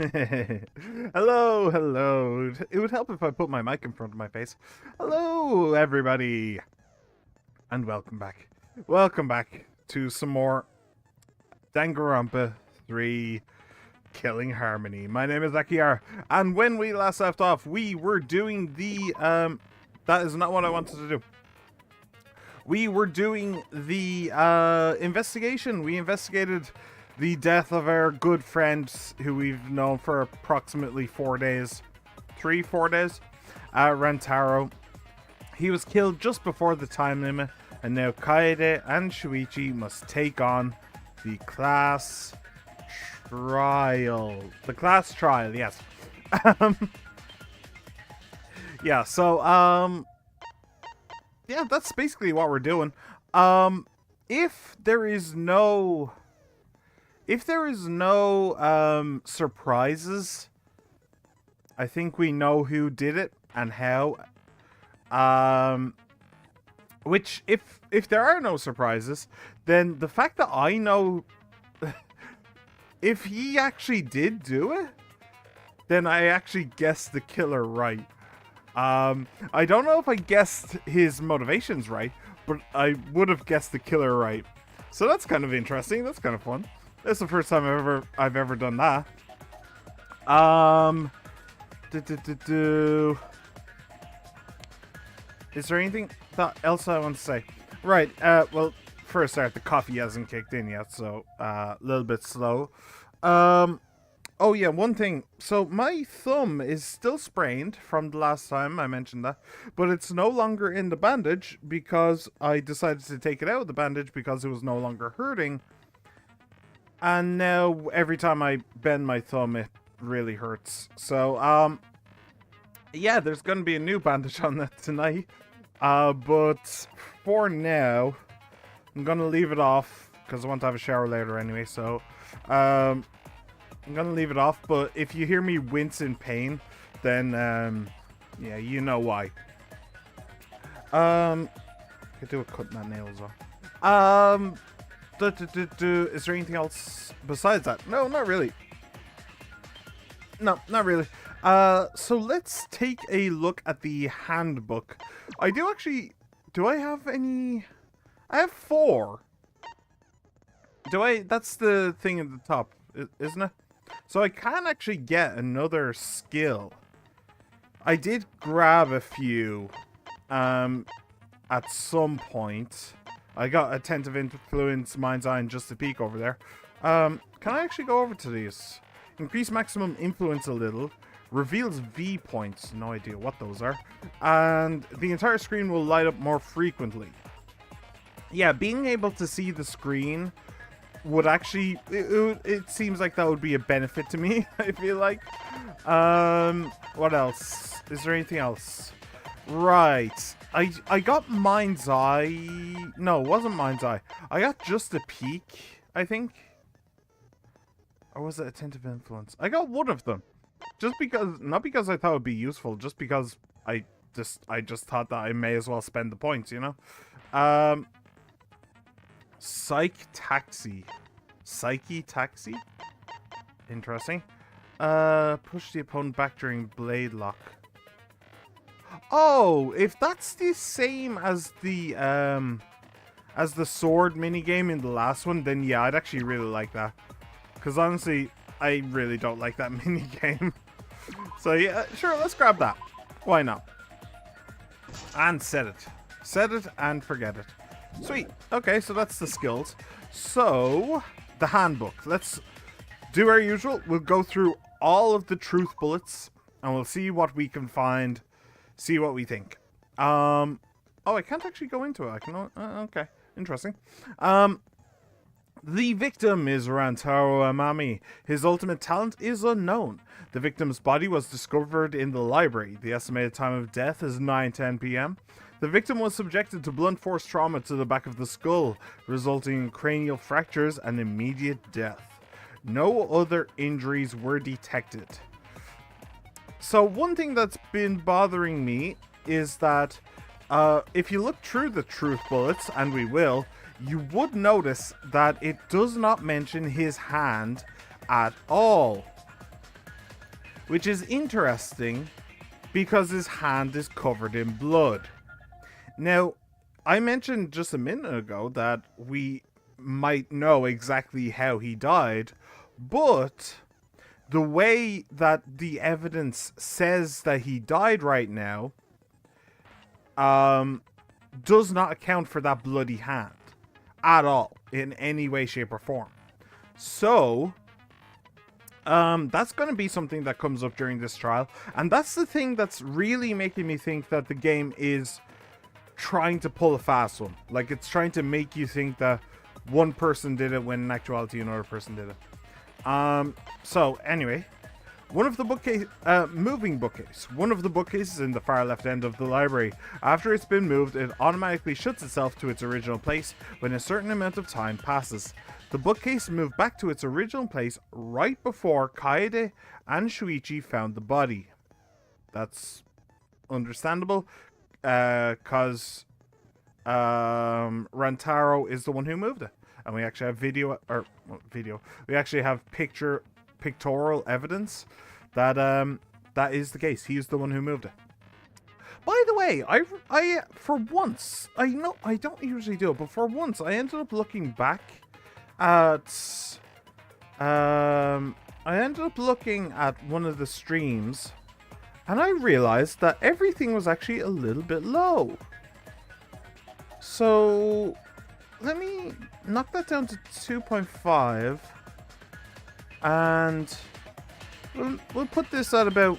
Hello, hello. It would help if I put my mic in front of my face. Hello, everybody, and welcome back. Welcome back to some more Danganronpa 3 Killing Harmony. My name is Akiyar, and when we last left off, we were doing the, that is not what I wanted to do. We were doing the, investigation. We investigated the death of our good friend who we've known for approximately 4 days. 4 days? Rantaro. He was killed just before the time limit, and now Kaede and Shuichi must take on the class trial. The class trial, yes. Yeah, so, yeah, that's basically what we're doing. If there is no surprises, I think we know who did it and how. Which, if there are no surprises, then the fact that I know if he actually did do it, then I actually guessed the killer right. I don't know if I guessed his motivations right, but I would have guessed the killer right. So that's kind of interesting. That's kind of fun. That's the first time I've ever done that. Is there anything else I want to say? Right, well, for a start, the coffee hasn't kicked in yet, so a little bit slow. Oh yeah, one thing. So my thumb is still sprained from the last time I mentioned that, but it's no longer in the bandage because I decided to take it out of the bandage because it was no longer hurting. And now every time I bend my thumb, it really hurts. So, yeah, there's going to be a new bandage on that tonight. But for now, I'm going to leave it off because I want to have a shower later anyway. So, I'm going to leave it off. But if you hear me wince in pain, then, yeah, you know why. I could do a cut my nails off. Is there anything else besides that? No, not really. No, not really. So let's take a look at the handbook. I do actually... Do I have any... I have 4. Do I... That's the thing at the top, isn't it? So I can actually get another skill. I did grab a few at some point. I got Attentive Influence, Mind's Eye, and Just a Peek over there. Can I actually go over to these? Increase maximum influence a little. Reveals V points. No idea what those are. And the entire screen will light up more frequently. Yeah, being able to see the screen would actually... It seems like that would be a benefit to me, I feel like. What else? Is there anything else? Right. I got Mind's Eye. No, it wasn't Mind's Eye. I got Just a Peek, I think. Or was it Attentive Influence? I got one of them. Just because, not because I thought it would be useful, just because I just thought that I may as well spend the points, you know? Psyche Taxi? Interesting. Push the opponent back during Blade Lock. Oh, if that's the same as the sword minigame in the last one, then yeah, I'd actually really like that. Because honestly, I really don't like that minigame. So yeah, sure, let's grab that. Why not? And set it. Set it and forget it. Sweet. Okay, so that's the skills. So, the handbook. Let's do our usual. We'll go through all of the truth bullets, and we'll see what we can find. See what we think. Oh, I can't actually go into it. I can. Okay, interesting. The victim is Rantaro Amami. His ultimate talent is unknown. The victim's body was discovered in the library. The estimated time of death is 9:10 p.m. The victim was subjected to blunt force trauma to the back of the skull, resulting in cranial fractures and immediate death. No other injuries were detected. So one thing that's been bothering me is that if you look through the truth bullets, and we will, you would notice that it does not mention his hand at all. which is interesting because his hand is covered in blood. Now, I mentioned just a minute ago that we might know exactly how he died, but the way that the evidence says that he died right now does not account for that bloody hand at all in any way, shape, or form. So that's going to be something that comes up during this trial, and that's the thing that's really making me think that the game is trying to pull a fast one. Like, it's trying to make you think that one person did it when in actuality another person did it. So anyway, one of the moving bookcase. One of the bookcases in the far left end of the library. After it's been moved, it automatically shuts itself to its original place when a certain amount of time passes. The bookcase moved back to its original place right before Kaede and Shuichi found the body. That's understandable, because Rantaro is the one who moved it. And we actually have we actually have pictorial evidence that that is the case. He's the one who moved it. By the way, I for once, I know I don't usually do it, but for once I ended up looking back at one of the streams, and I realized that everything was actually a little bit low. So let me knock that down to 2.5, and we'll put this at about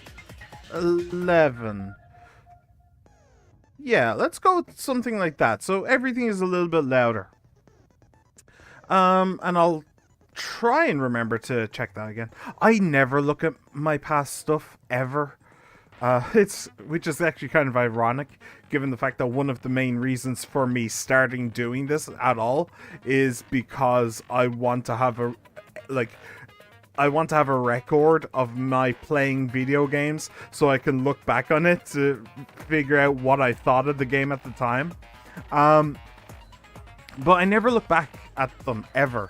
11. Yeah, let's go with something like that. So everything is a little bit louder. And I'll try and remember to check that again. I never look at my past stuff ever. Which is actually kind of ironic, given the fact that one of the main reasons for me starting doing this at all is because I want to have a record of my playing video games so I can look back on it to figure out what I thought of the game at the time. But I never look back at them ever.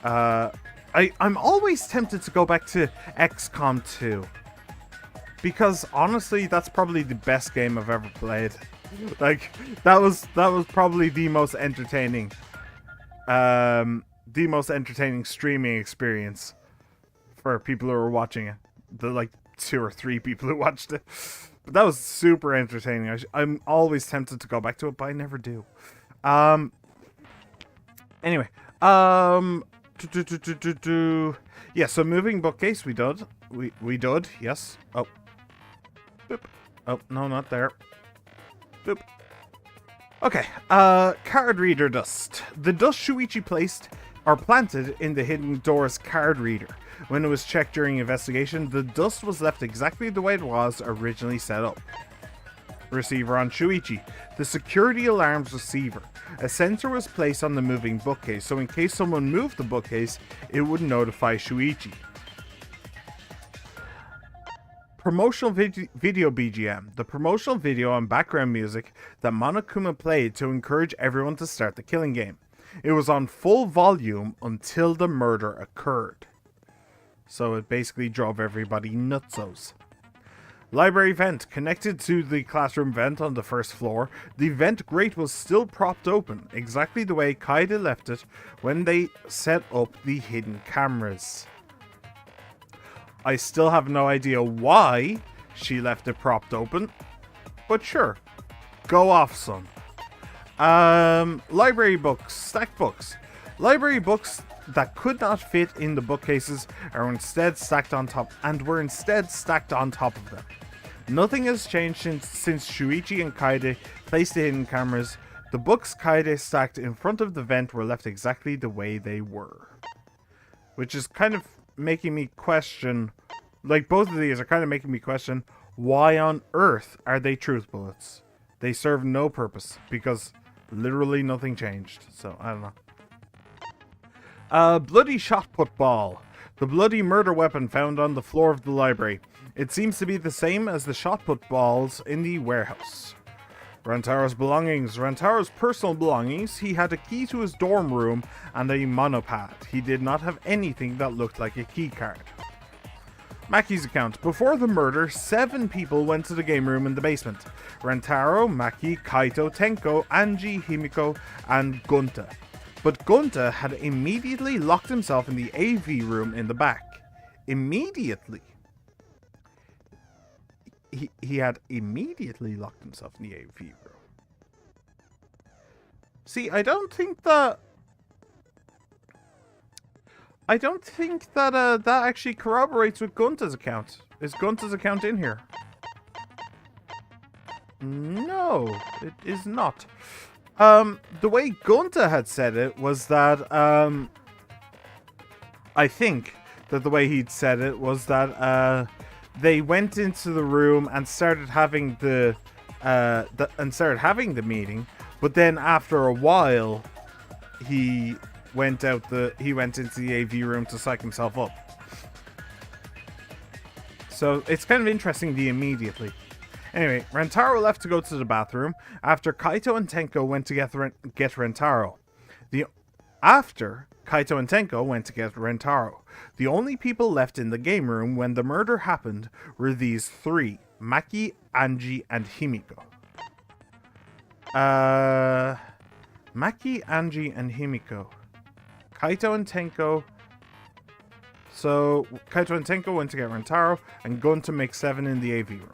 I'm always tempted to go back to XCOM 2. Because honestly, that's probably the best game I've ever played. Like, that was probably the most entertaining streaming experience for people who were watching it. The like 2 or 3 people who watched it. But that was super entertaining. I'm always tempted to go back to it, but I never do. Anyway, yeah. So moving bookcase, we did. We did. Yes. Oh. Boop. Oh, no, not there. Boop. Okay, card reader dust. The dust Shuichi placed or planted in the hidden door's card reader. When it was checked during investigation, the dust was left exactly the way it was originally set up. Receiver on Shuichi. The security alarms receiver. A sensor was placed on the moving bookcase, so in case someone moved the bookcase, it would notify Shuichi. Promotional video BGM. The promotional video and background music that Monokuma played to encourage everyone to start the killing game. It was on full volume until the murder occurred. So it basically drove everybody nutsos. Library vent. Connected to the classroom vent on the first floor, the vent grate was still propped open, exactly the way Kaede left it when they set up the hidden cameras. I still have no idea why she left it propped open, but sure, go off, son. Library books, stacked books. Library books that could not fit in the bookcases are instead stacked on top, and were instead stacked on top of them. Nothing has changed since Shuichi and Kaede placed the hidden cameras. The books Kaede stacked in front of the vent were left exactly the way they were. Which is kind of making me question, like both of these are kind of making me question, why on earth are they truth bullets? They serve no purpose, because literally nothing changed, so I don't know. Bloody shot put ball. The bloody murder weapon found on the floor of the library. It seems to be the same as the shot put balls in the warehouse. Rantaro's belongings. Rantaro's personal belongings. He had a key to his dorm room and a monopad. He did not have anything that looked like a key card. Maki's account. Before the murder, 7 people went to the game room in the basement. Rentaro, Maki, Kaito, Tenko, Anji, Himiko, and Gunta. But Gunta had immediately locked himself in the AV room in the back. Immediately. He had immediately locked himself in the AV room. See, I don't think that that actually corroborates with Gunta's account. Is Gunta's account in here? No, it is not. The way Gunta had said it was that, I think that the way he'd said it was that, they went into the room and started having the meeting, but then after a while, he went into the AV room to psych himself up. So it's kind of interesting, the immediately. Anyway, Rentaro left to go to the bathroom after Kaito and Tenko went to get Rentaro. After Kaito and Tenko went to get Rentaro, the only people left in the game room when the murder happened were these 3, Maki, Anji, and Himiko. Maki, Anji, and Himiko. Kaito and Tenko. So, Kaito and Tenko went to get Rentaro, and Gunta make 7 in the AV room.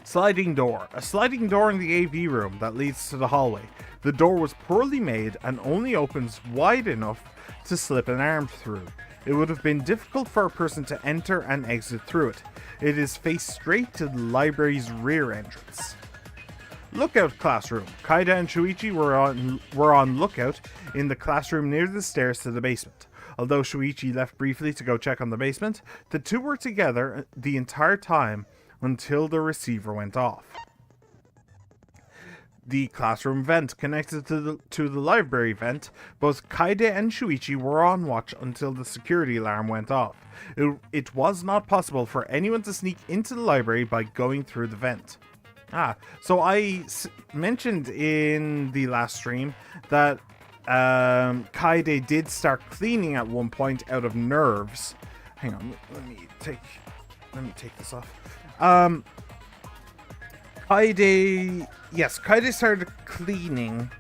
Sliding door. A sliding door in the AV room that leads to the hallway. The door was poorly made and only opens wide enough to slip an arm through. It would have been difficult for a person to enter and exit through it. It is faced straight to the library's rear entrance. Lookout classroom. Kaida and Shuichi were on lookout in the classroom near the stairs to the basement. Although Shuichi left briefly to go check on the basement, the two were together the entire time until the receiver went off. The classroom vent connected to the library vent. Both Kaide and Shuichi were on watch until the security alarm went off. It was not possible for anyone to sneak into the library by going through the vent. So I mentioned in the last stream that Kaide did start cleaning at one point out of nerves. Hang on, let me take this off. Kaide started cleaning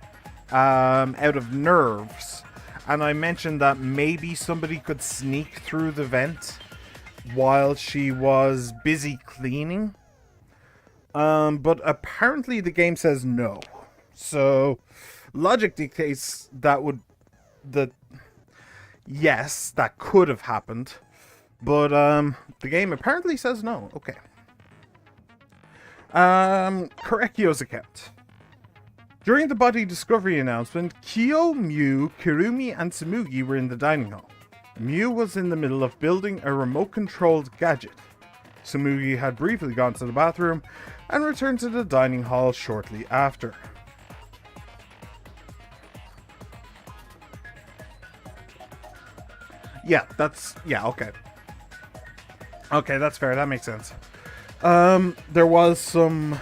out of nerves, and I mentioned that maybe somebody could sneak through the vent while she was busy cleaning. But apparently the game says no. So logic dictates that yes, that could have happened. But the game apparently says no. Okay. Korekyo's account. During the body discovery announcement, Kyo, Mew, Kirumi, and Tsumugi were in the dining hall. Mew was in the middle of building a remote-controlled gadget. Tsumugi had briefly gone to the bathroom and returned to the dining hall shortly after. Okay. Okay, that's fair. That makes sense. There was some...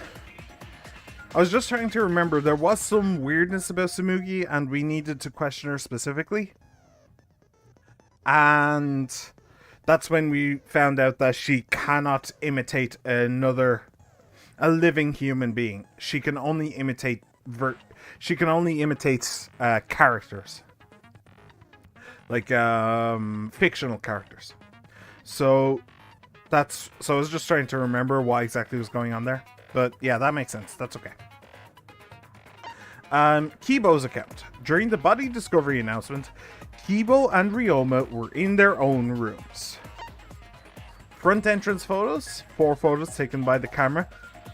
I was just trying to remember. There was some weirdness about Tsumugi, and we needed to question her specifically. And that's when we found out that she cannot imitate a living human being. She can only imitate characters. Like, fictional characters. So I was just trying to remember what exactly was going on there. But yeah, that makes sense. That's okay. Kibo's account. During the body discovery announcement, Kibo and Ryoma were in their own rooms. Front entrance photos. 4 photos taken by the camera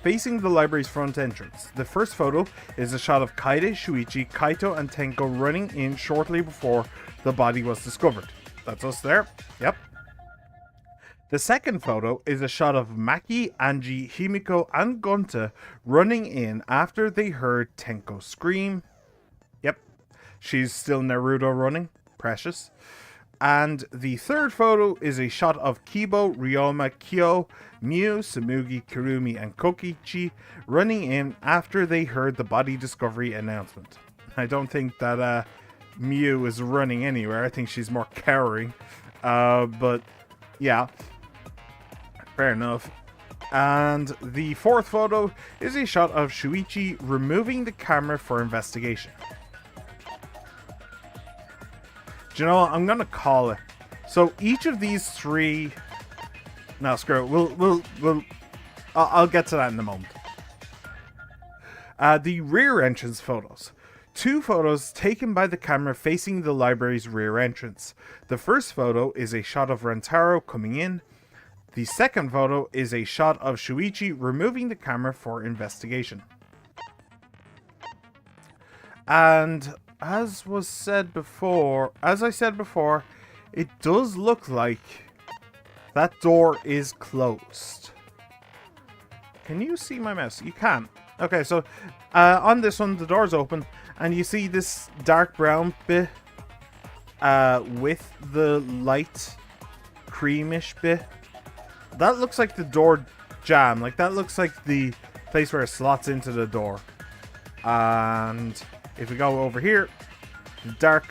facing the library's front entrance. The first photo is a shot of Kaide, Shuichi, Kaito, and Tenko running in shortly before the body was discovered. That's us there. Yep. The second photo is a shot of Maki, Anji, Himiko, and Gunta running in after they heard Tenko scream. Yep. She's still Naruto running. Precious. And the third photo is a shot of Kibo, Ryoma, Kyo, Mew, Tsumugi, Kirumi, and Kokichi running in after they heard the body discovery announcement. I don't think that Mew is running anywhere. I think she's more cowering. But Yeah, fair enough. And the fourth photo is a shot of Shuichi removing the camera for investigation. Do you know what? I'm gonna call it. So each of these three. No, screw it. I'll get to that in a moment. The rear entrance photos. 2 photos taken by the camera facing the library's rear entrance. The first photo is a shot of Rentaro coming in. The second photo is a shot of Shuichi removing the camera for investigation. And as I said before, it does look like that door is closed. Can you see my mouse? You can. Okay, so on this one, the door's open, and you see this dark brown bit with the light creamish bit. That looks like the door jam. Like, that looks like the place where it slots into the door. And if we go over here, the dark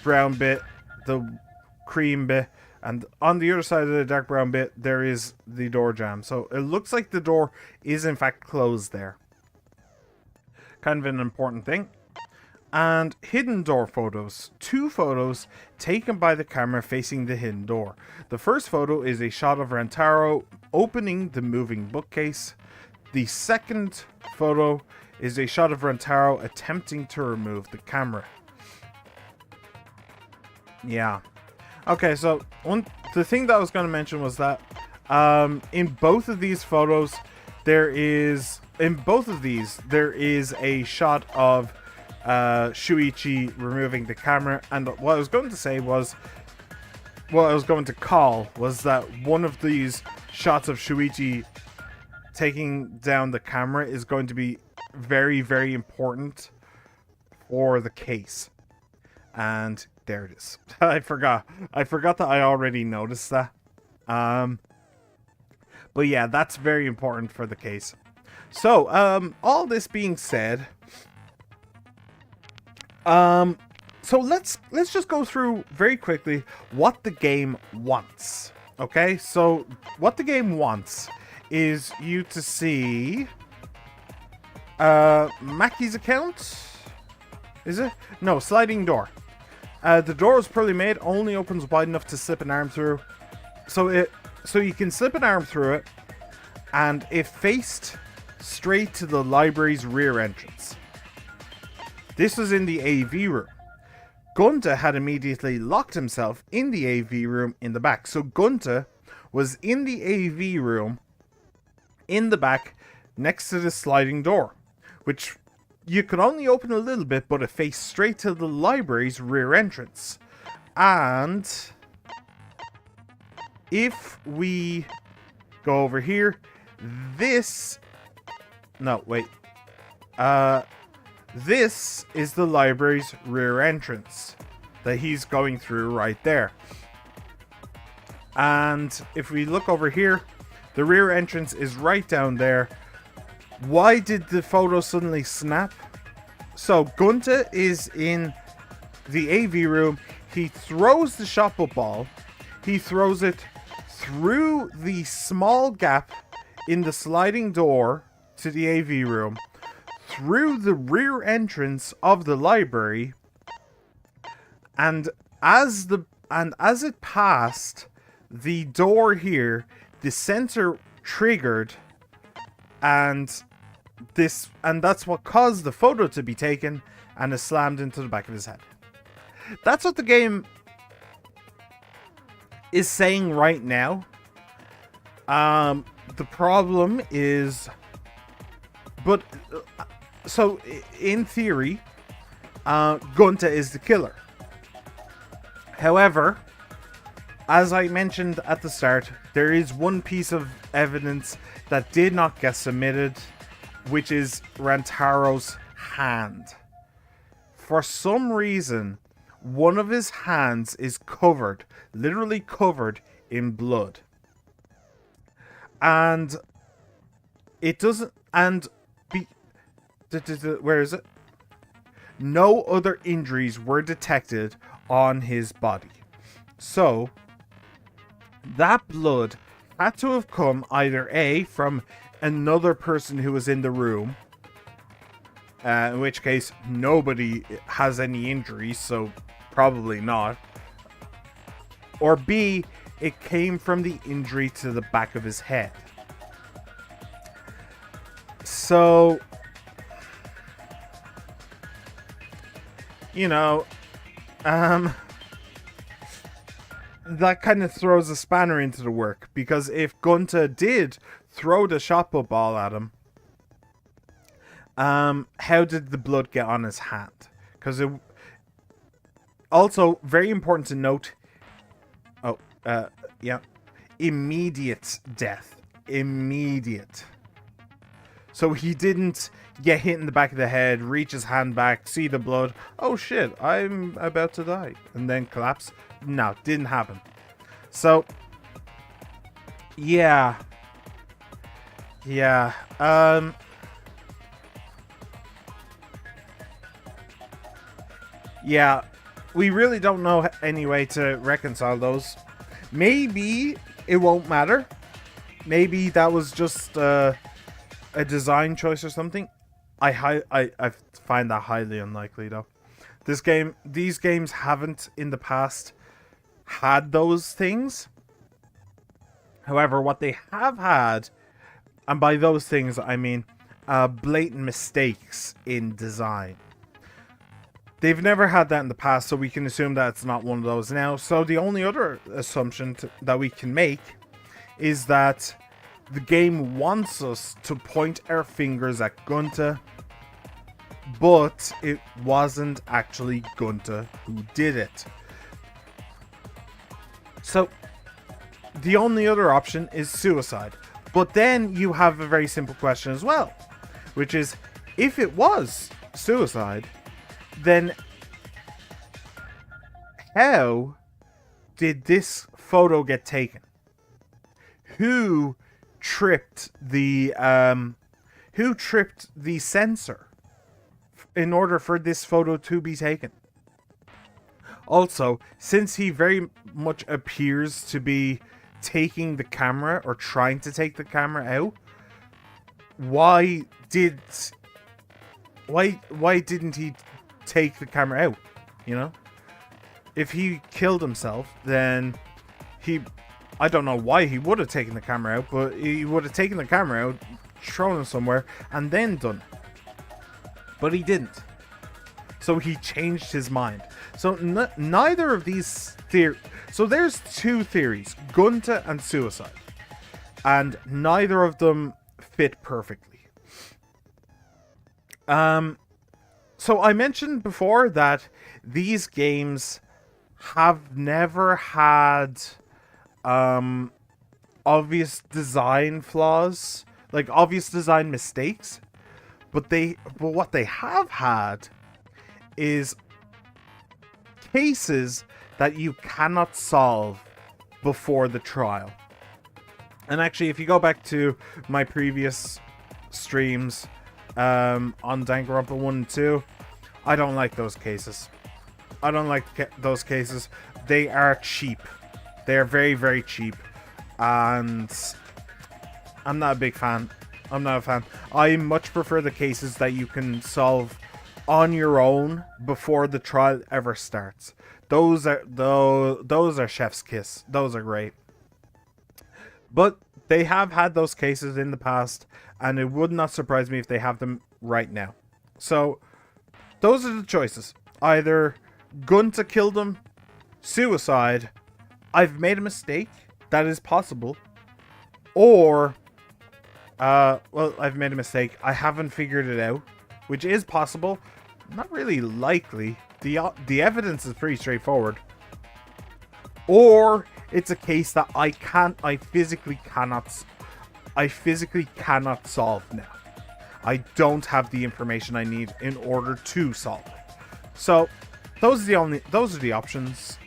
brown bit, the cream bit, and on the other side of the dark brown bit, there is the door jam. So it looks like the door is in fact closed there. Kind of an important thing. And hidden door photos. 2 photos taken by the camera facing the hidden door. The first photo is a shot of Rentaro opening the moving bookcase. The second photo is a shot of Rentaro attempting to remove the camera. Yeah. Okay, so the thing that I was going to mention was that in both of these photos, there is a shot of Shuichi removing the camera, and what I was going to call was that one of these shots of Shuichi taking down the camera is going to be very, very important for the case. And there it is. I forgot that I already noticed that. But yeah, that's very important for the case. So, all this being said, so let's just go through very quickly what the game wants. Okay, so what the game wants is you to see Maki's account. Is it? No, sliding door. The door is poorly made, only opens wide enough to slip an arm through. So you can slip an arm through it, and it faced straight to the library's rear entrance. This was in the AV room. Gunta had immediately locked himself in the AV room in the back. So Gunta was in the AV room in the back next to the sliding door, which you could only open a little bit, but it faced straight to the library's rear entrance. And if we go over here, this is the library's rear entrance that he's going through right there. And if we look over here, the rear entrance is right down there. Why did the photo suddenly snap? So Gunta is in the AV room. He throws the shot put ball. He throws it through the small gap in the sliding door to the AV room, through the rear entrance of the library, and as it passed the door here, the sensor triggered, and that's what caused the photo to be taken, and it slammed into the back of his head. That's what the game is saying right now. The problem is, so in theory, Gunta is the killer. However, as I mentioned at the start, there is one piece of evidence that did not get submitted, which is Rantaro's hand. For some reason, one of his hands is covered, literally covered in blood. And it doesn't, where is it? No other injuries were detected on his body. So, that blood had to have come either A, from another person who was in the room, in which case nobody has any injuries, so probably not, or B, it came from the injury to the back of his head. So, you know, that kind of throws a spanner into the work, because if Gunta did throw the shot put ball at him, how did the blood get on his hand? Because it also very important to note. Yeah, immediate death, immediate. So he didn't get hit in the back of the head, reach his hand back, see the blood. Oh shit, I'm about to die, and then collapse. No, didn't happen. So, yeah. Yeah. Yeah. We really don't know any way to reconcile those. Maybe it won't matter. Maybe that was just a design choice or something. I find that highly unlikely though. These games haven't in the past had those things. However, what they have had, and by those things I mean blatant mistakes in design. They've never had that in the past, so we can assume that it's not one of those now. So the only other assumption that we can make is that the game wants us to point our fingers at Gunta, but it wasn't actually Gunta who did it. So the only other option is suicide. But then you have a very simple question as well, which is, if it was suicide, then how did this photo get taken? Who tripped the sensor in order for this photo to be taken? Also, since he very much appears to be taking the camera or trying to take the camera out, why didn't he take the camera out? You know, if he killed himself, then I don't know why he would have taken the camera out, but he would have taken the camera out, thrown it somewhere, and then done it. But he didn't. So he changed his mind. So neither of these theories. So there's two theories, Gunta and suicide. And neither of them fit perfectly. So I mentioned before that these games have never had obvious design flaws, like obvious design mistakes, but what they have had is cases that you cannot solve before the trial. And actually, if you go back to my previous streams on Danganronpa 1 and 2, I don't like those cases. I don't like those cases. They are cheap. They are very, very cheap. And I'm not a big fan. I'm not a fan. I much prefer the cases that you can solve on your own before the trial ever starts. Those are chef's kiss. Those are great. But they have had those cases in the past, and it would not surprise me if they have them right now. So those are the choices. Either Gunta killed him, suicide, I've made a mistake, that is possible, or well, I've made a mistake, I haven't figured it out, which is possible, not really likely. The evidence is pretty straightforward. Or it's a case that I physically cannot solve now. I don't have the information I need in order to solve it. So those are the options.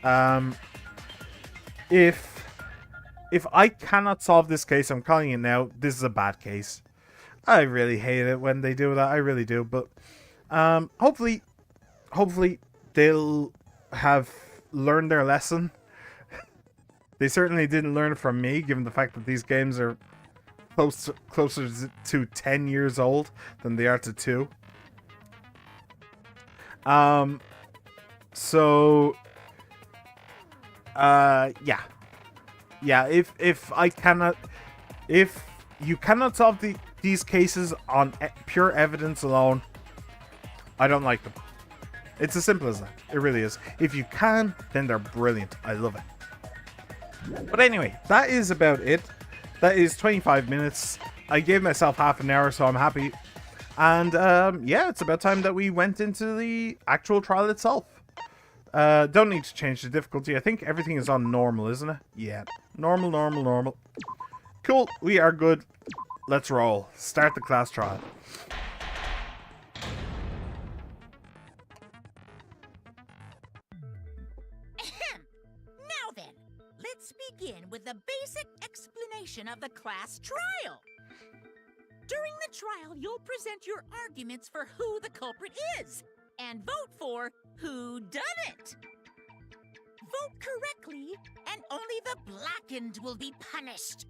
If I cannot solve this case, I'm calling it now. This is a bad case. I really hate it when they do that. I really do. But hopefully they'll have learned their lesson. They certainly didn't learn from me, given the fact that these games are closer to 10 years old than they are to 2. So, yeah. Yeah, if you cannot solve these cases on pure evidence alone, I don't like them. It's as simple as that. It really is. If you can, then they're brilliant. I love it. But anyway, that is about it. That is 25 minutes. I gave myself half an hour, so I'm happy. And yeah, it's about time that we went into the actual trial itself. Don't need to change the difficulty. I think everything is on normal, isn't it? Yeah. Normal. Cool. We are good. Let's roll. Start the class trial. Now then, let's begin with the basic explanation of the class trial. During the trial, you'll present your arguments for who the culprit is, and vote for who done it. Vote correctly, and only the blackened will be punished.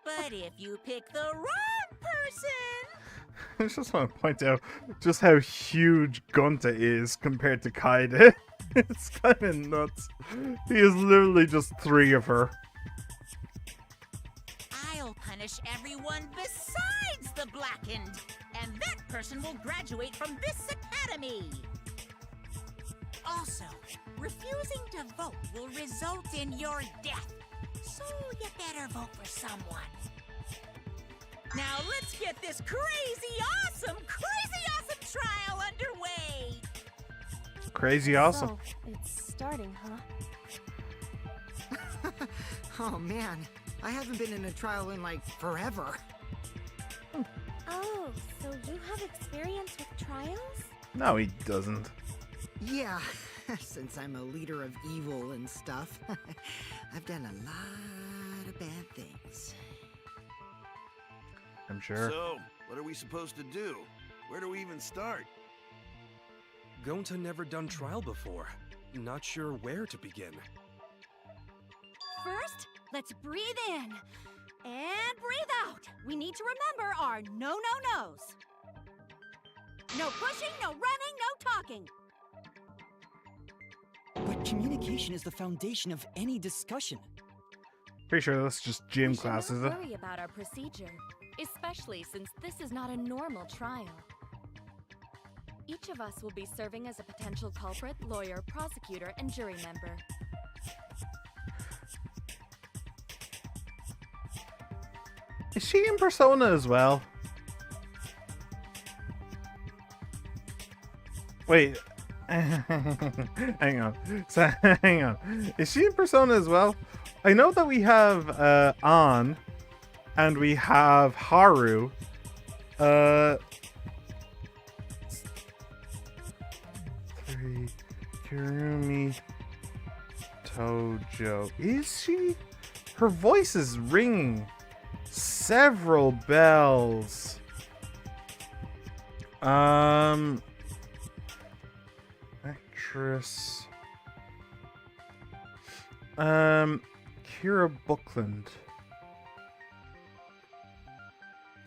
But if you pick the wrong person... I just want to point out just how huge Gunta is compared to Kaide. It's kind of nuts. He is literally just 3 of her. I'll punish everyone besides the blackened, and that person will graduate from this academy. Also, refusing to vote will result in your death, so you better vote for someone. Now let's get this crazy awesome trial underway! Crazy awesome. So, it's starting, huh? Oh man, I haven't been in a trial in like forever. Oh, so you have experience with trials? No, he doesn't. Yeah, since I'm a leader of evil and stuff, I've done a lot of bad things. I'm sure. So, what are we supposed to do? Where do we even start? Gonta never done trial before. Not sure where to begin. First, let's breathe in and breathe out. We need to remember our no-no-nos. No pushing, no running, no talking. But communication is the foundation of any discussion. Pretty sure that's just gym We should class, not is it? worry about our procedure, especially since this is not a normal trial. Each of us will be serving as a potential culprit, lawyer, prosecutor, and jury member. Is she in Persona as well? Wait. Hang on. So, hang on. Is she in Persona as well? I know that we have An and we have Haru. Three. Kirumi Tojo. Is she? Her voice is ringing several bells. Actress. Kira Buckland.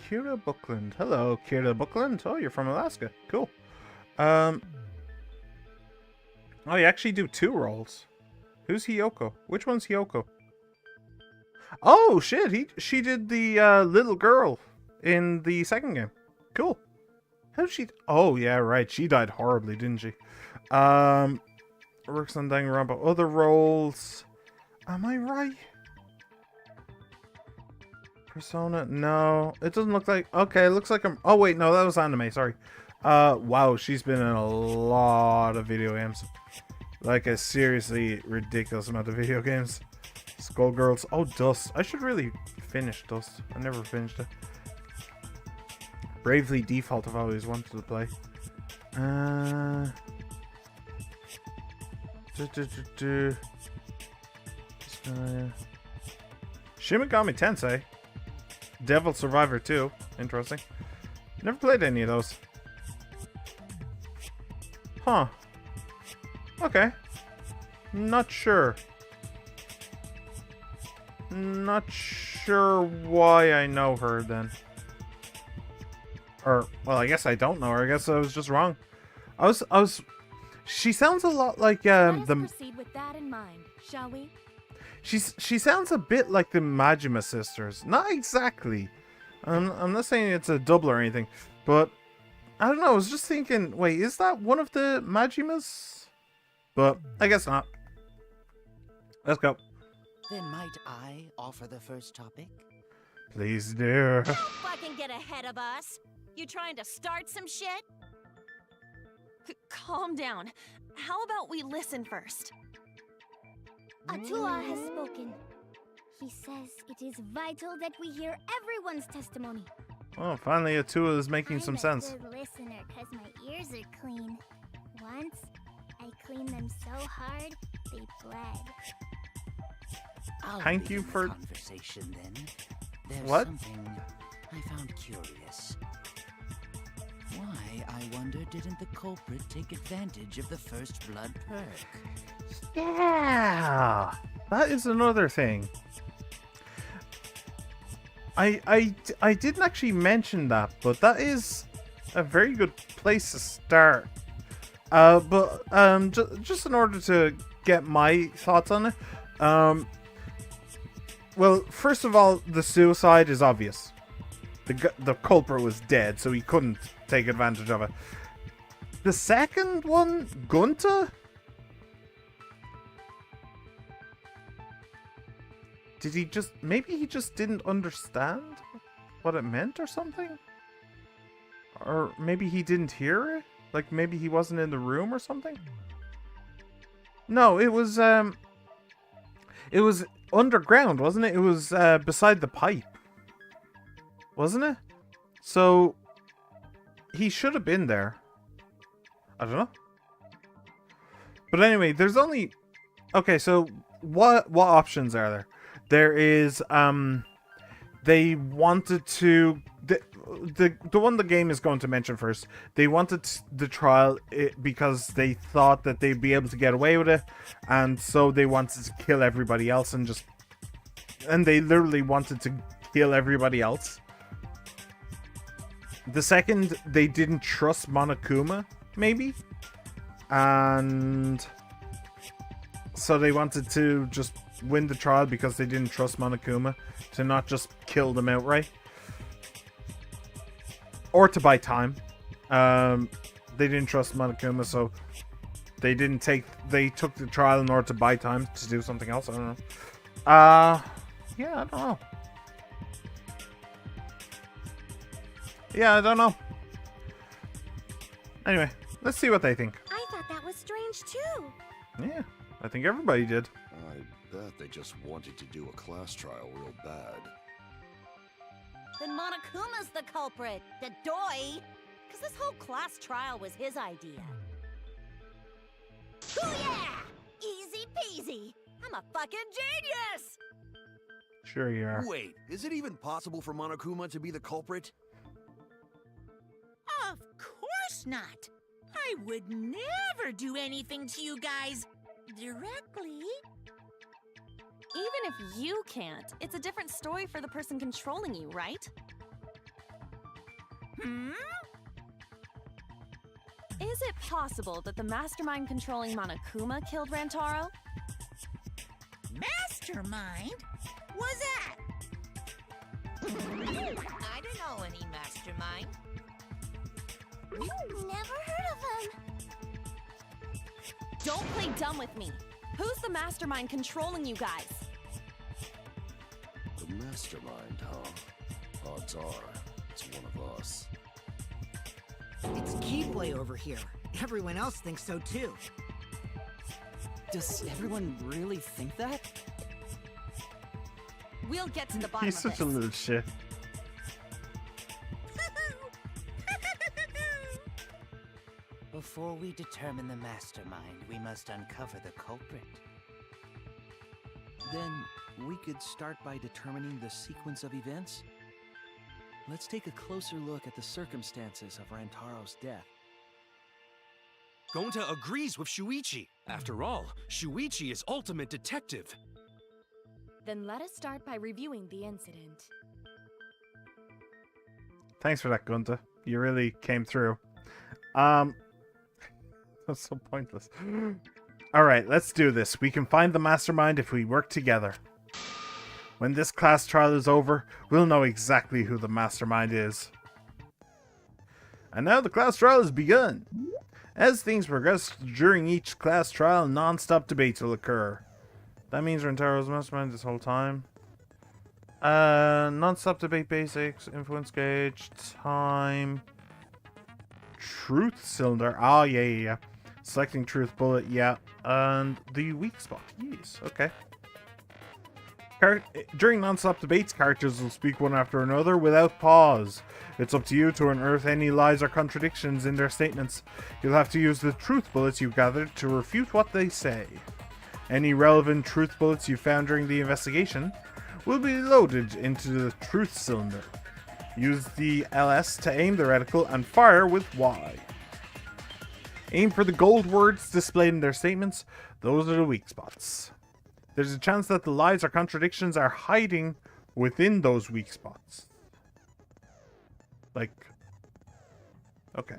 Kira Buckland. Hello, Kira Buckland. Oh, you're from Alaska. Cool. Oh, you actually do 2 roles. Who's Hiyoko? Which one's Hiyoko? Oh shit! She did the little girl in the second game. Cool. How did she? Oh yeah, right. She died horribly, didn't she? Works on Danganronpa. Other roles. Am I right? Persona? No, it doesn't look like. Okay, it looks like I'm. Oh wait, no, that was anime. Sorry. Wow, she's been in a lot of video games. Like a seriously ridiculous amount of video games. Skullgirls. Oh, Dust. I should really finish Dust. I never finished it. Bravely Default I've always wanted to play. Shimigami Tensei. Devil Survivor 2. Interesting. Never played any of those. Huh. Okay. Not sure. Not sure why I know her then. Or, well, I guess I don't know her. I guess I was just wrong. She sounds a lot like Let us proceed with that in mind, shall we? She sounds a bit like the Majima sisters. Not exactly. I'm not saying it's a double or anything, but I don't know. I was just thinking, wait, is that one of the Majimas? But I guess not. Let's go. Then might I offer the first topic? Please do. Don't fucking get ahead of us. You trying to start some shit? Calm down. How about we listen first? Atua has spoken. He says it is vital that we hear everyone's testimony. Oh, finally Atua is making some sense. I'm a good listener because my ears are clean. Once, I cleaned them so hard, they bled. Thank you begin the for... conversation then. There's What? something I found curious. Why, I wonder, didn't the culprit take advantage of the first blood perk? Yeah, that is another thing. I didn't actually mention that, but that is a very good place to start. Just in order to get my thoughts on it, well, first of all, the suicide is obvious. The culprit was dead, so he couldn't take advantage of it. The second one, Gunta? Did he just... Maybe he just didn't understand what it meant or something? Or maybe he didn't hear it? Like, maybe he wasn't in the room or something? No, it was underground, wasn't it? It was beside the pipe. Wasn't it? So he should have been there. I don't know. But anyway, there's only... Okay, so what options are there? There is they wanted to the one the game is going to mention first. They wanted the trial because they thought that they'd be able to get away with it, and so they wanted to kill everybody else and they literally wanted to kill everybody else. The second, they didn't trust Monokuma, maybe, and so they wanted to just win the trial because they didn't trust Monokuma, to not just kill them outright. Or to buy time. They didn't trust Monokuma, so they took the trial in order to buy time to do something else. I don't know. Yeah, I don't know. Yeah, I don't know. Anyway, let's see what they think. I thought that was strange too. Yeah, I think everybody did. I bet they just wanted to do a class trial real bad. Then Monokuma's the culprit, the doy. Cause this whole class trial was his idea. Oh yeah! Easy peasy! I'm a fucking genius! Sure you are. Wait, is it even possible for Monokuma to be the culprit? Of course not. I would never do anything to you guys directly. Even if you can't, it's a different story for the person controlling you, right? Hmm? Is it possible that the mastermind controlling Monokuma killed Rantaro? Mastermind? Was that? I don't know any mastermind. Never heard of him. Don't play dumb with me. Who's the mastermind controlling you guys? The mastermind, huh? Odds are, it's one of us. It's Keyblade over here. Everyone else thinks so too. Does everyone really think that? We'll get to the bottom He's of such this. a little shit. Before we determine the mastermind, we must uncover the culprit. Then we could start by determining the sequence of events. Let's take a closer look at the circumstances of Rantaro's death. Gonta agrees with Shuichi. After all, Shuichi is ultimate detective. Then let us start by reviewing the incident. Thanks for that, Gunta. You really came through. That's so pointless. Alright, let's do this. We can find the mastermind if we work together. When this class trial is over, we'll know exactly who the mastermind is. And now the class trial has begun. As things progress during each class trial, non-stop debates will occur. That means Rentaro's mastermind this whole time. Non-stop debate basics, influence gauge, time, truth cylinder. Oh, yeah. Selecting truth bullet, yeah. And the weak spot. Yes, okay. During non-stop debates, characters will speak one after another without pause. It's up to you to unearth any lies or contradictions in their statements. You'll have to use the truth bullets you've gathered to refute what they say. Any relevant truth bullets you found during the investigation will be loaded into the truth cylinder. Use the LS to aim the reticle and fire with Y. Aim for the gold words displayed in their statements. Those are the weak spots. There's a chance that the lies or contradictions are hiding within those weak spots. Like, okay.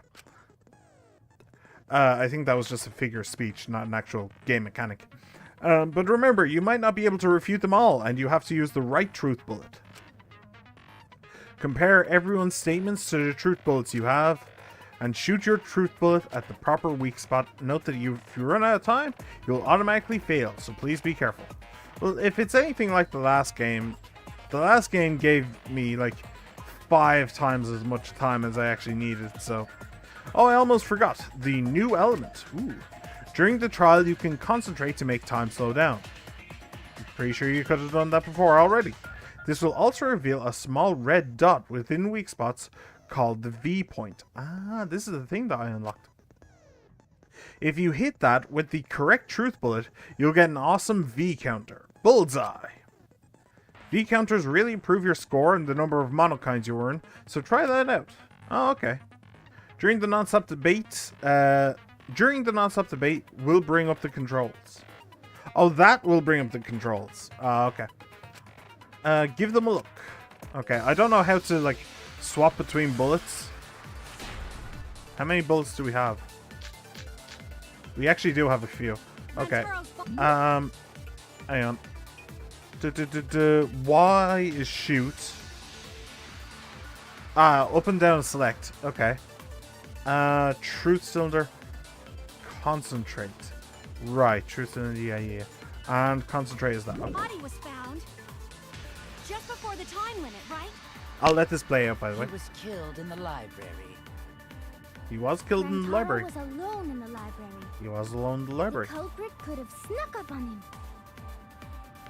I think that was just a figure of speech, not an actual game mechanic. But remember, you might not be able to refute them all, and you have to use the right truth bullet. Compare everyone's statements to the truth bullets you have, and shoot your truth bullet at the proper weak spot. Note that if you run out of time, you'll automatically fail, so please be careful. Well, if it's anything like the last game gave me like 5 times as much time as I actually needed, so... Oh, I almost forgot. The new element. Ooh. During the trial, you can concentrate to make time slow down. I'm pretty sure you could have done that before already. This will also reveal a small red dot within weak spots called the V point. Ah, this is the thing that I unlocked. If you hit that with the correct truth bullet, you'll get an awesome V counter. Bullseye! V counters really improve your score and the number of monokines you earn, so try that out. Oh, okay. During the non-stop debate, we'll bring up the controls. Oh, that will bring up the controls. Okay. Give them a look. Okay, I don't know how to, like, swap between bullets. How many bullets do we have? We actually do have a few. Okay. Hang on. Y is shoot. Up and down select. Okay. Truth cylinder. Concentrate. Right, truth cylinder, yeah. And concentrate is that. Okay. Body was found just before the time limit, right? I'll let this play out, by the way. He was killed in the library. He was killed in the library. Was alone in the library. He was alone in the library. The culprit could have snuck up on him.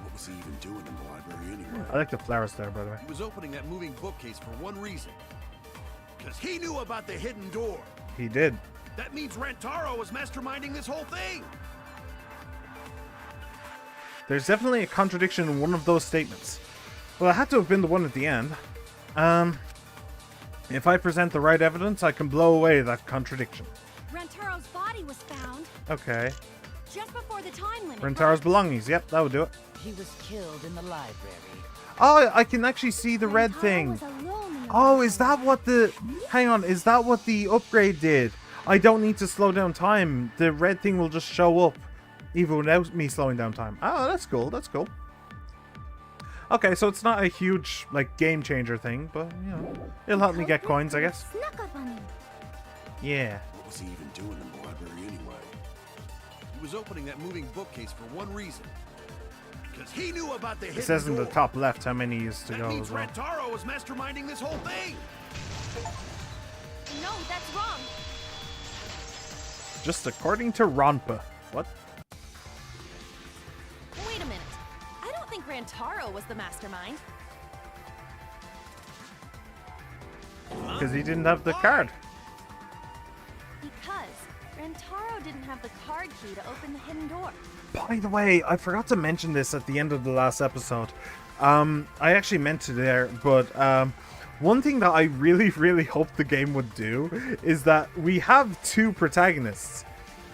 What was he even doing in the library anyway? I like the flowers there, by the way. He was opening that moving bookcase for one reason. Because he knew about the hidden door. He did. That means Rantaro was masterminding this whole thing. There's definitely a contradiction in one of those statements. Well, it had to have been the one at the end. If I present the right evidence, I can blow away that contradiction. Rantaro's body was found Okay. just before the time limit. Rentaro's belongings. Yep, that would do it. He was killed in the library. Oh, I can actually see the red thing. Oh, is that what the... Hang on, is that what the upgrade did? I don't need to slow down time. The red thing will just show up, even without me slowing down time. Oh, that's cool, that's cool. Okay, so it's not a huge, like, game changer thing, but, you know, it'll help me get coins, I guess. Snuck up on him. Yeah. What was he even doing in the library anyway? He was opening that moving bookcase for one reason. Because he knew about the hidden It says in the door. top left how many is to That go means as well. Rantaro was masterminding this whole thing. No, that's wrong. Just according to Ronpa. What? Wait a minute. I don't think Rantaro was the mastermind. Because he didn't have the card. Because Rantaro didn't have the card key to open the hidden door. By the way, I forgot to mention this at the end of the last episode. I actually meant to there, but one thing that I really, really hope the game would do is that we have 2 protagonists.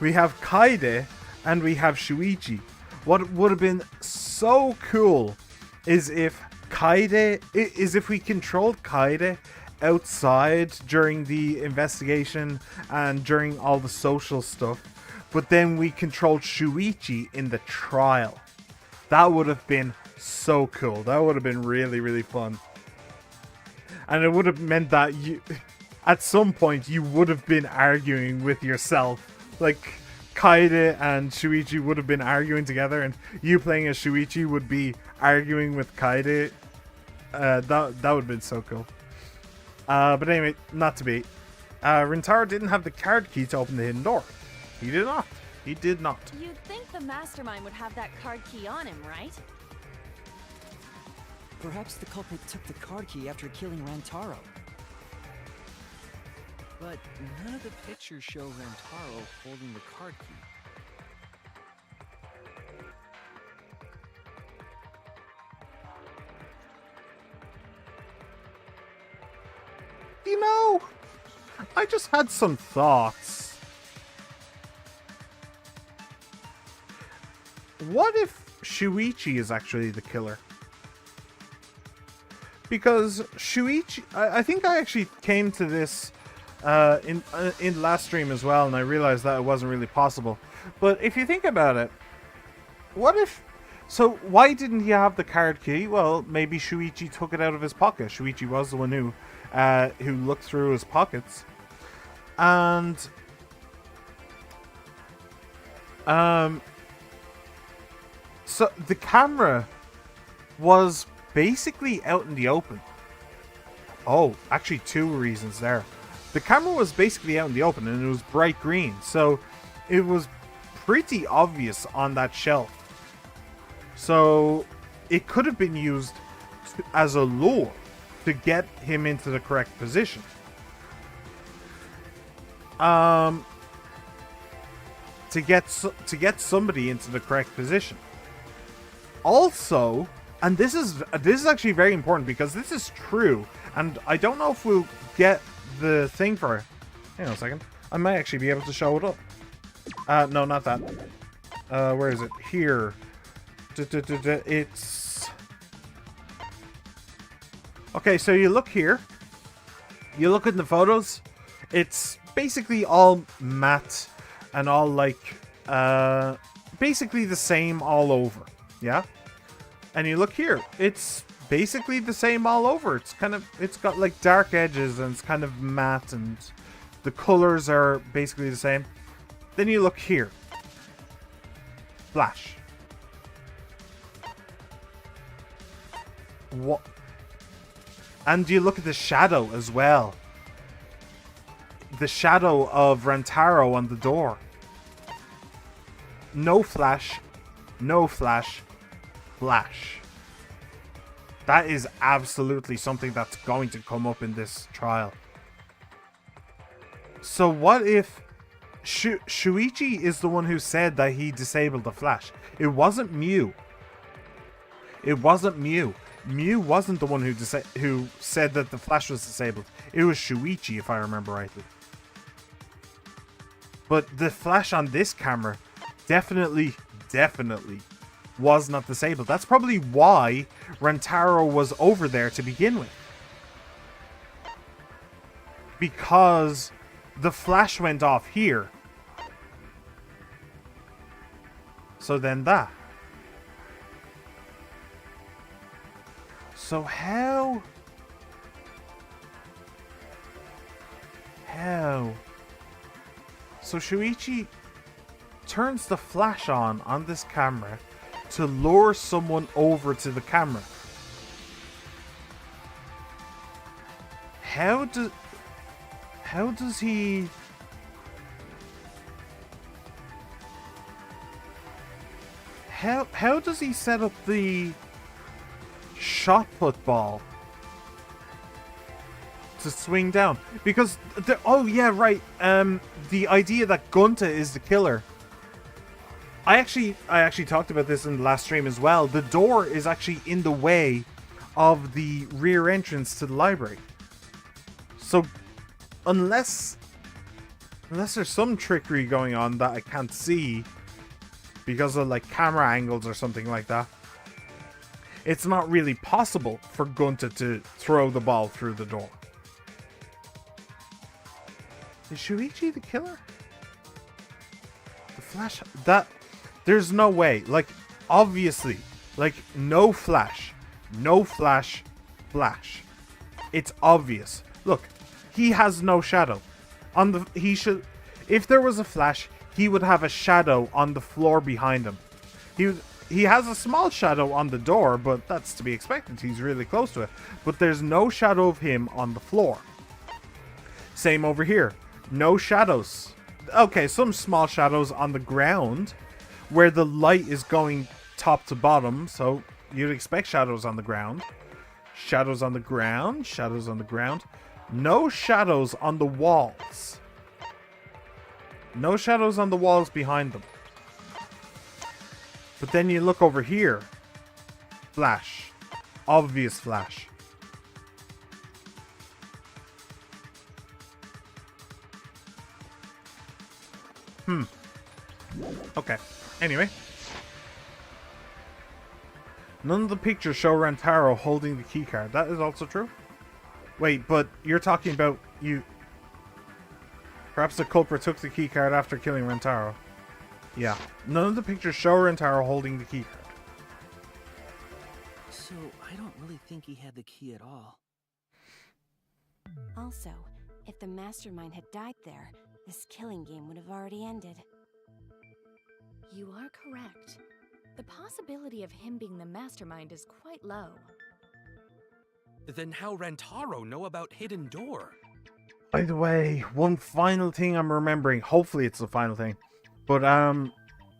We have Kaede and we have Shuichi. What would have been so cool is if we controlled Kaede outside during the investigation and during all the social stuff, but then we controlled Shuichi in the trial. That would have been so cool. That would have been really, really fun. And it would have meant that you, at some point, you would have been arguing with yourself. Like, Kaede and Shuichi would have been arguing together, and you playing as Shuichi would be arguing with Kaede. That would have been so cool. But anyway, not to be. Rintaro didn't have the card key to open the hidden door. He did not. He did not. You'd think the mastermind would have that card key on him, right? Perhaps the culprit took the card key after killing Rantaro. But none of the pictures show Rantaro holding the card key. You know, I just had some thoughts. What if Shuichi is actually the killer? Because Shuichi, I think I actually came to this in last stream as well, and I realized that it wasn't really possible. But if you think about it, what if... So why didn't he have the card key? Well, maybe Shuichi took it out of his pocket. Shuichi was the one who looked through his pockets. And... So the camera was basically out in the open. Oh, actually two reasons there. The camera was basically out in the open and it was bright green. So it was pretty obvious on that shelf. So it could have been used as a lure to get him into the correct position. To get somebody into the correct position. Also, and this is actually very important because this is true, and I don't know if we'll get the thing for it. Hang on a second. I might actually be able to show it up. No, not that. Where is it? Here. It's... Okay, so you look here. You look at the photos. It's basically all matte and all like... basically the same all over. Yeah? And you look here. It's basically the same all over. It's got like dark edges and it's kind of matte and the colors are basically the same. Then you look here. Flash. What? And you look at the shadow as well. The shadow of Rantaro on the door. No flash. No flash. Flash. That is absolutely something that's going to come up in this trial. So what if Shuichi is the one who said that he disabled the flash? It wasn't Mew. It wasn't Mew. Mew wasn't the one who said that the flash was disabled. It was Shuichi, if I remember rightly. But the flash on this camera definitely was not disabled. That's probably why Rantaro was over there to begin with. Because the flash went off here. So then that. So how? So Shuichi turns the flash on this camera to lure someone over to the camera. How does he... How does he set up the shot put ball to swing down? Because oh yeah, right. The idea that Gunta is the killer. I actually talked about this in the last stream as well. The door is actually in the way of the rear entrance to the library. So unless there's some trickery going on that I can't see because of like camera angles or something like that, it's not really possible for Gunta to throw the ball through the door. Is Shuichi the killer? The Flash... That... There's no way. Like, obviously. Like, no Flash. No Flash. Flash. It's obvious. Look, he has no shadow. On the... He should... If there was a Flash, he would have a shadow on the floor behind him. He has a small shadow on the door, but that's to be expected. He's really close to it. But there's no shadow of him on the floor. Same over here. No shadows. Okay, some small shadows on the ground where the light is going top to bottom. So you'd expect shadows on the ground. Shadows on the ground. Shadows on the ground. No shadows on the walls. No shadows on the walls behind them. But then you look over here. Flash. Obvious Flash. Okay. Anyway. None of the pictures show Rantaro holding the keycard. That is also true. Wait, but you're talking about you... Perhaps the culprit took the keycard after killing Rantaro. Yeah. None of the pictures show Rantaro holding the keycard. So, I don't really think he had the key at all. Also, if the mastermind had died there, this killing game would have already ended. You are correct. The possibility of him being the mastermind is quite low. Then how Rantaro know about Hidden Door? By the way, one final thing I'm remembering. Hopefully it's the final thing. But,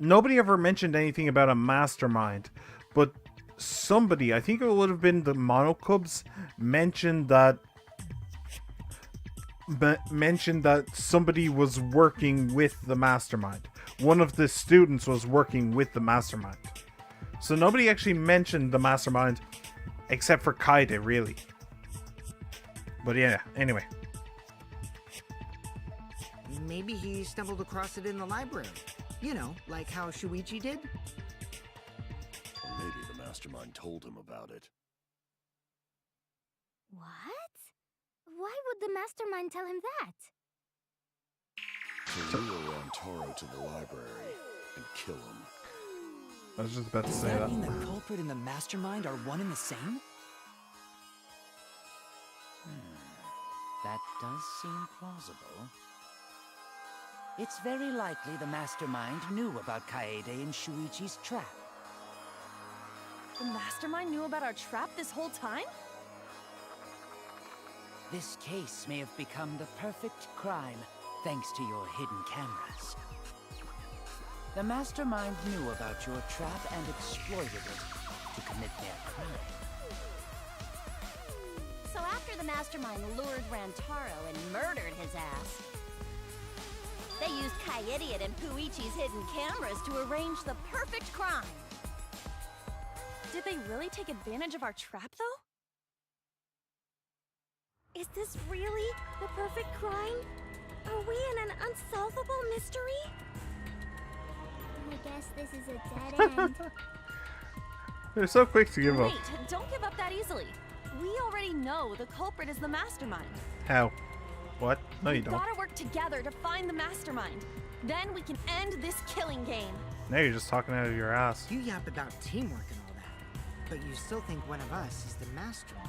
nobody ever mentioned anything about a mastermind. But somebody, I think it would have been the Monocubs, mentioned that somebody was working with the mastermind. One of the students was working with the mastermind. So nobody actually mentioned the mastermind except for Kaide, really. But yeah, anyway. Maybe he stumbled across it in the library. You know, like how Shuichi did. Or maybe the mastermind told him about it. What? Why would the mastermind tell him that? To lure Rantaro to the library and kill him. I was just about to say Does that. that mean the culprit and the mastermind are one and the same? That does seem plausible. It's very likely the mastermind knew about Kaede and Shuichi's trap. The mastermind knew about our trap this whole time? This case may have become the perfect crime thanks to your hidden cameras. The mastermind knew about your trap and exploited it to commit their crime. So after the mastermind lured Rantaro and murdered his ass, they used Kaidiot and Puichi's hidden cameras to arrange the perfect crime. Did they really take advantage of our trap, though? Is this really the perfect crime? Are we in an unsolvable mystery? I guess this is a dead end. They're so quick to give up. Wait, don't give up that easily. We already know the culprit is the mastermind. How? What? No, you We've don't. gotta work together to find the mastermind. Then we can end this killing game. Now you're just talking out of your ass. You yap about teamwork and all that, but you still think one of us is the mastermind.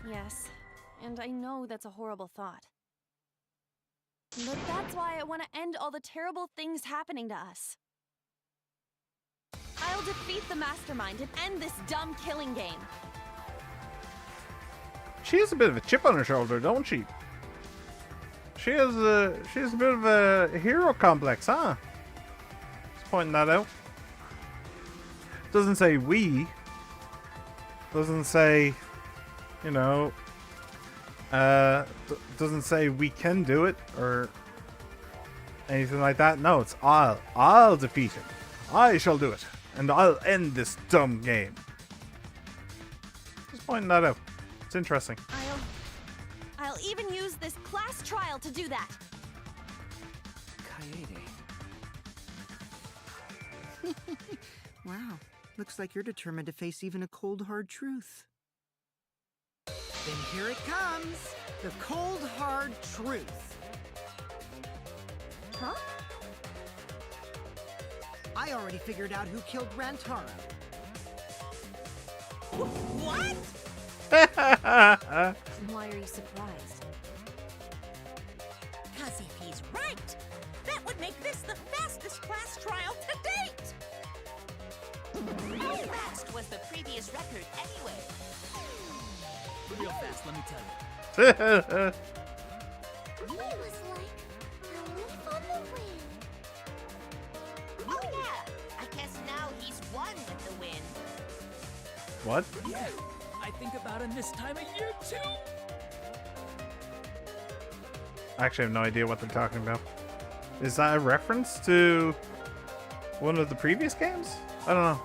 Yes, and I know that's a horrible thought. But that's why I want to end all the terrible things happening to us. I'll defeat the mastermind and end this dumb killing game. She has a bit of a chip on her shoulder, don't she? She has a bit of a hero complex, huh? Just pointing that out. Doesn't say we. Doesn't say, you know, doesn't say we can do it or anything like that. No, it's I'll defeat him. I shall do it, and I'll end this dumb game. Just pointing that out. It's interesting. I'll even use this class trial to do that. Kaede. Wow, Looks like you're determined to face even a cold, hard truth. Then here it comes. The cold, hard truth. Huh? I already figured out who killed Rantaro. What? Why are you surprised? Because if he's right, that would make this the fastest class trial to date. How fast was the previous record anyway? Real fast, let me tell you. He was like a leaf on the wind. Oh yeah, I guess now he's one with the wind. What? Yeah, I think about him this time of year too. I actually have no idea what they're talking about. Is that a reference to one of the previous games? I don't know.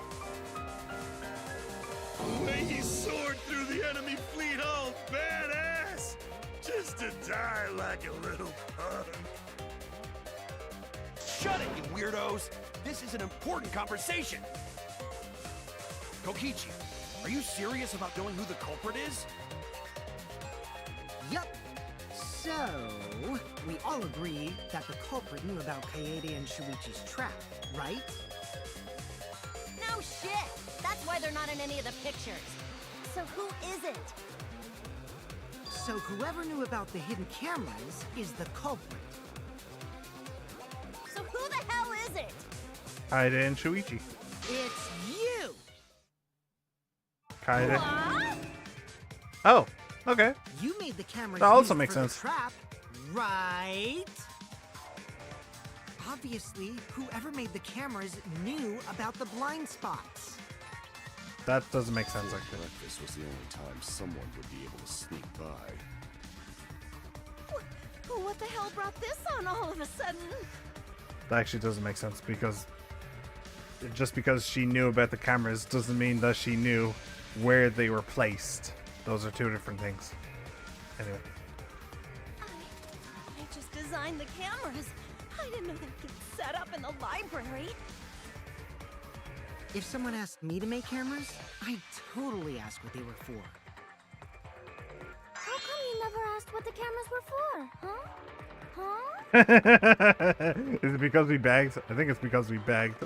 The way he soared through the enemy fleet, all badass! Just to die like a little punk. Shut it, you weirdos! This is an important conversation! Kokichi, are you serious about knowing who the culprit is? Yup. So, we all agree that the culprit knew about Kaede and Shuichi's trap, right? No shit! That's why they're not in any of the pictures. So who is it? So whoever knew about the hidden cameras is the culprit. So who the hell is it? Kaede and Shuichi. It's you! Kaede. What? Oh, okay. You made the cameras That also used makes for sense. The trap, right? Obviously, whoever made the cameras knew about the blind spots. That doesn't make sense, actually. Breakfast was the only time someone would be able to sneak by. What the hell brought this on all of a sudden? That actually doesn't make sense because just because she knew about the cameras doesn't mean that she knew where they were placed. Those are two different things. Anyway. I just designed the cameras. I didn't know they'd get set up in the library. If someone asked me to make cameras, I'd totally ask what they were for. How come you never asked what the cameras were for, huh? Huh? Is it because we bagged? I think it's because we bagged.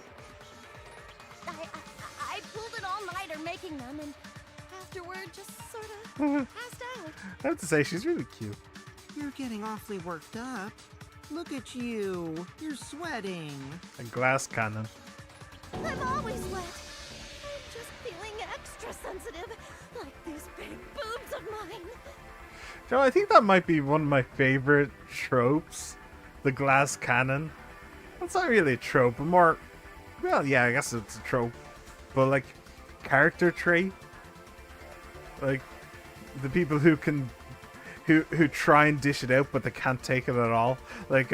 I pulled an all-nighter making them, and afterward just sort of passed out. I have to say, she's really cute. You're getting awfully worked up. Look at you. You're sweating. A glass cannon. I'm always wet. I'm just feeling extra sensitive, like these big boobs of mine. Joe, I think that might be one of my favorite tropes. The glass cannon. It's not really a trope, but more... Well, yeah, I guess it's a trope. But, like, character trait. Like, the people who can... Who try and dish it out, but they can't take it at all. Like,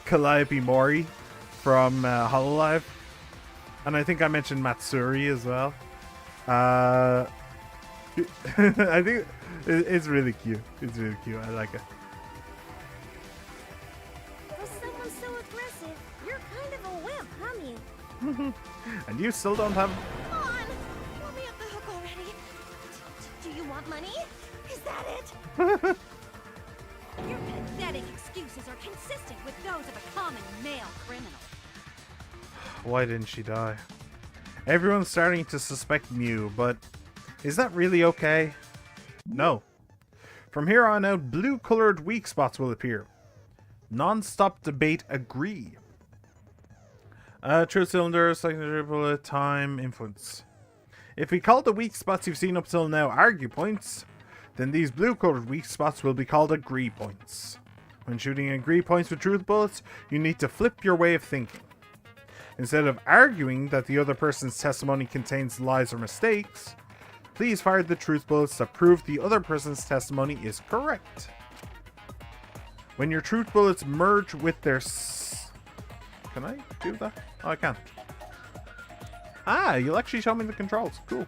Calliope Mori from Hololive. And I think I mentioned Matsuri as well. I think it's really cute. It's really cute. I like it. For someone so aggressive, you're kind of a wimp, huh, Mew? And you still don't have... Come on, let me off the hook already. Do you want money? Is that it? Your pathetic excuses are consistent with those of a common male criminal. Why didn't she die? Everyone's starting to suspect Mew, but is that really okay? No. From here on out, blue-colored weak spots will appear. Non-stop debate agree. Truth cylinder, secondary bullet, time, influence. If we call the weak spots you've seen up till now argue points, then these blue-colored weak spots will be called agree points. When shooting agree points with truth bullets, you need to flip your way of thinking. Instead of arguing that the other person's testimony contains lies or mistakes, please fire the truth bullets that prove the other person's testimony is correct. When your truth bullets merge with their... Can I do that? Oh, I can. Ah, you'll actually show me the controls. Cool.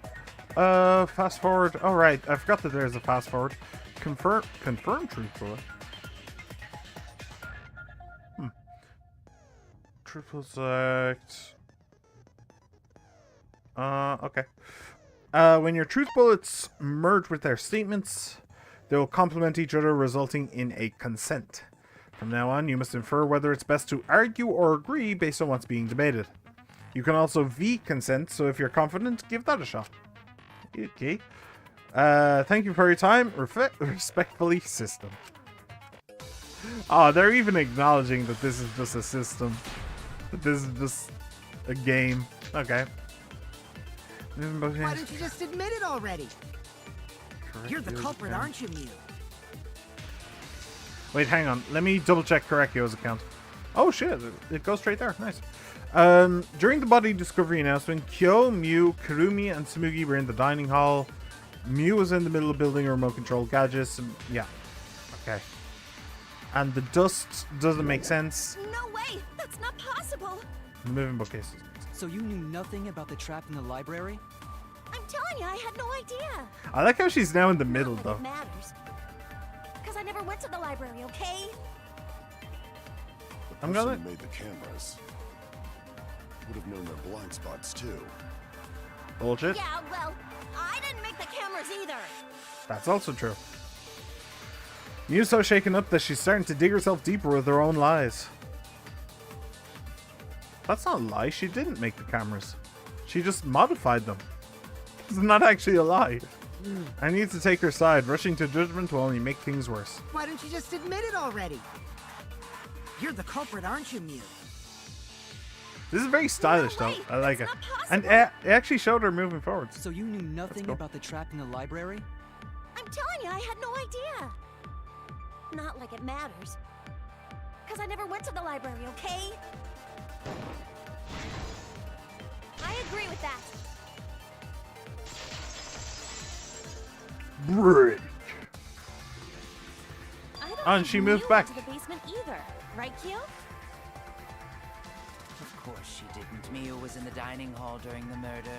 Fast forward. Oh, right. I forgot that there's a fast forward. Confirm truth bullet. Triple select. Okay. When your truth bullets merge with their statements, they will complement each other, resulting in a consent. From now on, you must infer whether it's best to argue or agree based on what's being debated. You can also V consent, so if you're confident, give that a shot. Okay. Thank you for your time. Respectfully, system. Oh, they're even acknowledging that this is just a system. That this is just a game. Okay. Why don't you just admit it already? You're the culprit, aren't you, Mew? Wait, hang on. Let me double check Korekio's account. Oh shit, it goes straight there. Nice. During the body discovery announcement, Kyo, Mew, Kurumi, and Tsumugi were in the dining hall. Mew was in the middle of building a remote control gadgets. Yeah. Okay. And the dust doesn't make sense. No way! That's not possible! Moving bookcases. So you knew nothing about the trap in the library? I'm telling you, I had no idea. I like how she's now in the middle, Not though. that it matters. Because I never went to the library, okay? I'm gonna... made the cameras would have known their blind spots too. Bullshit. Yeah, well, I didn't make the cameras either. That's also true. Mew's so shaken up that she's starting to dig herself deeper with her own lies. That's not a lie. She didn't make the cameras. She just modified them. It's not actually a lie. I need to take her side. Rushing to judgment will only make things worse. Why don't you just admit it already? You're the culprit, aren't you, Mew? This is very stylish, No though. way. I like it. That's not And possible. it actually showed her moving forward. So you knew nothing go. about the trap in the library? I'm telling you, I had no idea. Not like it matters. Because I never went to the library, okay? I agree with that. Break. I don't And think she Mew moved went back. to the basement either, right, Kyo? Of course she didn't. Mia was in the dining hall during the murder.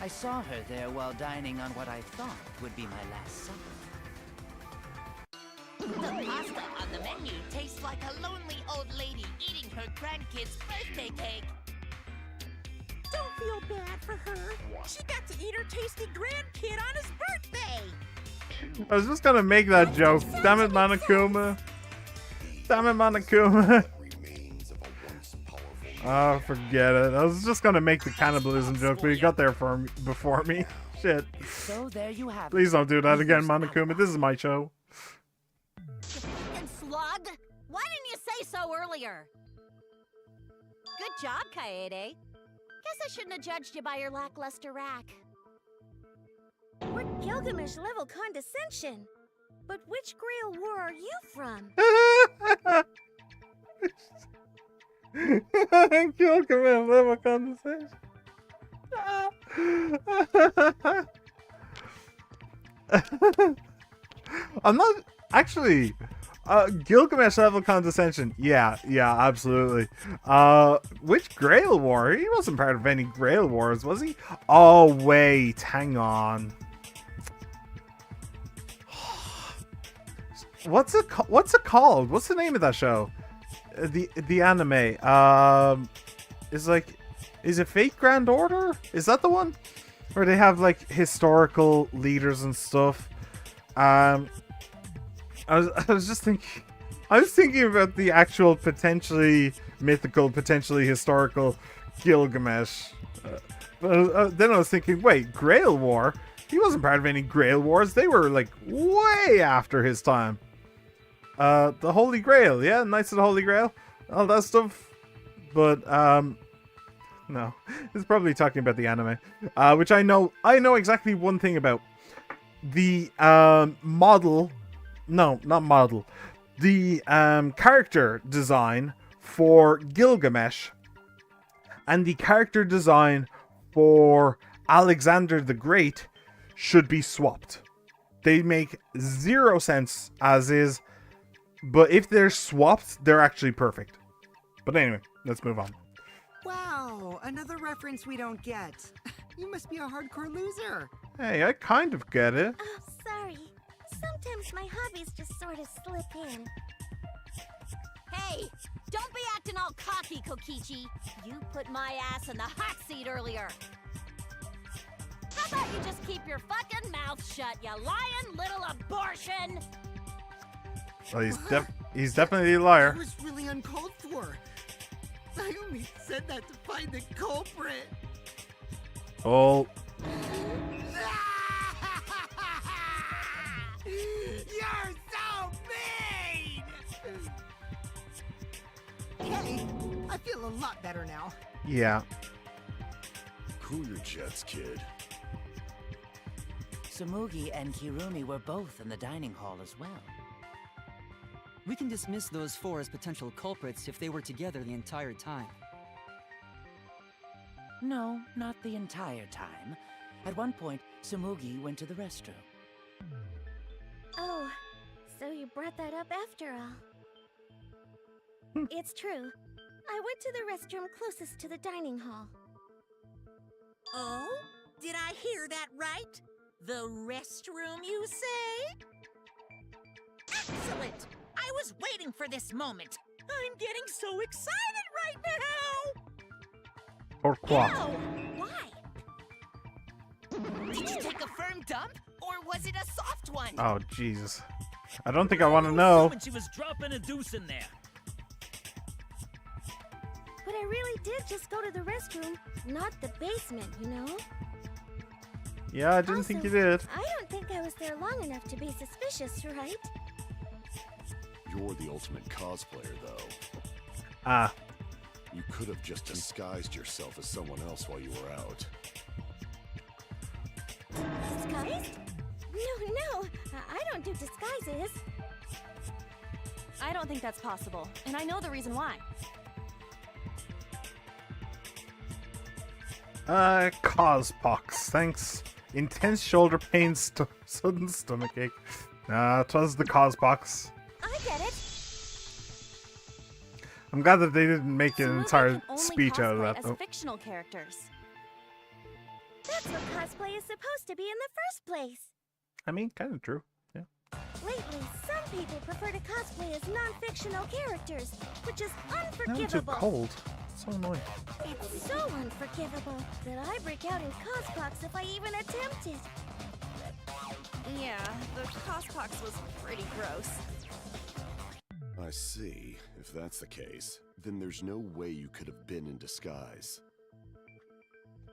I saw her there while dining on what I thought would be my last supper. The pasta on the menu tastes like a lonely old lady eating her grandkid's birthday cake. Don't feel bad for her. She got to eat her tasty grandkid on his birthday. I was just gonna make that joke. Damn it, Monokuma. Damn it, Monokuma. Oh, forget it. I was just gonna make the cannibalism joke, but you got there before me. Shit. So there you have Please it. don't do that again, Monokuma. This is my show. You fucking slug! Why didn't you say so earlier? Good job, Kaede. Guess I shouldn't have judged you by your lackluster rack. What Gilgamesh level condescension? But which Grail War are you from? Gilgamesh level condensation. I'm not actually Gilgamesh level condescension. Yeah, absolutely. Which Grail War? He wasn't part of any Grail Wars, was he? Oh wait, hang on. What's it called? What's the name of that show? The anime. Is it Fate Grand Order? Is that the one where they have like historical leaders and stuff? I was just thinking. I was thinking about the actual potentially mythical, potentially historical Gilgamesh. But then I was thinking, wait, Grail War? He wasn't part of any Grail Wars. They were like way after his time. The Holy Grail, yeah, Knights of the Holy Grail, all that stuff. But no, it's probably talking about the anime, which I know exactly one thing about. The model, no, not model, the character design for Gilgamesh and the character design for Alexander the Great should be swapped. They make zero sense as is, but if they're swapped, they're actually perfect. But anyway, let's move on. Wow, another reference we don't get. You must be a hardcore loser. Hey, I kind of get it. Oh, sorry. Sometimes my hobbies just sort of slip in. Hey, don't be acting all cocky, Kokichi. You put my ass in the hot seat earlier. How about you just keep your fucking mouth shut, you lying little abortion? Well, he's definitely a liar. That was really uncalled for. I only said that to find the culprit. Oh. You're so mean! Hey, I feel a lot better now. Yeah. Cool your jets, kid. Tsumugi and Kirumi were both in the dining hall as well. We can dismiss those four as potential culprits if they were together the entire time. No, not the entire time. At one point, Tsumugi went to the restroom. Oh, so you brought that up after all. It's true. I went to the restroom closest to the dining hall. Oh? Did I hear that right? The restroom, you say? Excellent! I was waiting for this moment. I'm getting so excited right now! Pourquoi? Ew, why? Did you take a firm dump, or was it a soft one? Oh, Jesus. I don't think I want to know. When she was dropping a deuce in there. But I really did just go to the restroom, not the basement, you know? Yeah, I didn't think you did. I don't think I was there long enough to be suspicious, right? You're the ultimate cosplayer, though. Ah. You could have just disguised yourself as someone else while you were out. Disguised? No, I don't do disguises. I don't think that's possible, and I know the reason why. Cospox, thanks. Intense shoulder pain, sudden stomachache. It was the Cospox. I get it. I'm glad that they didn't make an Tsumugi entire can only speech out of cosplay that, as though. fictional characters. That's what cosplay is supposed to be in the first place. I mean, kind of true. Yeah. Lately, some people prefer to cosplay as non-fictional characters, which is Now I'm too unforgivable. cold. So annoying. It's so unforgivable that I break out in cospox if I even attempt it. Yeah, the cospox was pretty gross. I see. If that's the case, then there's no way you could have been in disguise.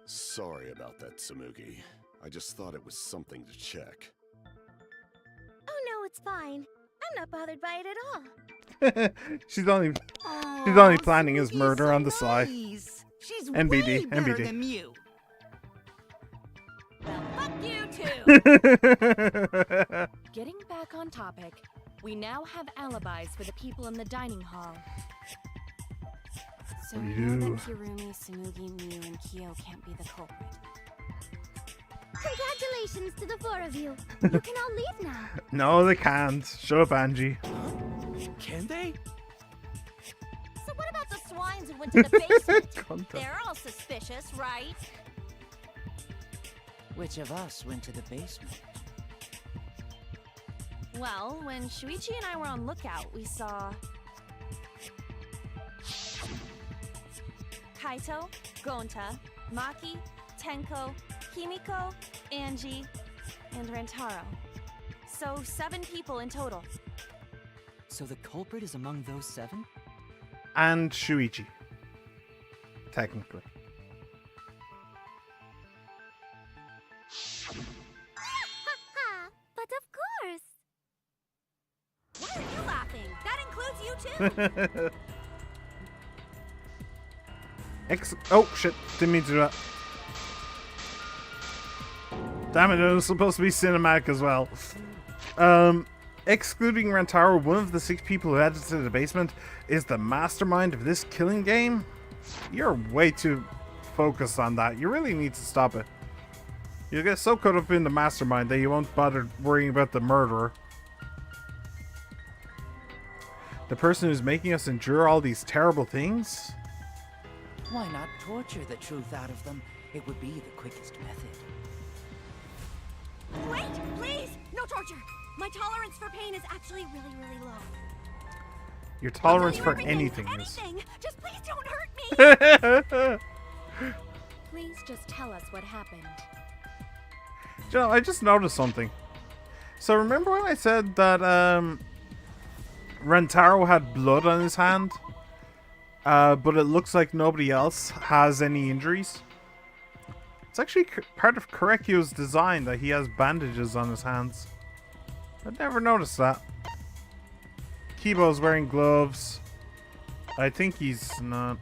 Sorry about that, Tsumugi. I just thought it was something to check. Oh no, it's fine. I'm not bothered by it at all. She's only planning his murder on the side. She's NBD, way better NBD. than Mew. Well, fuck you too! Getting back on topic, we now have alibis for the people in the dining hall. So we know that Kirumi, Tsumugi, Mew, and Kyo can't be the culprit. Congratulations to the four of you. You can all leave now. No, they can't. Shut up, Angie. Can they? So what about the swines who went to the basement? Content. They're all suspicious, right? Which of us went to the basement? Well, when Shuichi and I were on lookout, we saw Kaito, Gonta, Maki, Tenko, Himiko, Angie, and Rantaro. So 7 people in total. So the culprit is among those 7? And Shuichi. Technically. But of course. Why are you laughing? That includes you too. Oh, shit. Didn't mean to do that. Damn it, it was supposed to be cinematic as well. Excluding Rantaro, one of the 6 people who headed to the basement is the mastermind of this killing game. You're way too focused on that. You really need to stop it. You'll get so caught up in the mastermind that you won't bother worrying about the murderer. The person who's making us endure all these terrible things? Why not torture the truth out of them? It would be the quickest method. Wait, please! No torture! My tolerance for pain is actually really, really low. Your tolerance for anything is. Just please don't hurt me. Please just tell us what happened. Joe, I just noticed something. So remember when I said that Rentaro had blood on his hand? But it looks like nobody else has any injuries. It's actually part of Korekyo's design that he has bandages on his hands. I'd never noticed that. Kibo's wearing gloves. I think he's not.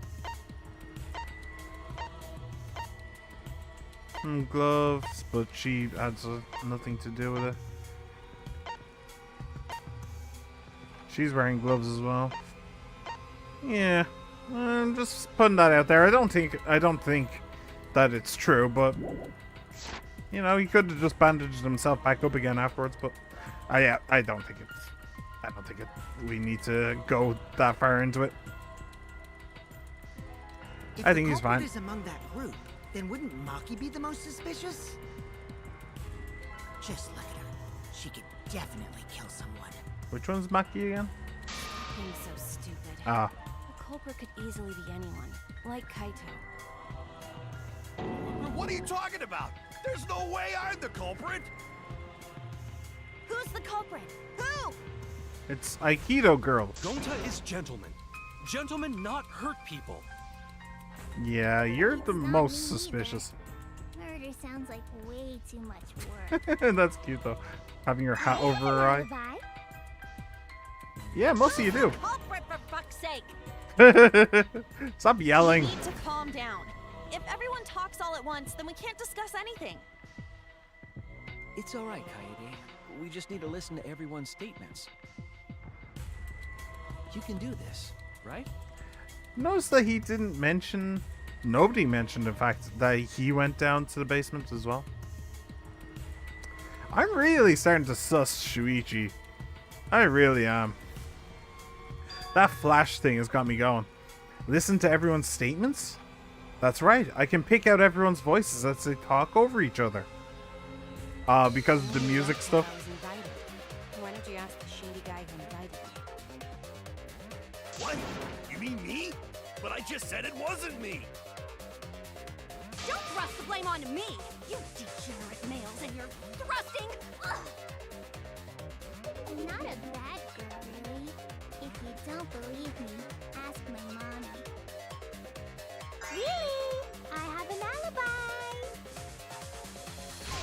Gloves, but she has nothing to do with it. She's wearing gloves as well. Yeah, I'm just putting that out there. I don't think that it's true, but you know, he could have just bandaged himself back up again afterwards. But I don't think we need to go that far into it. If I think he's fine. Is among that group, then wouldn't Maki be the most suspicious? Just look at her. She could definitely kill someone. Which one's Maki again? Being so stupid. Ah. The culprit could easily be anyone, like Kaito. What are you talking about? There's no way I'm the culprit. Who's the culprit? Who? It's Aikido girl. Gonta is gentleman. Gentlemen not hurt people. Yeah, you're the most suspicious. Murder sounds like way too much work. That's cute though. Having your hat over her eye. Yeah, most of you do. Culprit, for fuck's sake. Stop yelling. You need to calm down. If everyone talks all at once, then we can't discuss anything. It's alright, Kaede. We just need to listen to everyone's statements. You can do this, right? Notice that he didn't mention. Nobody mentioned, in fact, that he went down to the basement as well. I'm really starting to suss Shuichi. I really am. That flash thing has got me going. Listen to everyone's statements? That's right. I can pick out everyone's voices as they talk over each other. Because of the music stuff. Why don't you ask the shady guy who indicted me? What? You mean me? But I just said it wasn't me. Don't thrust the blame onto me, you degenerate males, and you're thrusting. Ugh. I'm not a bad girl, really. If you don't believe me, ask my mommy. Really? I have an alibi.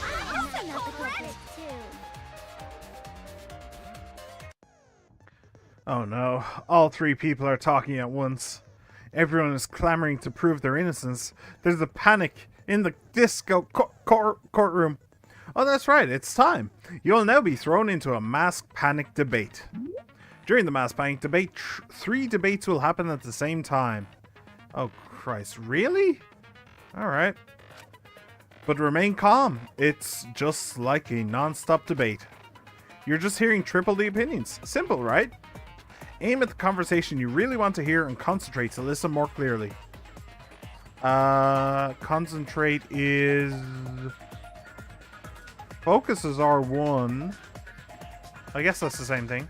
I'm not the culprit too. Oh no, all three people are talking at once. Everyone is clamoring to prove their innocence. There's a panic in the disco courtroom. Oh, that's right, it's time. You'll now be thrown into a mass panic debate. During the mass panic debate, 3 debates will happen at the same time. Oh, Christ, really? Alright. But remain calm. It's just like a non-stop debate. You're just hearing triple the opinions. Simple, right? Aim at the conversation you really want to hear and concentrate to listen more clearly. Concentrate is... Focus is R1. I guess that's the same thing.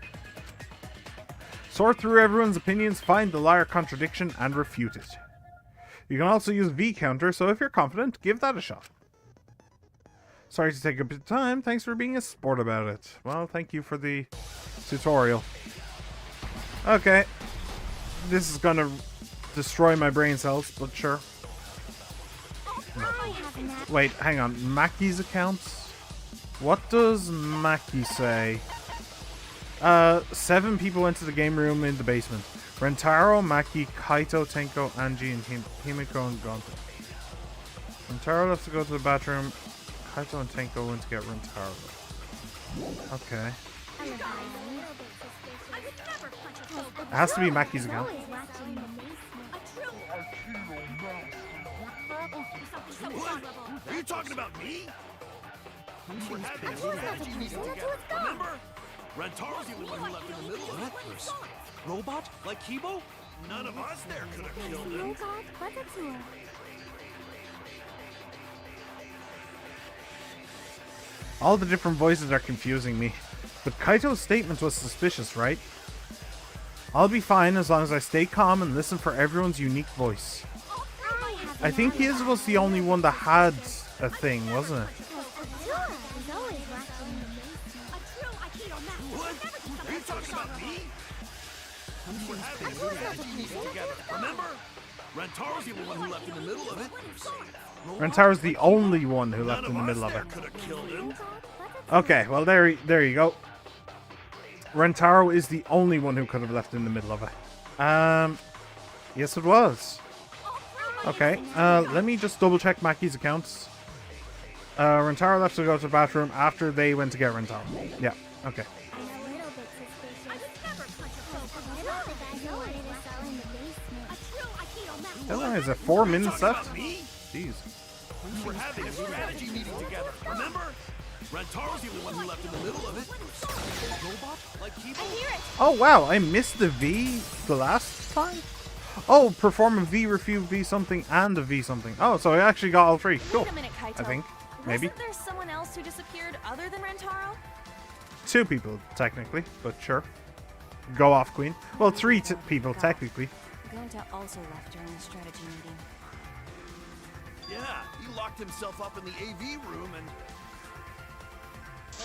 Sort through everyone's opinions, find the liar contradiction, and refute it. You can also use V counter, so if you're confident, give that a shot. Sorry to take a bit of time. Thanks for being a sport about it. Well, thank you for the tutorial. Okay. This is gonna destroy my brain cells, but sure. Wait, hang on. Maki's accounts? What does Maki say? 7 people went to the game room in the basement. Rentaro, Maki, Kaito, Tenko, Angie, and Himiko and Gonta. Rentaro left to go to the bathroom. Kaito and Tenko went to get Rentaro. Okay. It has to be Maki's account. What? Are you talking about me? Remember? Rentaro's the only one who left in the middle of That person? Robot? Like Kibo? None of us there could have killed him. All the different voices are confusing me. But Kaito's statement was suspicious, right? I'll be fine as long as I stay calm and listen for everyone's unique voice. I think his was the only one that had a thing, wasn't it? Are you talking about me? We're having a strategy meeting together, remember? Rantaro's the only one who left in the middle of it. Rantaro's the only one who left in the middle of it. Okay, well there you go. Rentaro is the only one who could have left in the middle of it. Yes it was. Okay, let me just double check Maki's accounts. Rentaro left to go to the bathroom after they went to get Rentaro. Yeah, okay. How long is it? 4 minutes left? Jeez. We're having a strategy meeting together, remember? Rantaro's the only one who left in the middle of it. Robot? Like people? Oh wow, I missed the V the last time? Oh, perform a V, refute V something, and a V something. Oh, so I actually got all 3. Cool. Wait a minute, Kaito. I think. Maybe. Wasn't there someone else who disappeared other than Rantaro? 2 people, technically, but sure. Go off, Queen. Well, 3 people, technically. Gonta also left during the strategy meeting. Yeah, he locked himself up in the AV room and...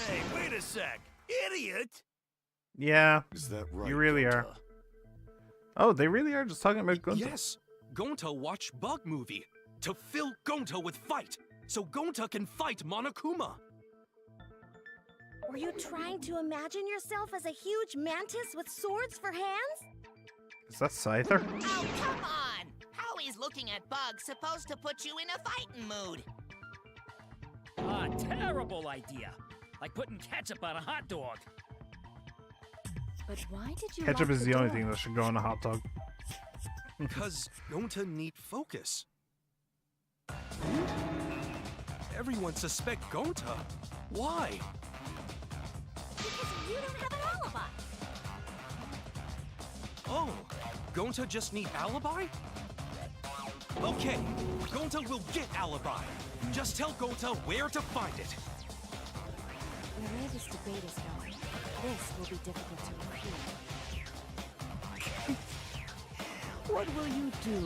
Hey, wait a sec. Idiot! Yeah. Is that right? You really are. Oh, they really are just talking about Gonta? Yes. Gonta watched Bug Movie to fill Gonta with fight, so Gonta can fight Monokuma. Were you trying to imagine yourself as a huge mantis with swords for hands? Is that Scyther? Oh, come on! How is looking at bugs supposed to put you in a fighting mood? Ah, terrible idea. Like putting ketchup on a hot dog. But why did you Ketchup lock is the only door? thing that should go on a hot dog. Because Gonta need focus. Everyone suspect Gonta. Why? Because you don't have an alibi. Oh, Gonta just need alibi? Okay, Gonta will get alibi. Just tell Gonta where to find it. The way this debate is going, this will be difficult to refute. What will you do?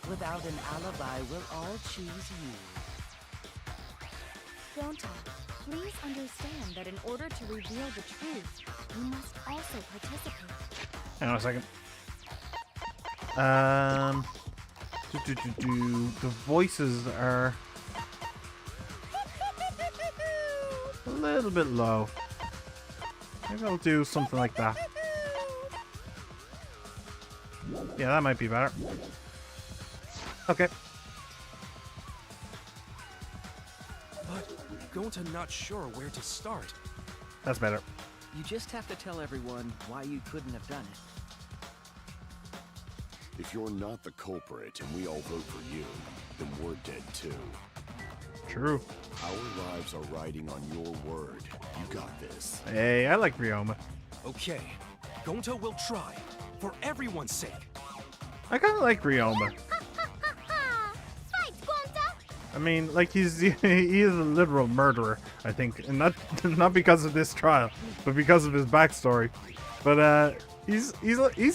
Without an alibi, we'll all choose you. Gonta, please understand that in order to reveal the truth, you must also participate. Hang on a second. The voices are a little bit low. Maybe I'll do something like that. Yeah, that might be better. Okay. But Gonta not sure where to start. That's better. You just have to tell everyone why you couldn't have done it. If you're not the culprit and we all vote for you, then we're dead too. True. Our lives are riding on your word. You got this. Hey, I like Ryoma. Okay, Gonta will try, for everyone's sake. I kind of like Ryoma. Fight, Gonta! I mean, like he is a literal murderer, I think, and not because of this trial, but because of his backstory. But he's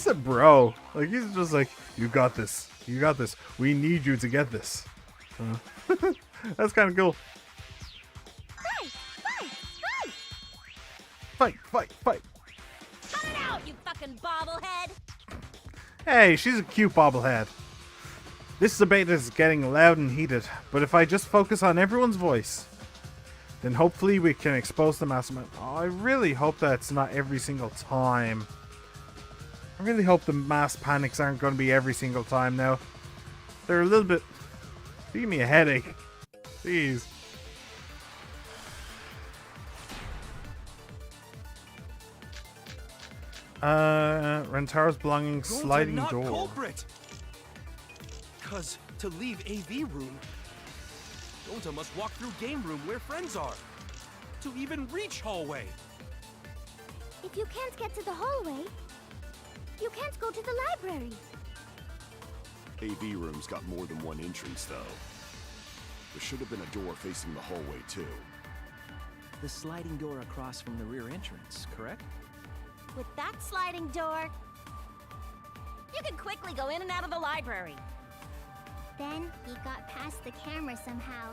a bro. Like he's just like, you got this, you got this. We need you to get this. That's kind of cool. Fight! Cut it out, you fucking bobblehead! Hey, she's a cute bobblehead. This debate is getting loud and heated, but if I just focus on everyone's voice, then hopefully we can expose the mass amount. Oh, I really hope that it's not every single time. I really hope the mass panics aren't going to be every single time now. They're a little bit... They give me a headache. Jeez. Rentaro's belongings sliding not door. Culprit. Cause to leave AV room, Gonta must walk through game room where friends are. To even reach hallway. If you can't get to the hallway, you can't go to the library. AV room's got more than one entrance, though. There should have been a door facing the hallway, too. The sliding door across from the rear entrance, correct? With that sliding door, You can quickly go in and out of the library. Then he got past the camera somehow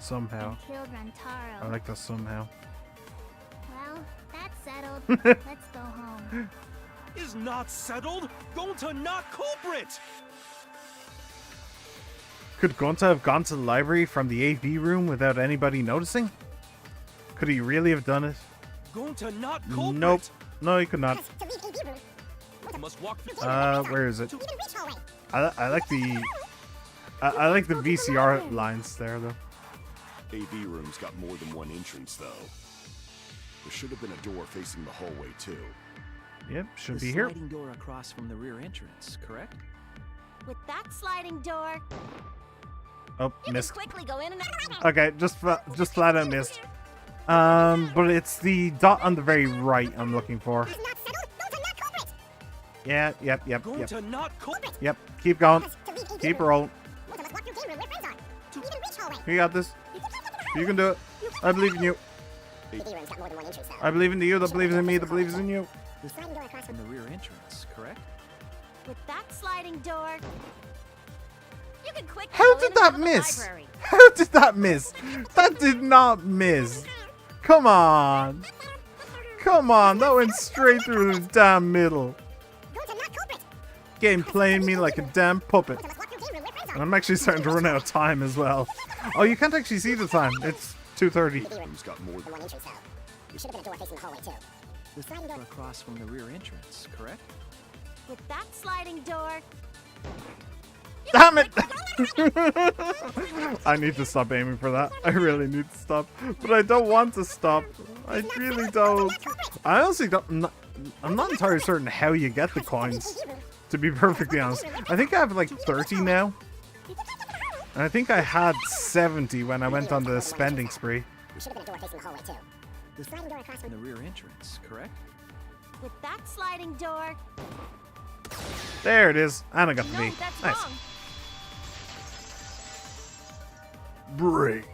Somehow. and killed Rantaro. I like that somehow. Well, that's settled. Let's go home. Is not settled? Gonta not culprit! Could Gonta have gone to the library from the AV room without anybody noticing? Could he really have done it? Gonta not culprit! Nope. No, he could not. Must walk Where is it? I like the I like the VCR lines there though. AV room's got more than one entrance though. There should have been a door facing the hallway too. Yep, should The be here. sliding door across from the rear entrance, correct? With that sliding door, Oh, you missed. can quickly go in and out. Okay, just flat out missed. But it's the dot on the very right I'm looking for. Yeah, yep. Gonta not culprit! Yep, keep going. Keep rolling. You got this. You can do it. I believe in you. I believe in you, that believes in me, that believes in you. The sliding door across from the rear entrance, correct? With that sliding door, you can quickly How go did in and out that of the miss? library. How did that miss? That did not miss. Come on. Come on, that went straight through the damn middle. Game playing me like a damn puppet. And I'm actually starting to run out of time as well. Oh, you can't actually see the time. It's 2:30. Room's got more than one entrance though. There should have been a door facing the hallway too. The sliding door across from the rear entrance, correct? With that sliding door, Damn it! I need to stop aiming for that. I really need to stop. But I don't want to stop. I really don't. I honestly don't. I'm not entirely certain how you get the coins, to be perfectly honest. I think I have like 30 now. And I think I had 70 when I went on the spending spree. There should have been a door facing the hallway too. The sliding door across from the rear entrance, correct? with that sliding door. There it is. And I got the No, V. that's Nice. wrong. Break.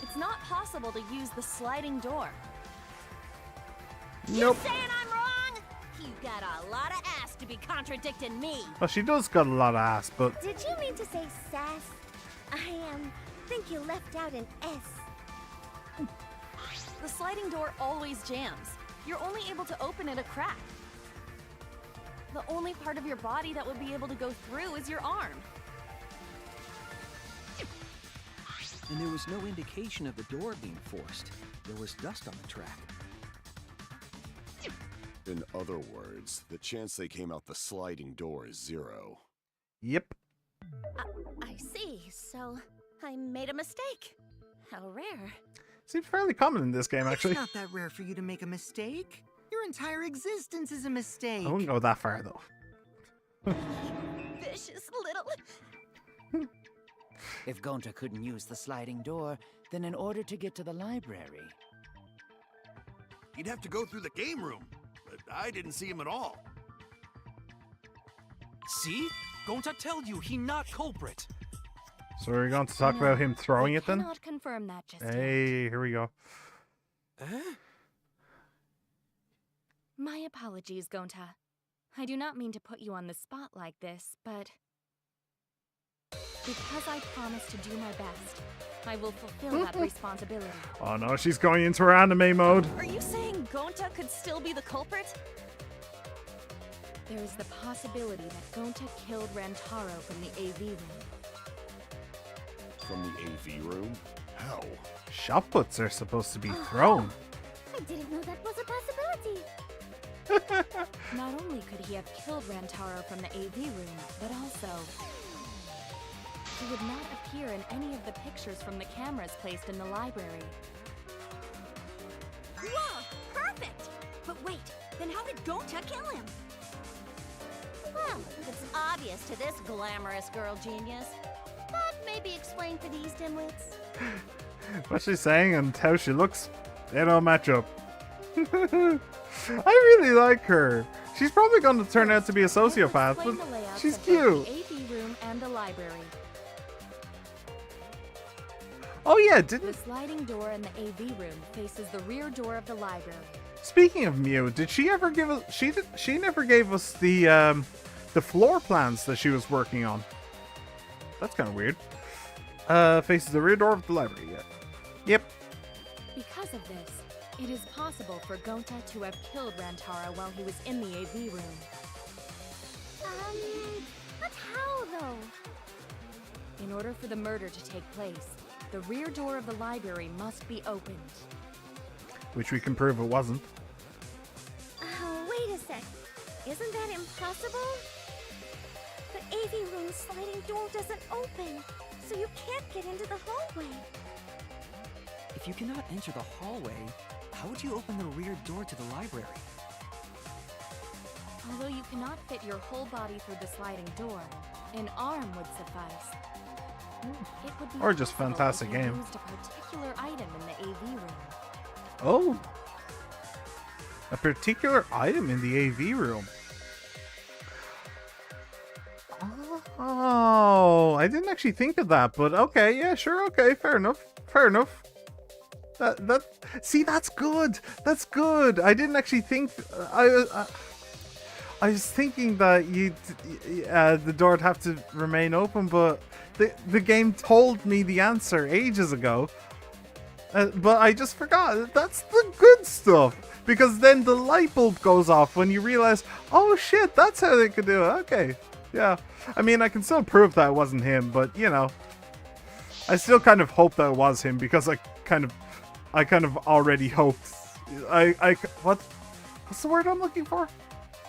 It's not possible to use the sliding door. Nope. You saying I'm wrong? You got a lot of ass to be contradicting me. Well, she does got a lot of ass, but Did you mean to say sass? I think you left out an S. The sliding door always jams. You're only able to open it a crack. The only part of your body that would be able to go through is your arm. And there was no indication of the door being forced. There was dust on the track. In other words, the chance they came out the sliding door is 0. yep. I see. So I made a mistake. How rare. Seems fairly common in this game, actually. It's not that rare for you to make a mistake. Your entire existence is a mistake. I wouldn't go that far, though. Vicious little. If Gonta couldn't use the sliding door, then in order to get to the library... He'd have to go through the game room, but I didn't see him at all. See? Gonta tell you he not culprit. So we're going to talk No, about him throwing I it then? cannot confirm that just yet. Hey, here we go. My apologies, Gonta. I do not mean to put you on the spot like this, but... because I promised to do my best, I will fulfill that responsibility. Oh no, she's going into her anime mode. Are you saying Gonta could still be the culprit? There is the possibility that Gonta killed Rantaro from the AV room. From the AV room? How? Shot puts are supposed to be thrown. I didn't know that was a possibility. Not only could he have killed Rantaro from the AV room, but also... he would not appear in any of the pictures from the cameras placed in the library. Whoa, perfect! But wait, then how did Gonta kill him? Well, it's obvious to this glamorous girl genius. But maybe explain for these dimwits. What she's saying and how she looks, they don't match up. I really like her. She's probably going to turn out to be a sociopath, Explain but the layouts she's of cute. both the AV room and the library. Oh yeah, The didn't... sliding door in the AV room faces the rear door of the library. Speaking of Mew, did she ever give us? She never gave us the floor plans that she was working on. That's kind of weird. Faces the rear door of the library. Yeah. Yep. Because of this, it is possible for Gonta to have killed Rantaro while he was in the AV room. But how though? In order for the murder to take place, the rear door of the library must be opened. Which we can prove it wasn't. Oh, wait a sec. Isn't that impossible? The AV room's sliding door doesn't open, so you can't get into the hallway. If you cannot enter the hallway, how would you open the rear door to the library? Although you cannot fit your whole body through the sliding door, an arm would suffice. It would be Or just possible if fantastic you game. used a particular item in the AV room. Oh. A particular item in the AV room. Oh, I didn't actually think of that, but okay, yeah, sure, okay, fair enough. Fair enough. See, that's good. That's good. I didn't actually think. I was thinking that the door would have to remain open, but the game told me the answer ages ago. But I just forgot. That's the good stuff. Because then the light bulb goes off when you realize, oh shit, that's how they could do it. Okay, yeah. I mean, I can still prove that it wasn't him, but you know, I still kind of hope that it was him because I kind of already hoped. What's the word I'm looking for?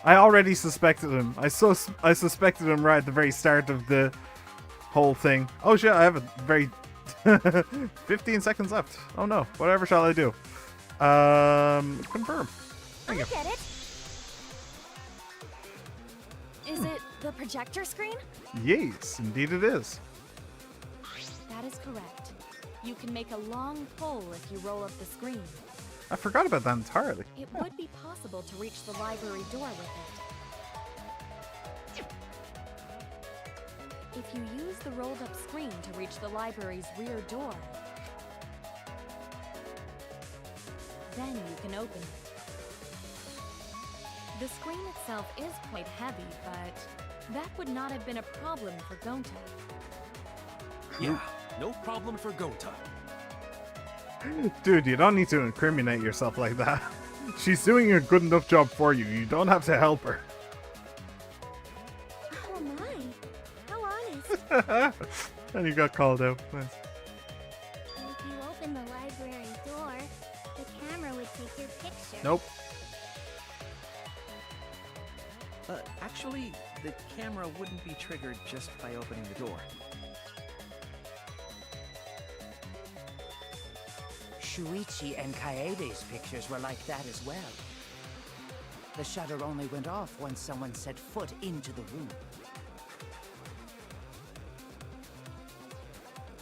I already suspected him. I suspected him right at the very start of the whole thing. Oh shit, I have a very 15 seconds left. Oh no, whatever shall I do? Confirm. Thank you. Get it? Is it the projector screen? Yes, indeed it is. That is correct. You can make a long pole if you roll up the screen. I forgot about that entirely. It would be possible to reach the library door with it. If you use the rolled up screen to reach the library's rear door, then you can open it. The screen itself is quite heavy, but that would not have been a problem for Gonta. Yeah, no problem for Gonta. Dude, you don't need to incriminate yourself like that. She's doing a good enough job for you. You don't have to help her. Oh my, how honest. And you got called out. Nice. If you open the library door, the camera would take your picture. Nope. Actually, the camera wouldn't be triggered just by opening the door. Shuichi and Kaede's pictures were like that as well. The shutter only went off once someone set foot into the room.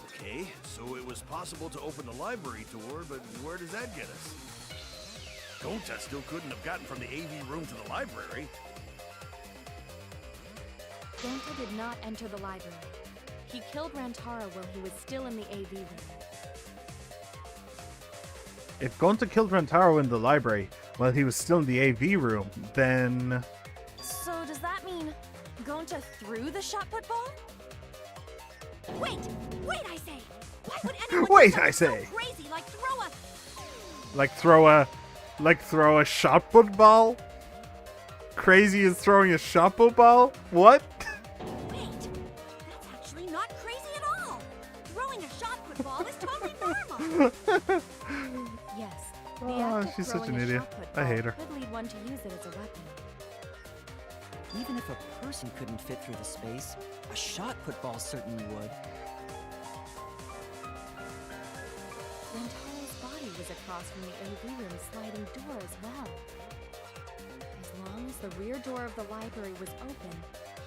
Okay, so it was possible to open the library door, but where does that get us? Gonta still couldn't have gotten from the AV room to the library. Gonta did not enter the library. He killed Rantaro while he was still in the AV room. If Gonta killed Rantaro in the library while he was still in the AV room, then... So does that mean Gonta threw the shot put ball? Wait, I say. Why would anyone Wait, do I something say. so crazy like throw a shot put ball? Crazy is throwing a shot put ball? What? Wait, that's actually not crazy at all. Throwing a shot put ball is totally normal. Yes. The Oh, act of she's such throwing an a idiot. shot put I ball hate her. could lead one to use it as a weapon. Even if a person couldn't fit through the space, a shot put ball certainly would. Rantaro's body was across from the AV room sliding door as well. As long as the rear door of the library was open,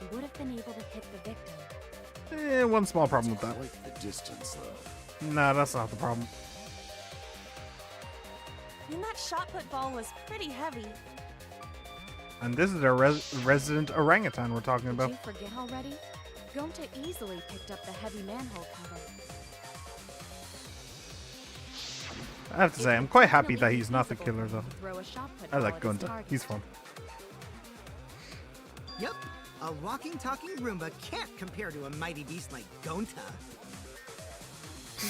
he would have been able to hit the victim. One small problem with that. Quite the distance, though. Nah, that's not the problem. And that shot put ball was pretty heavy. And this is our resident orangutan we're talking Did about. you forget already? Gonta easily picked up the heavy manhole cover. I have to say, I'm quite happy that he's not the killer, though. Throw a shot put I like ball at his Gunta. target. He's fun. Yep, a walking, talking Roomba can't compare to a mighty beast like Gonta.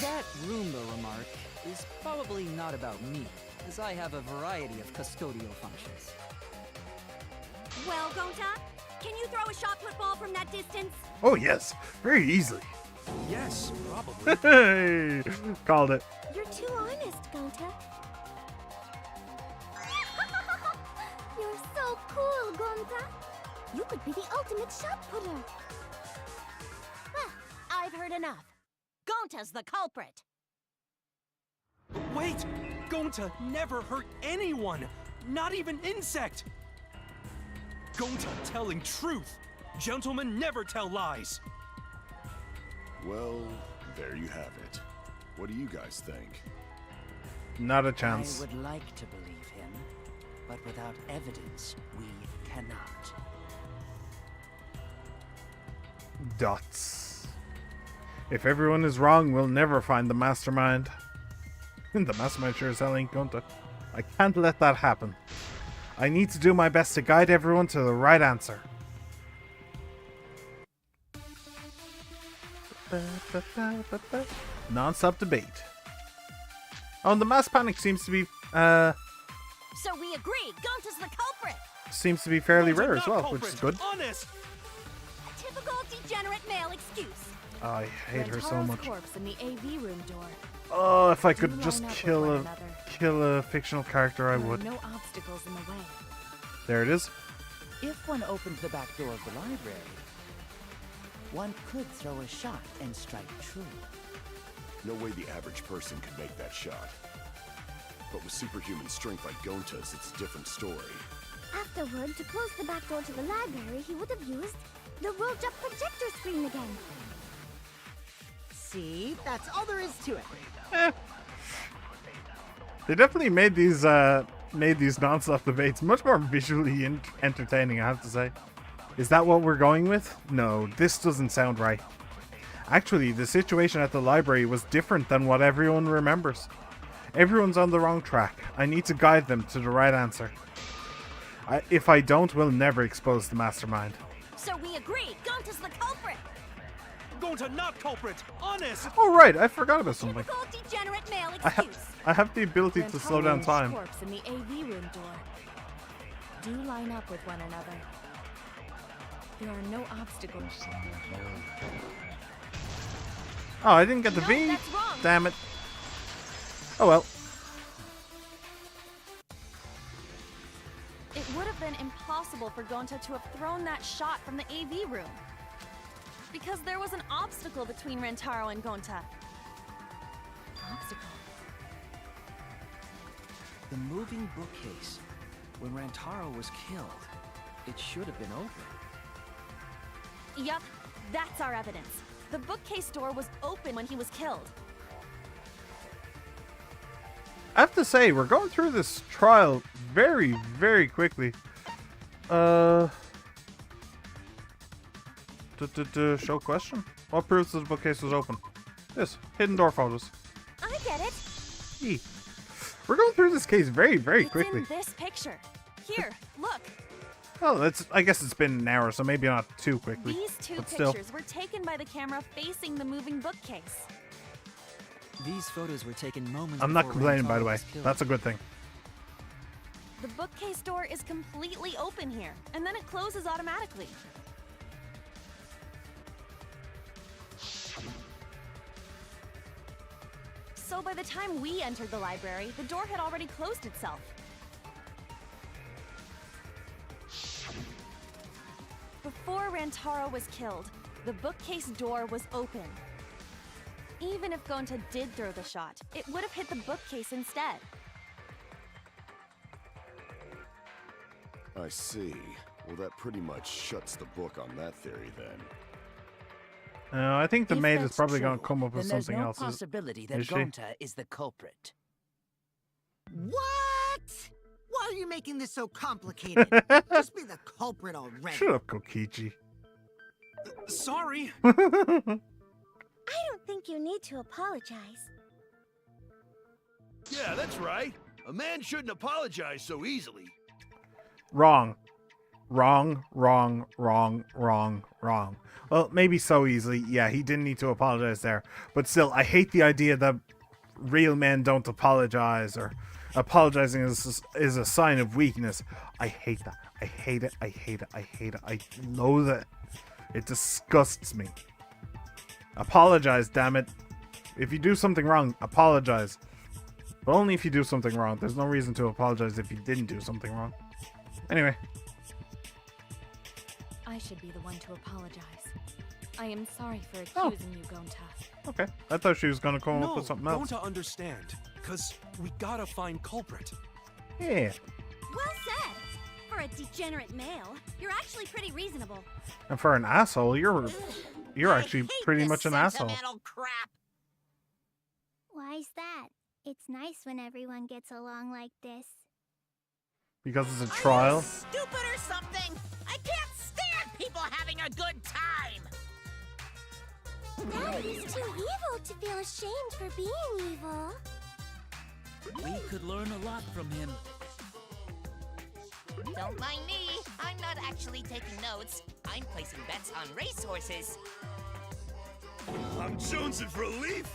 That Roomba remark is probably not about me, as I have a variety of custodial functions. Well, Gonta, can you throw a shot put ball from that distance? Oh, yes. Very easily. Yes, probably. Hey! Called it. You're too honest, Gonta. You're so cool, Gonta. You could be the ultimate shot putter. I've heard enough. Gonta's the culprit. Wait! Gonta never hurt anyone! Not even insect! Gonta telling truth! Gentlemen never tell lies! Well, there you have it. What do you guys think? Not a chance. I would like to believe him, but without evidence, we cannot. Dots. If everyone is wrong, we'll never find the mastermind. The mastermind sure as hell ain't Gunta. I can't let that happen. I need to do my best to guide everyone to the right answer. Non-stop debate. Oh, and the mass panic seems to be So we agree, Gonta's the culprit. seems to be fairly Gonta rare as not well, culprit. which is good. Honest! Typical degenerate male excuse. Oh, I hate her so Rantaro's much. corpse in the AV room door. Oh, if I Do could line just up with kill one a another. fictional character, I There are would. no obstacles in the way. There it is. If one opened the back door of the library, one could throw a shot and strike true. No way the average person could make that shot. But with superhuman strength like Gonta's, it's a different story. Afterward, to close the back door to the library, he would have used the rolled up projector screen again. See, that's all there is to it. They definitely made these non-stop debates much more visually entertaining, I have to say. Is that what we're going with? No, this doesn't sound right. Actually, the situation at the library was different than what everyone remembers. Everyone's on the wrong track. I need to guide them to the right answer. If I don't, we'll never expose the mastermind. So we agree, Gonta's the culprit. Gonta not culprit! Honest! Oh right, I forgot about something. Typical degenerate male I excuse. have the ability to slow down Rantaro's time. corpse in the AV room door. Do line up with one another. There are no obstacles. Oh, I didn't get the No, V. that's wrong. Damn it. Oh well. It would have been impossible for Gonta to have thrown that shot from the AV room. Because there was an obstacle between Rantaro and Gonta. Obstacle? The moving bookcase. When Rantaro was killed, it should have been open. Yup, that's our evidence. The bookcase door was open when he was killed. I have to say, we're going through this trial very, very quickly. Show question? What proves that the bookcase was open? This. Hidden door photos. I get it. E. We're going through this case very, very quickly. It's in this picture. Here, look. Oh, I guess it's been an hour, so maybe not too quickly. These two but still. pictures were taken by the camera facing the moving bookcase. These photos were taken moments I'm not before complaining, by Rantaro the way. was killed. That's a good thing. The bookcase door is completely open here, and then it closes automatically. So by the time we entered the library, the door had already closed itself. Before Rantaro was killed, the bookcase door was open. Even if Gonta did throw the shot, it would have hit the bookcase instead. I see. Well, that pretty much shuts the book on that theory then. I think the If maid is that's probably going to true, come up with then there's something no else. possibility that is she? Gonta is the culprit. What? Why are you making this so complicated? Just be the culprit already. Shut up, Kokichi. Sorry. I don't think you need to apologize. Yeah, that's right. A man shouldn't apologize so easily. Wrong. Wrong, wrong, wrong, wrong, wrong. Well, maybe so easily. Yeah, he didn't need to apologize there. But still, I hate the idea that real men don't apologize, or apologizing is a sign of weakness. I hate that. I hate it. I hate it. I hate it. I loathe it. It disgusts me. Apologize, damn it. If you do something wrong, apologize. But only if you do something wrong. There's no reason to apologize if you didn't do something wrong. Anyway. I should be the one to apologize. I am sorry for accusing you, Gonta. Okay. I thought she was gonna come up with something else. Don't understand. Cause we gotta find culprit. Yeah. Well said. For a degenerate male, you're actually pretty reasonable. And for an asshole, you're actually pretty much an asshole. Crap. Why's that? It's nice when everyone gets along like this. Because it's a trial. Stupid or something? I can't stand people having a good time. Daddy is too evil to feel ashamed for being evil. We could learn a lot from him. Don't mind me. I'm not actually taking notes. I'm placing bets on racehorses. I'm jonesing for a leaf.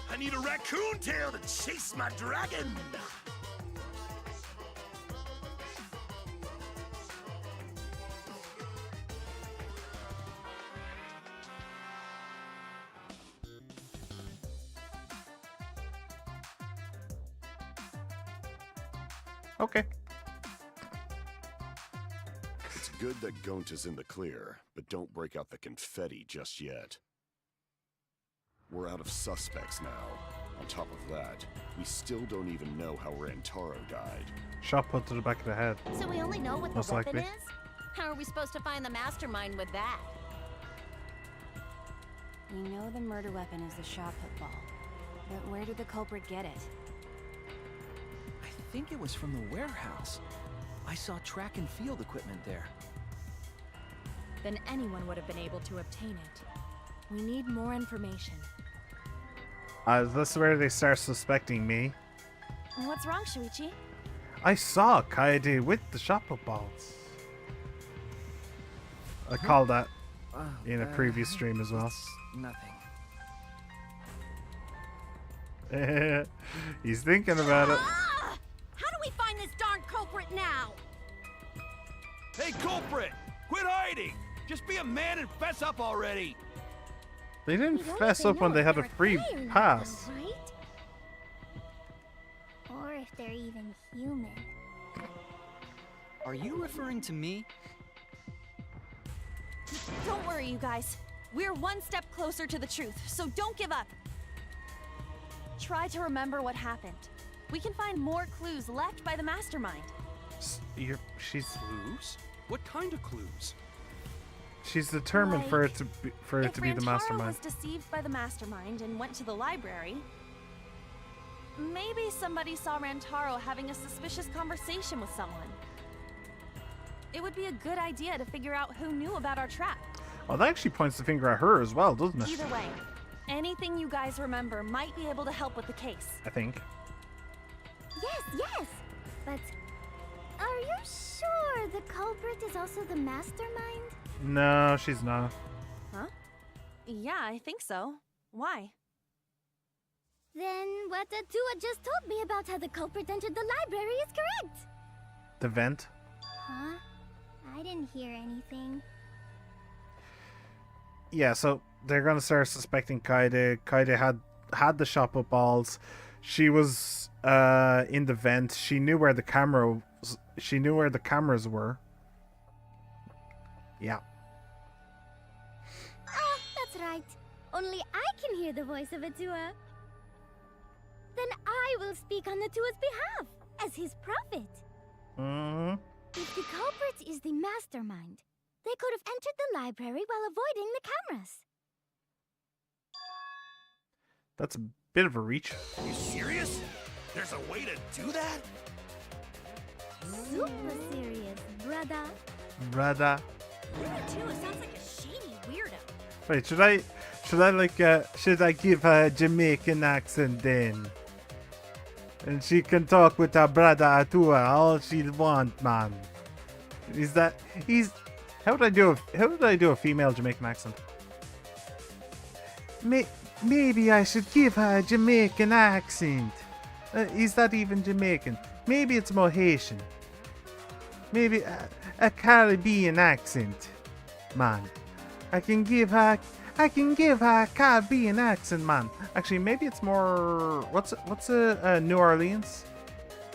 I need a raccoon tail to chase my dragon. Okay. It's good that Gonta's in the clear, but don't break out the confetti just yet. We're out of suspects now. On top of that, we still don't even know how Rantaro died. Shot put to the back of the head. So we only know what the Most weapon likely. is? How are we supposed to find the mastermind with that? We know the murder weapon is the shot put ball. But where did the culprit get it? I think it was from the warehouse. I saw track and field equipment there. Then anyone would have been able to obtain it. We need more information. Is this where they start suspecting me? What's wrong, Shuichi? I saw Kaede with the shot put balls. I called that in a previous stream as well. Nothing. He's thinking about it. How do we find this darn culprit now? Hey, culprit! Quit hiding! Just be a man and fess up already! They didn't fess up when they had a free pass. Right? Or if they're even human. Are you referring to me? Don't worry, you guys. We're one step closer to the truth, so don't give up. Try to remember what happened. We can find more clues left by the mastermind. She's Clues? What kind of clues? She's determined for it to be the mastermind. If Rantaro was deceived by the mastermind and went to the library, maybe somebody saw Rantaro having a suspicious conversation with someone. It would be a good idea to figure out who knew about our trap. Oh, that actually points the finger at her as well, doesn't it? Either way, anything you guys remember might be able to help with the case. I think. Yes. But are you sure the culprit is also the mastermind? No, she's not. Huh? Yeah, I think so. Why? Then what Atua just told me about how the culprit entered the library is correct. The vent. Huh? I didn't hear anything. Yeah, so they're gonna start suspecting Kaede. Kaede had the shot put balls. She was in the vent. She knew where the cameras were. Yeah. Oh, that's right. Only I can hear the voice of Atua. Then I will speak on Atua's behalf, as his prophet. Mm-hmm. If the culprit is the mastermind, they could have entered the library while avoiding the cameras. That's a bit of a reach. You serious? There's a way to do that? Super serious, brother. Brother. Atua sounds like a shady weirdo. Wait, should I give a Jamaican accent then? And she can talk with her brother Atua all she want, man. How did I do a female Jamaican accent? Maybe I should give her a Jamaican accent. Is that even Jamaican? Maybe it's more Haitian. Maybe a Caribbean accent, man. I can give her a Caribbean accent, man. Actually, maybe it's more. What's New Orleans?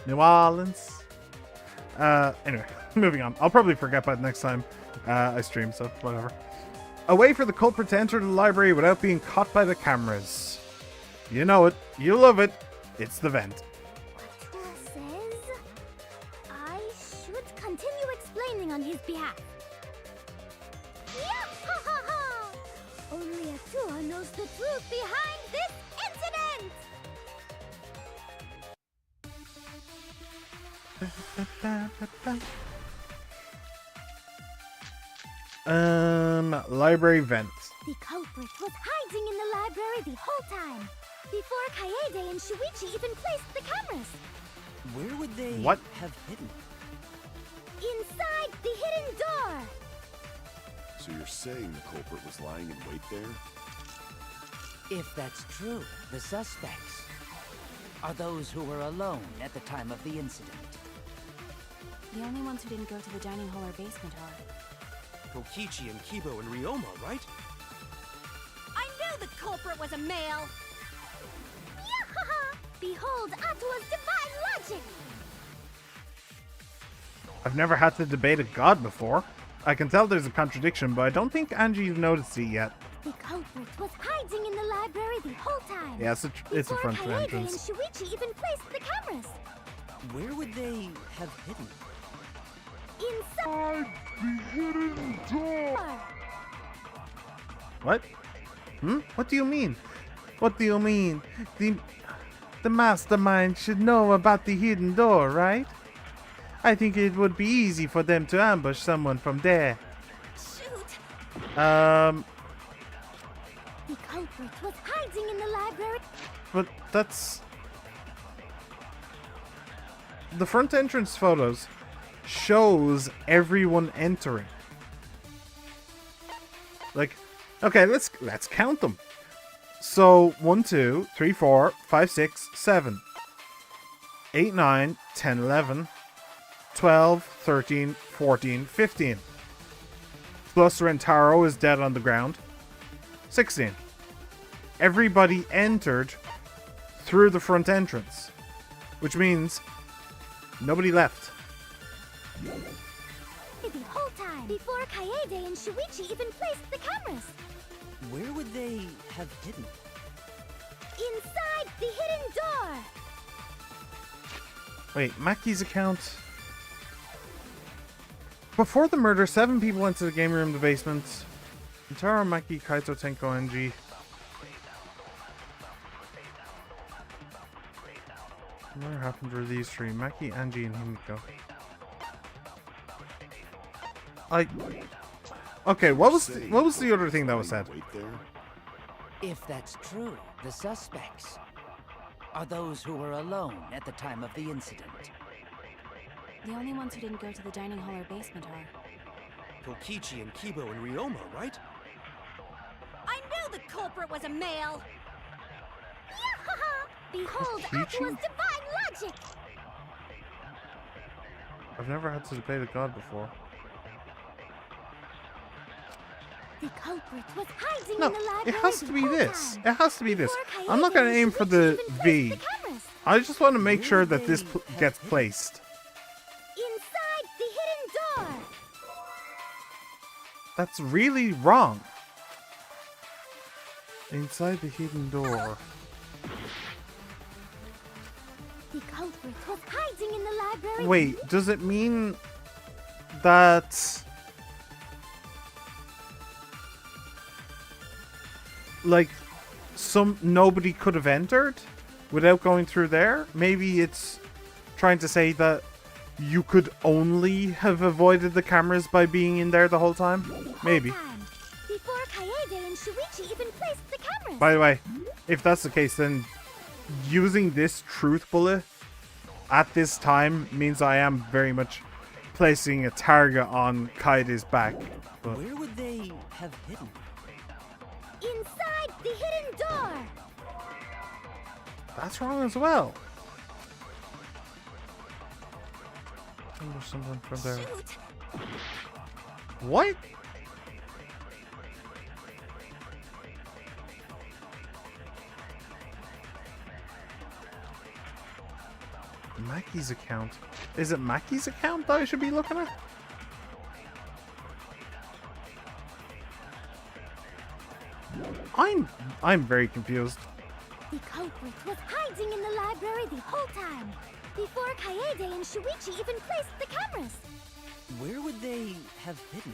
New Orleans. Anyway, moving on. I'll probably forget by the next time I stream, so whatever. A way for the culprit to enter the library without being caught by the cameras. You know it. You love it. It's the vent. Says I should continue explaining on his behalf. Yahahaha! Only Atua knows the truth behind this incident! Library vent. The culprit was hiding in the library the whole time, before Kaede and Shuichi even placed the cameras. Where would they have hidden? Inside the hidden door! So you're saying the culprit was lying in wait there? If that's true, the suspects are those who were alone at the time of the incident. The only ones who didn't go to the dining hall or basement are Kokichi and Kibo and Ryoma, right? I knew the culprit was a male! Yahaha! Behold Atua's divine logic! I've never had to debate a god before. I can tell there's a contradiction, but I don't think Angie's noticed it yet. The culprit was hiding in the library the whole time. Yeah, it's a front Kaede entrance. and Shuichi even placed the cameras. Where would they have hidden? Inside the hidden door. What? What do you mean? What do you mean? The mastermind should know about the hidden door, right? I think it would be easy for them to ambush someone from there. Shoot! The culprit was hiding in the library. But that's... The front entrance photos shows everyone entering. Like, okay, let's count them. So 1, 2, 3, 4, 5, 6, 7, 8, 9, 10, 11, 12, 13, 14, 15. Plus Rentaro is dead on the ground. 16. Everybody entered through the front entrance, which means nobody left. The whole time, before Kaede and Shuichi even placed the cameras. Where would they have hidden? Inside the hidden door. Wait, Maki's account. Before the murder, 7 people went to the game room, the basement. Taro, Maki, Kaito, Tenko, Enji. What happened to these 3? Maki, Angie, and Himiko. Okay, what was the other thing that was said? If that's true, the suspects are those who were alone at the time of the incident. the only ones who didn't go to the dining hall or basement are Kokichi and Kibo and Ryoma, right? I knew the culprit was a male! Yahaha! Behold Kokichi? Atua's divine logic! I've never had to debate a god before. The culprit was hiding No, in the library. it has to be the whole this. time. It has to be this. Before I'm not going to Kaede aim and for Shuichi the even placed V. the cameras. I just want to make sure that this gets placed. Inside the hidden door. That's really wrong. Inside the hidden door. The culprit was hiding in the library. Wait, does it mean that... like, nobody could have entered without going through there? Maybe it's trying to say that you could only have avoided the cameras by being in there the whole time? Maybe. Before Kaede and Shuichi even placed the cameras. By the way, if that's the case, then using this truth bullet at this time means I am very much placing a target on Kaide's back. But Where would they have hidden? Inside the hidden door! that's wrong as well. There's something from there. Shoot! What? Mackie's account. Is it Mackie's account that I should be looking at? I'm very confused. The culprit was hiding in the library the whole time, before Kaede and Shuichi even placed the cameras. Where would they have hidden?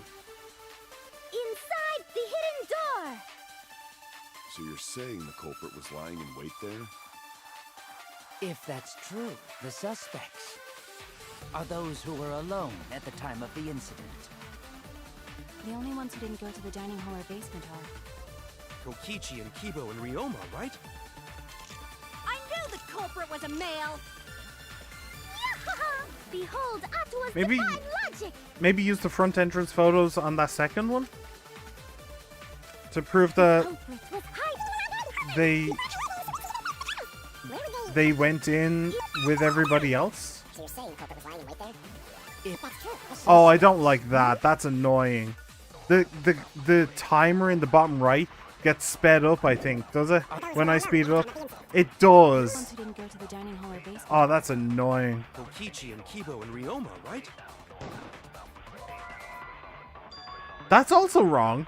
Inside the hidden door! So you're saying the culprit was lying in wait there? If that's true, the suspects are those who were alone at the time of the incident. The only ones who didn't go to the dining hall or basement are... Kokichi and Kibo and Ryoma, right? I knew the culprit was a male! Behold, Atua's Maybe- divine logic! Maybe use the front entrance photos on that second one to prove that Culprit was hiding. they went in with everybody else. So you're saying the culprit was lying in wait there? If That's true. Oh, I don't like that. That's annoying. The timer in the bottom right gets sped up, I think, does it? When I speed it up, it The ones does. who didn't go to the dining hall or basement. Oh, that's annoying. Kokichi and Kibo and Ryoma, right? That's also wrong.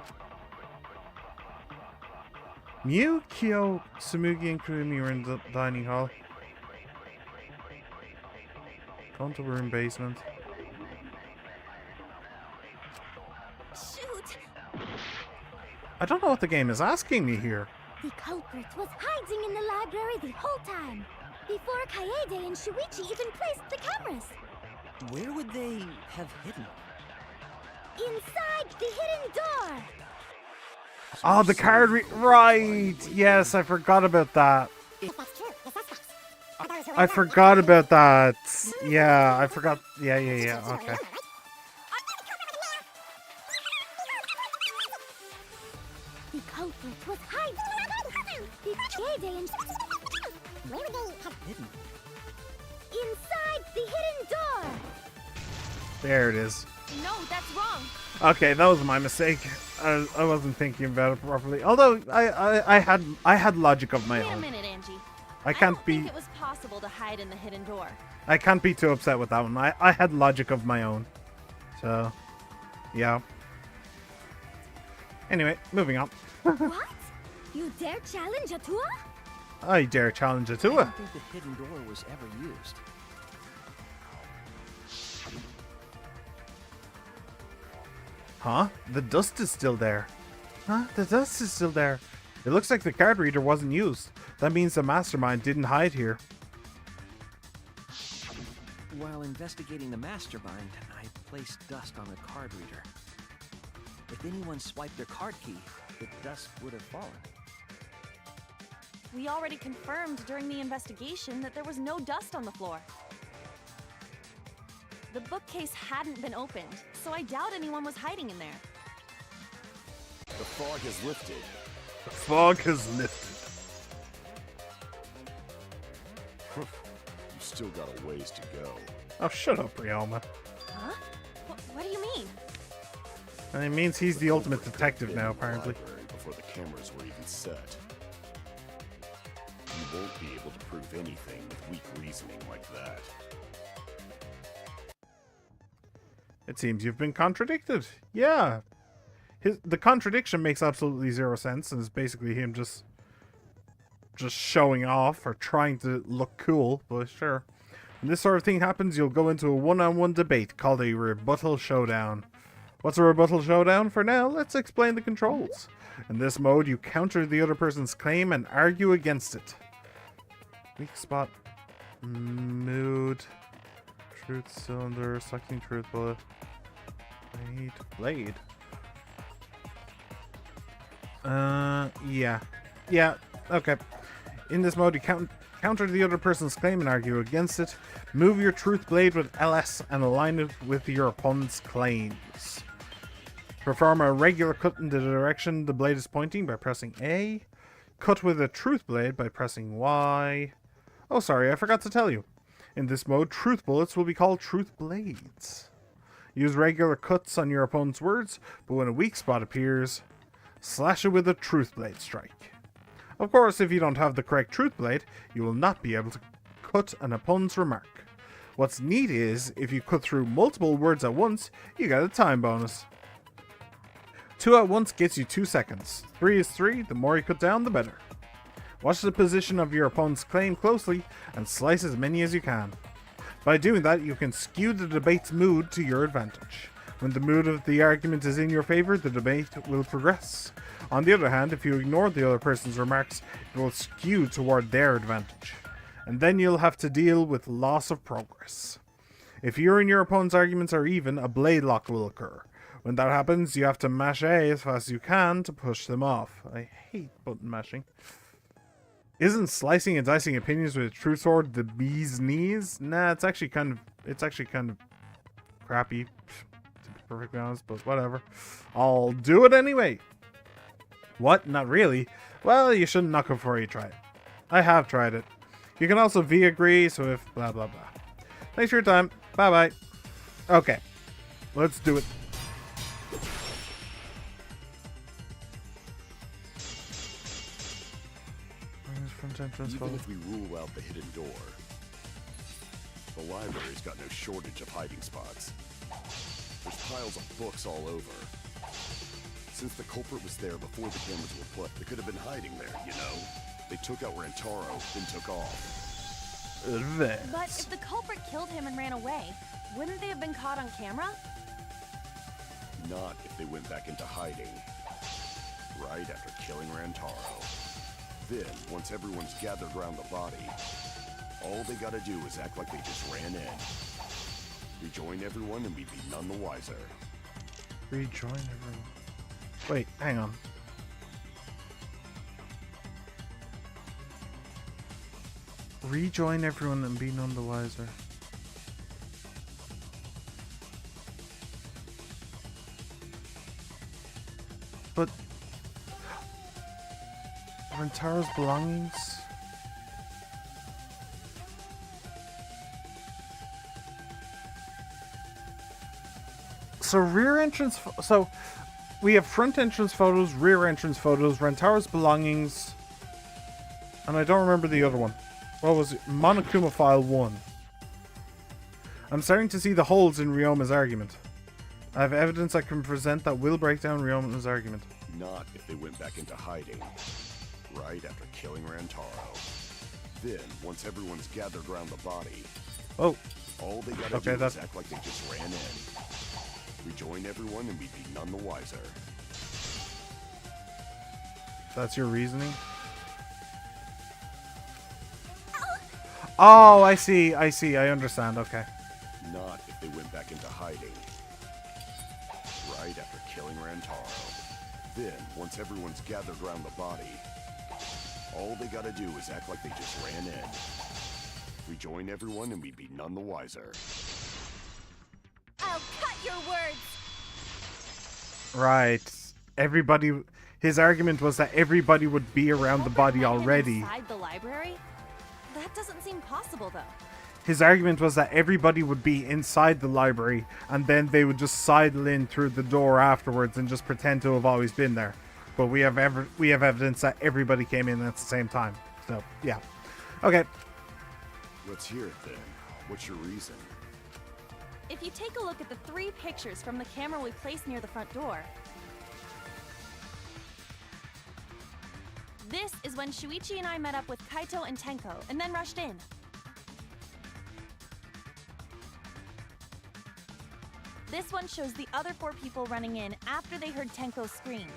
Mew, Kyo, Sumugi, and Kurumi were in the dining hall. Gone to room basement. Shoot! I don't know what the game is asking me here. The culprit was hiding in the library the whole time, before Kaede and Shuichi even placed the cameras. Where would they have hidden? Inside the hidden door! Oh, the card right. Yes, I forgot about that. If that's true, the suspects are those who I forgot about that. Yeah, I forgot. Yeah, okay. The culprit was hiding. The Kaede and where would they have Hidden? inside the hidden door? There it is. No, that's wrong. Okay, that was my mistake. I wasn't thinking about it properly. Although I had logic of my Wait a own. minute, Angie. I can't don't be think it was possible to hide in the hidden door. I can't be too upset with that one. I had logic of my own. So, yeah. Anyway, moving on. What? You dare challenge Atua? I dare challenge I Atua. don't think the hidden door was ever used. Huh? The dust is still there. Huh? The dust is still there. It looks like the card reader wasn't used. That means the mastermind didn't hide here. While investigating the mastermind, I placed dust on the card reader. If anyone swiped their card key, the dust would have fallen. We already confirmed during the investigation that there was no dust on the floor. The bookcase hadn't been opened, so I doubt anyone was hiding in there. The fog has lifted. The fog has lifted. You still got a ways to go. Oh, shut up, Ryoma. Huh? What do you mean? And it means he's the ultimate detective now, apparently. Before the cameras were even set. You won't be able to prove anything with weak reasoning like that. It seems you've been contradicted. Yeah. The contradiction makes absolutely zero sense and is basically him just showing off or trying to look cool, but sure. When this sort of thing happens, you'll go into a one-on-one debate called a rebuttal showdown. What's a rebuttal showdown? For now, let's explain the controls. In this mode, you counter the other person's claim and argue against it. Weak spot. Mood. Truth cylinder. Sucking truth bullet. Blade. Yeah. Yeah, okay. In this mode, you Counter the other person's claim and argue against it. Move your truth blade with LS and align it with your opponent's claims. Perform a regular cut in the direction the blade is pointing by pressing A. Cut with a truth blade by pressing Y. Oh, sorry, I forgot to tell you. In this mode, truth bullets will be called truth blades. Use regular cuts on your opponent's words, but when a weak spot appears, slash it with a truth blade strike. Of course, if you don't have the correct truth blade, you will not be able to cut an opponent's remark. What's neat is, if you cut through multiple words at once, you get a time bonus. 2 at once gets you 2 seconds. 3 is 3, the more you cut down, the better. Watch the position of your opponent's claim closely and slice as many as you can. By doing that, you can skew the debate's mood to your advantage. When the mood of the argument is in your favor, the debate will progress. On the other hand, if you ignore the other person's remarks, it will skew toward their advantage. And then you'll have to deal with loss of progress. If you and your opponent's arguments are even, a blade lock will occur. When that happens, you have to mash A as fast as you can to push them off. I hate button mashing. Isn't slicing and dicing opinions with a true sword the bee's knees? Nah, it's actually kind of crappy, to be perfectly honest, but whatever. I'll do it anyway. What? Not really? Well, you shouldn't knock it before you try it. I have tried it. You can also agree, so if blah blah blah. Thanks for your time. Bye bye. Okay, let's do it. Even if we rule out the hidden door, the library's got no shortage of hiding spots. There's piles of books all over. Since the culprit was there before the cameras were put, they could have been hiding there, you know? They took out Rantaro, then took off. But if the culprit killed him and ran away, wouldn't they have been caught on camera? Not if they went back into hiding. Right after killing Rantaro. Then, once everyone's gathered around the body, all they gotta do is act like they just ran in. Rejoin everyone and we'd be none the wiser. Rejoin everyone. Wait, hang on. Rejoin everyone and be none the wiser. But Rantaro's belongings? So rear entrance, so we have front entrance photos, rear entrance photos, Rantaro's belongings, and I don't remember the other one. What was it? Monokuma File 1. I'm starting to see the holes in Ryoma's argument. I have evidence I can present that will break down Ryoma's argument. Not if they went back into hiding. Right after killing Rantaro. Then, once everyone's gathered around the body, all they gotta do is act like they just ran in. Rejoin everyone and we'd be none the wiser. That's your reasoning? Oh, I see, I understand, okay. Not if they went back into hiding. Right after killing Rantaro. Then, once everyone's gathered around the body, all they gotta do is act like they just ran in. Rejoin everyone and we'd be none the wiser. I'll cut your words! Right. Everybody... His argument was that everybody would be around the body already. Inside the library? That doesn't seem possible, though. His argument was that everybody would be inside the library, and then they would just sidle in through the door afterwards and just pretend to have always been there. But we have evidence that everybody came in at the same time. So, yeah. Okay. Let's hear it then. What's your reason? If you take a look at the 3 pictures from the camera we placed near the front door, this is when Shuichi and I met up with Kaito and Tenko, and then rushed in. This one shows the other 4 people running in after they heard Tenko scream.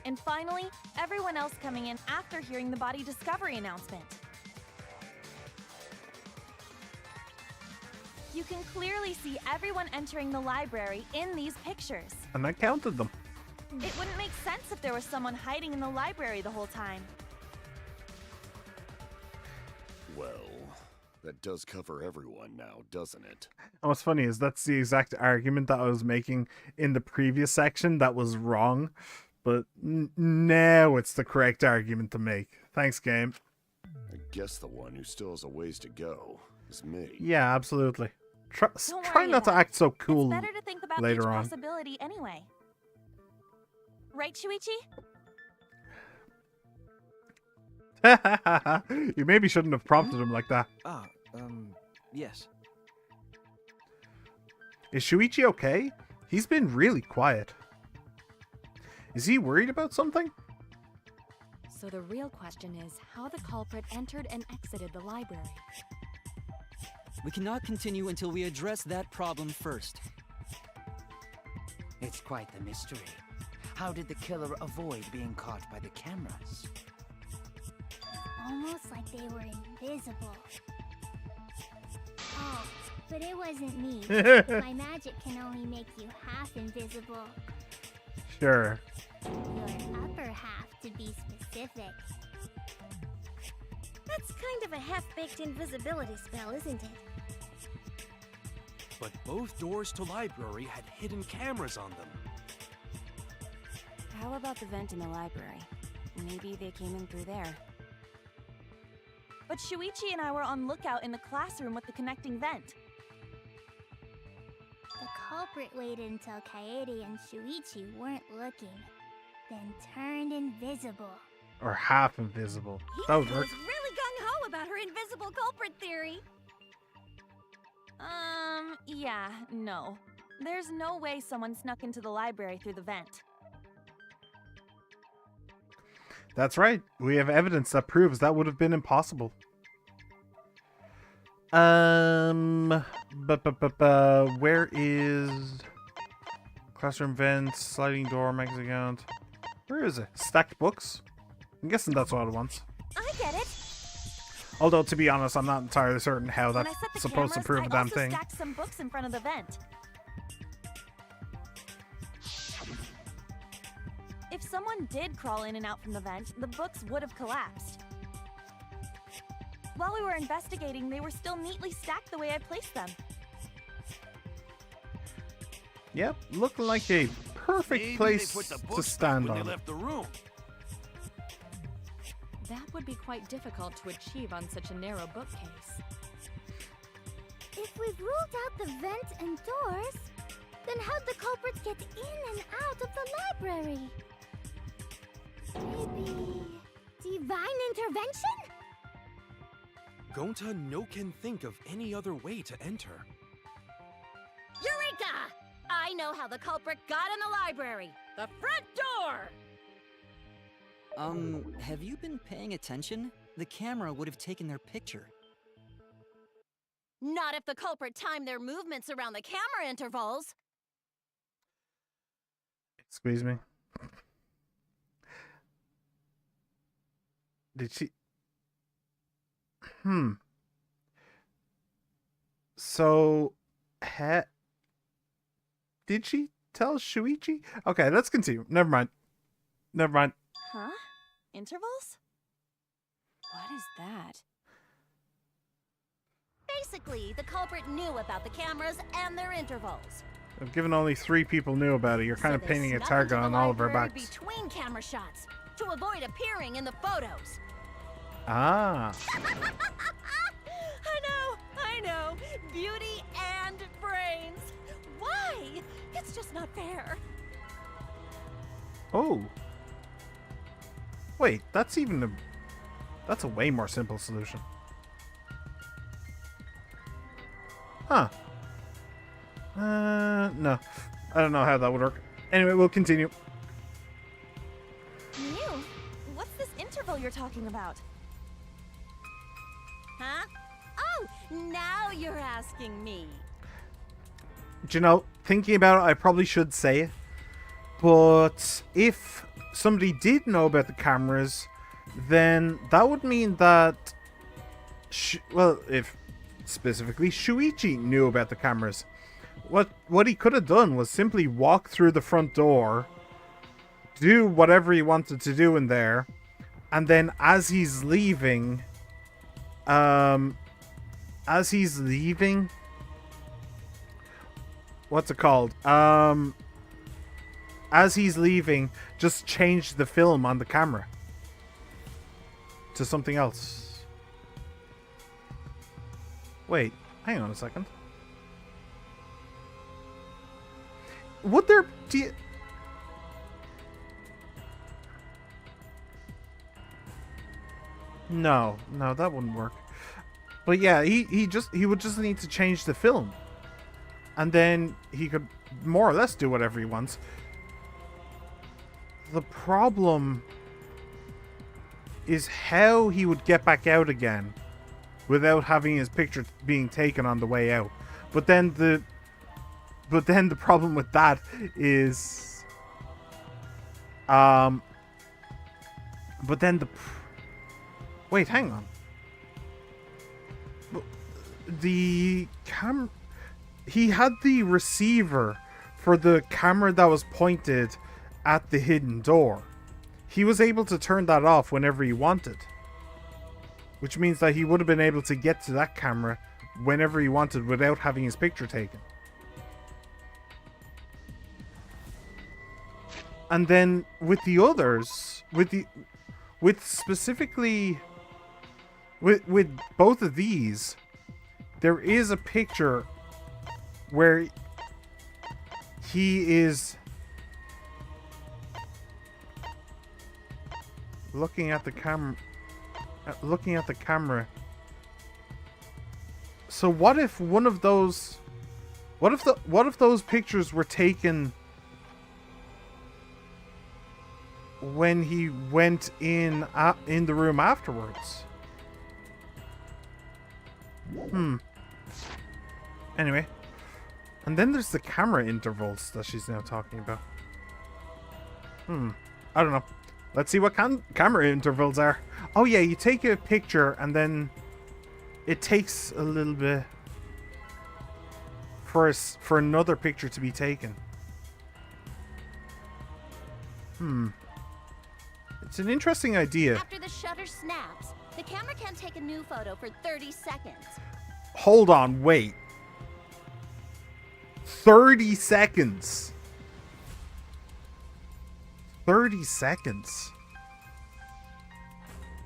And finally, everyone else coming in after hearing the body discovery announcement. You can clearly see everyone entering the library in these pictures. And I counted them. It wouldn't make sense if there was someone hiding in the library the whole time. Well, that does cover everyone now, doesn't it? And what's funny is that's the exact argument that I was making in the previous section that was wrong, but now it's the correct argument to make. Thanks, game. I guess the one who still has a ways to go is me. Yeah, absolutely. Try worry not to about act so cool It's better to think about later each on. possibility anyway. Right, Shuichi? You maybe shouldn't have prompted him like that. Yes. Is Shuichi okay? He's been really quiet. Is he worried about something? So the real question is how the culprit entered and exited the library. We cannot continue until we address that problem first. It's quite the mystery. How did the killer avoid being caught by the cameras? Almost like they were invisible. Oh, but it wasn't me. My magic can only make you half invisible. Sure. Your upper half, to be specific. That's kind of a half-baked invisibility spell, isn't it? But both doors to library had hidden cameras on them. How about the vent in the library? Maybe they came in through there. But Shuichi and I were on lookout in the classroom with the connecting vent. The culprit waited until Kaede and Shuichi weren't looking, then turned invisible. Or half invisible. That would work. was really gung-ho about her invisible culprit theory. Yeah, no. There's no way someone snuck into the library through the vent. That's right. We have evidence that proves that would have been impossible. Where is classroom vents, sliding door, max account? Where is it? Stacked books? I'm guessing that's what it wants. I get it. Although, to be honest, I'm not entirely certain how When that's I set the supposed to cameras, prove a damn I also thing. stacked some books in front of the vent. If someone did crawl in and out from the vent, the books would have collapsed. While we were investigating, they were still neatly stacked the way I placed them. Yep, looking like a perfect Maybe place they put the to books stand when on. they left the room. That would be quite difficult to achieve on such a narrow bookcase. If we've ruled out the vent and doors, then how'd the culprits get in and out of the library? Maybe divine intervention? Gonta no can think of any other way to enter. Eureka! I know how the culprit got in the library. The front door! Have you been paying attention? The camera would have taken their picture. Not if the culprit timed their movements around the camera intervals. Excuse me. Did she... So... Did she tell Shuichi? Okay, let's continue. Never mind. Huh? Intervals? What is that? Basically, the culprit knew about the cameras and their intervals. Given only 3 people knew about it, you're kind of So they painting a snuck target into the on all of our library backs. between camera shots to avoid appearing in the photos. Ah. I know. Beauty and brains. Why? It's just not fair. Oh. Wait, that's even a... That's a way more simple solution. Huh. No. I don't know how that would work. Anyway, we'll continue. Mew, what's this interval you're talking about? Huh? Oh, now you're asking me. Do you know, thinking about it, I probably should say it. But if somebody did know about the cameras, then that would mean that... well, if specifically Shuichi knew about the cameras. What he could have done was simply walk through the front door do whatever he wanted to do in there, and then as he's leaving, what's it called? As he's leaving, just change the film on the camera to something else. Wait, hang on a second. Would there be... No, that wouldn't work. But yeah, he would just need to change the film. And then he could more or less do whatever he wants. The problem is how he would get back out again without having his picture being taken on the way out. But then the problem with that is wait, hang on. The he had the receiver for the camera that was pointed at the hidden door. He was able to turn that off whenever he wanted, which means that he would have been able to get to that camera whenever he wanted without having his picture taken. And then with the others, with both of these, there is a picture where he is looking at the camera. So what if one of those? What if those pictures were taken when he went in the room afterwards? Anyway, and then there's the camera intervals that she's now talking about. I don't know. Let's see what camera intervals are. Oh yeah, you take a picture and then it takes a little bit for another picture to be taken. It's an interesting idea. After the shutter snaps, the camera can take a new photo for 30 seconds. Hold on, wait. 30 seconds. 30 seconds.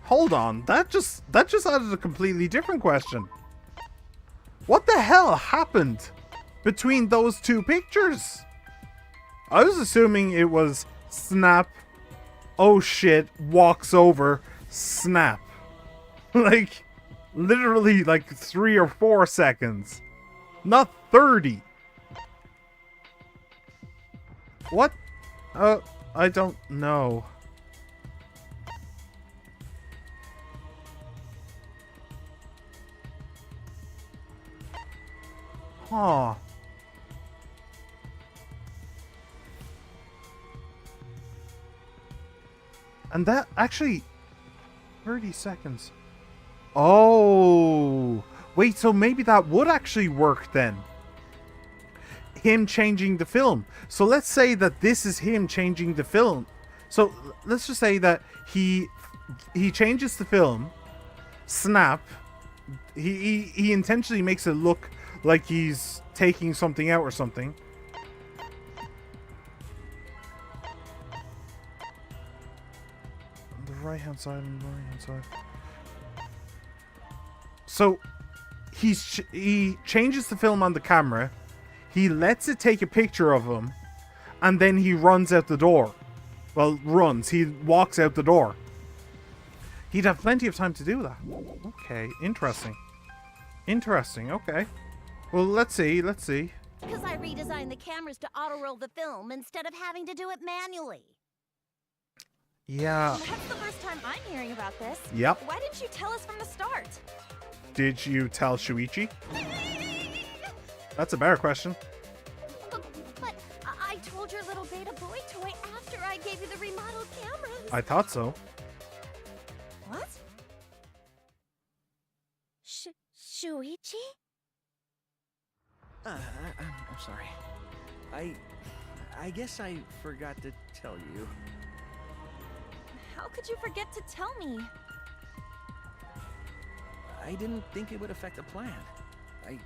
Hold on, that just added a completely different question. What the hell happened between those two pictures? I was assuming it was snap, oh shit, walks over, snap. Like, literally like 3 or 4 seconds. Not 30. What? I don't know. Huh. And that actually 30 seconds. Oh. Wait, so maybe that would actually work then. Him changing the film. So let's say that this is him changing the film. So let's just say that he changes the film, snap. He intentionally makes it look like he's taking something out or something. On the right hand side, on the right hand side. So he changes the film on the camera. He lets it take a picture of him, and then he runs out the door. Well, runs. He walks out the door. He'd have plenty of time to do that. Okay, interesting. Interesting, okay. Well, let's see. Because I redesigned the cameras to auto-roll the film instead of having to do it manually. Yeah. That's the first time I'm hearing about this. Yep. Why didn't you tell us from the start? Did you tell Shuichi? That's a better question. But I told your little beta boy toy after I gave you the remodeled cameras. I thought so. What? Shuichi? I'm sorry. I guess I forgot to tell you. How could you forget to tell me? I didn't think it would affect the plan. I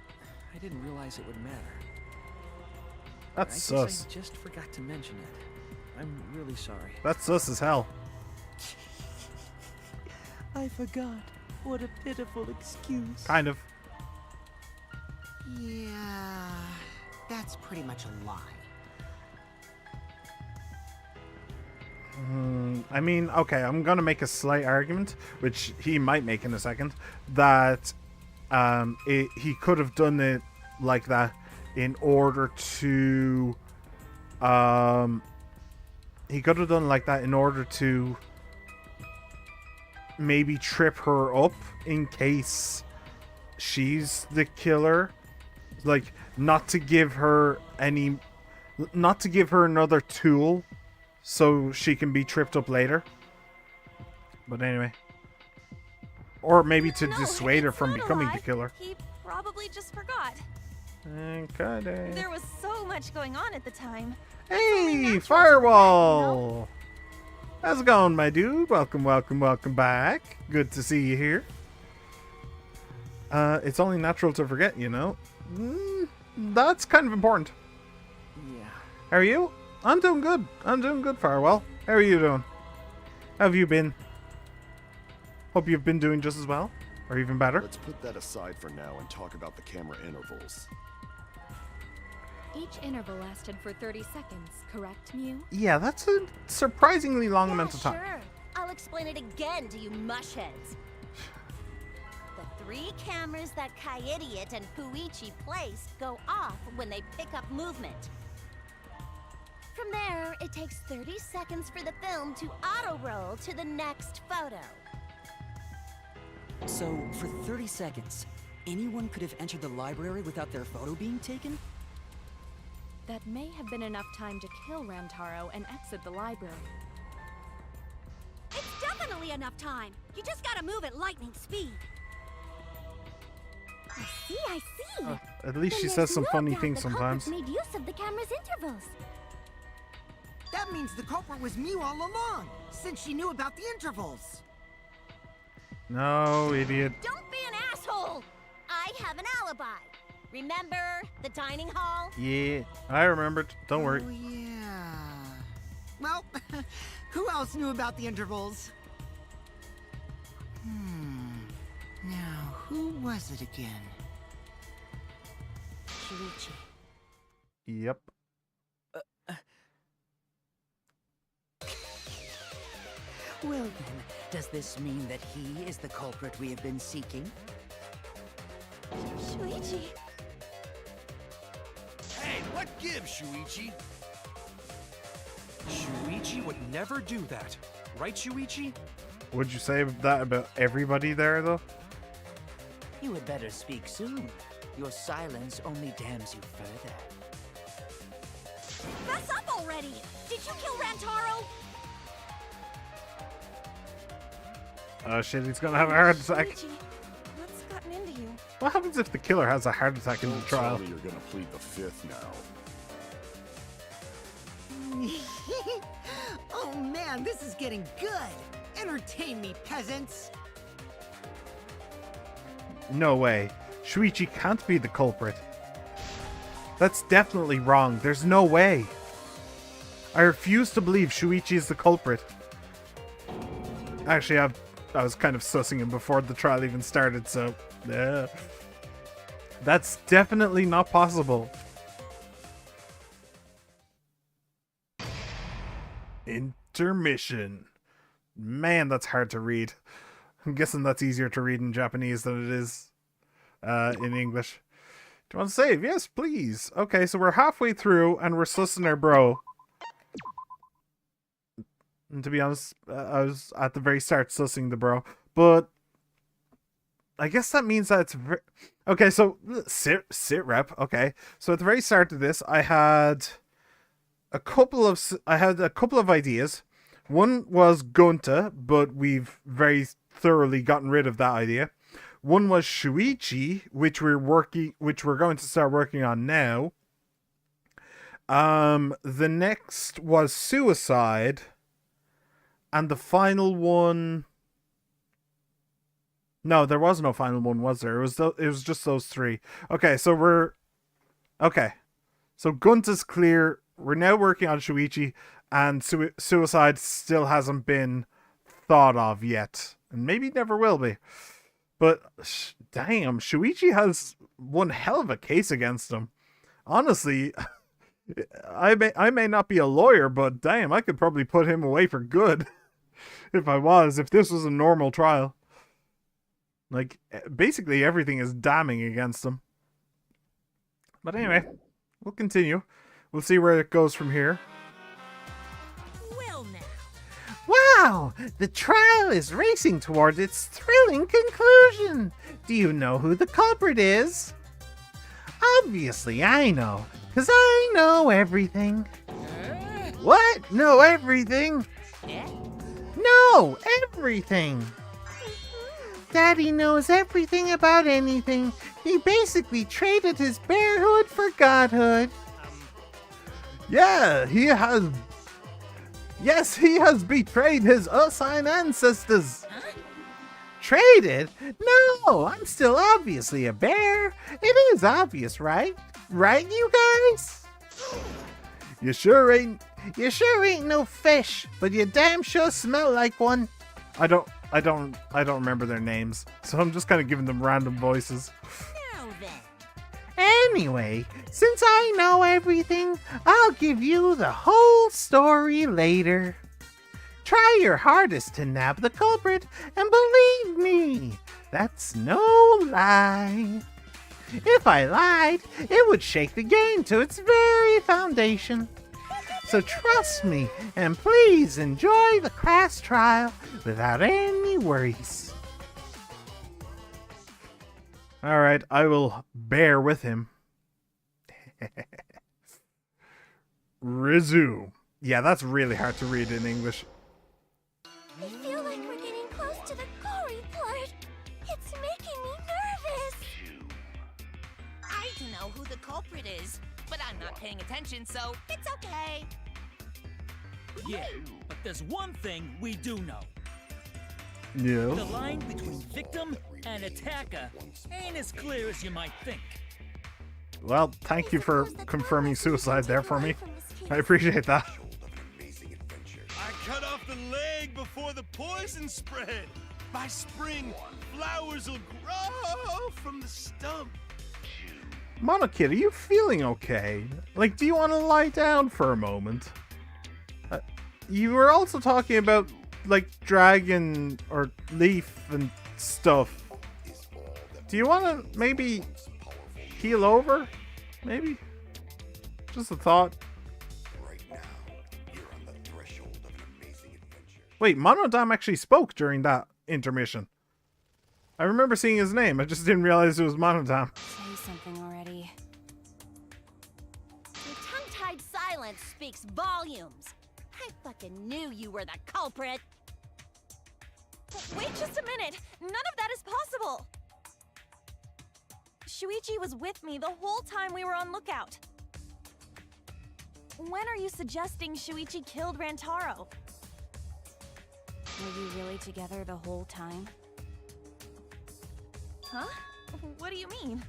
didn't realize it would matter. That's I sus. guess I just forgot to mention it. I'm really sorry. That's sus as hell. I forgot. What a pitiful excuse. Kind of. Yeah, that's pretty much a lie. I mean, okay, I'm gonna make a slight argument, which he might make in a second, that he could have done it like that in order to maybe trip her up in case she's the killer, like not to give her another tool so she can be tripped up later. But anyway, or maybe to dissuade her from becoming the killer. He probably just forgot. Okay. There was so much going on at the time. Hey, Firewall! How's it going, my dude? Welcome back. Good to see you here. It's only natural to forget, you know. That's kind of important. Yeah. How are you? I'm doing good, Firewall. How are you doing? How have you been? Hope you've been doing just as well, or even better. Let's put that aside for now and talk about the camera intervals. Each interval lasted for 30 seconds, correct, Mew? Yeah, that's a surprisingly long amount of time. Sure. I'll explain it again to you mushheads. The 3 cameras that Kaidiot and Puichi placed go off when they pick up movement. From there, it takes 30 seconds for the film to auto-roll to the next photo. So, for 30 seconds, anyone could have entered the library without their photo being taken? That may have been enough time to kill Rantaro and exit the library. It's definitely enough time. You just gotta move at lightning speed. I see. At least Then she there's says some no funny doubt things the culprits sometimes. made use of the camera's intervals. That means the culprit was Mew all along, since she knew about the intervals. No, idiot. Don't be an asshole! I have an alibi. Remember the dining hall? Yeah, I remembered. Don't worry. Oh, yeah. Well, who else knew about the intervals? Now, who was it again? Shuichi. Yep. Well then, does this mean that he is the culprit we have been seeking? Shuichi. Hey, what gives, Shuichi? Shuichi would never do that. Right, Shuichi? Would you say that about everybody there, though? You had better speak soon. Your silence only damns you further. Fess up already! Did you kill Rantaro? Oh shit, he's gonna have a heart attack. Shuichi, what's gotten into you? What happens if the killer has a heart attack in the Don't trial? tell me you're gonna plead the 5th now. Oh man, this is getting good! Entertain me, peasants! No way. Shuichi can't be the culprit. That's definitely wrong. There's no way. I refuse to believe Shuichi is the culprit. Actually, I was kind of sussing him before the trial even started, so... yeah. That's definitely not possible. Intermission. Man, that's hard to read. I'm guessing that's easier to read in Japanese than it is in English. Do you want to save? Yes, please. Okay, so we're halfway through and we're sussing our bro. And to be honest, I was at the very start sussing the bro. But I guess that means that it's... okay, so sit rep. Okay, so at the very start of this, I had a couple of ideas. One was Gunta, but we've very thoroughly gotten rid of that idea. One was Shuichi, which we're going to start working on now. The next was suicide. And the final one... No, there was no final one, was there? It was just those three. Okay, so we're... Okay. So Gunta's clear. We're now working on Shuichi, and suicide still hasn't been thought of yet. And maybe never will be. But, damn, Shuichi has one hell of a case against him. Honestly, I may not be a lawyer, but damn, I could probably put him away for good. If this was a normal trial. Like, basically everything is damning against him. But anyway, we'll continue. We'll see where it goes from here. Well now. Wow! The trial is racing toward its thrilling conclusion. Do you know who the culprit is? Obviously I know, 'cause I know everything. What? Know everything? No, everything. Daddy knows everything about anything. He basically traded his bearhood for godhood. Yeah, he has... Yes, he has betrayed his Ursine ancestors. Traded? No, I'm still obviously a bear. It is obvious, right? Right, you guys? You sure ain't no fish, but you damn sure smell like one. I don't remember their names, so I'm just kind of giving them random voices. Now then. Anyway, since I know everything, I'll give you the whole story later. Try your hardest to nab the culprit, and believe me, that's no lie. If I lied, it would shake the game to its very foundation. So trust me, and please enjoy the class trial without any worries. Alright, I will bear with him. Rizu. Yeah, that's really hard to read in English. I feel like we're getting close to the gory part. It's making me nervous. I don't know who the culprit is, but I'm not paying attention, so it's okay. Yeah, but there's one thing we do know. Yeah. The line between victim and attacker ain't as clear as you might think. Well, thank you for confirming suicide there for me. I appreciate that. I cut off the leg before the poison spread. By spring, flowers will grow from the stump. Monokid, are you feeling okay? Like, do you want to lie down for a moment? You were also talking about, like, dragon or leaf and stuff. Do you want to maybe heal over? Maybe? Just a thought. Wait, Monodam actually spoke during that intermission. I remember seeing his name. I just didn't realize it was Monodam. Say something already. Your tongue-tied silence speaks volumes. I fucking knew you were the culprit. Wait just a minute! None of that is possible! Shuichi was with me the whole time we were on lookout. When are you suggesting Shuichi killed Rantaro? Were you really together the whole time? Huh? What do you mean?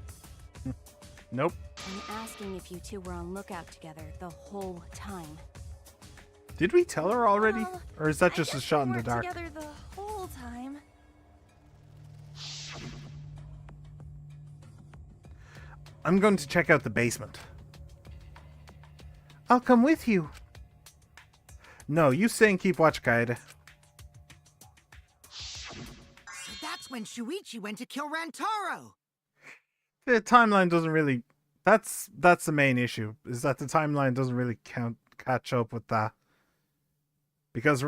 Nope. I'm asking if you two were on lookout together the whole time. Did we tell her already? Or is that just a shot in the We dark? weren't together the whole time. I'm going to check out the basement. I'll come with you. No, you stay and keep watch, Kaede. So that's when Shuichi went to kill Rantaro. The timeline doesn't really... That's the main issue, is that the timeline doesn't really catch up with that. Because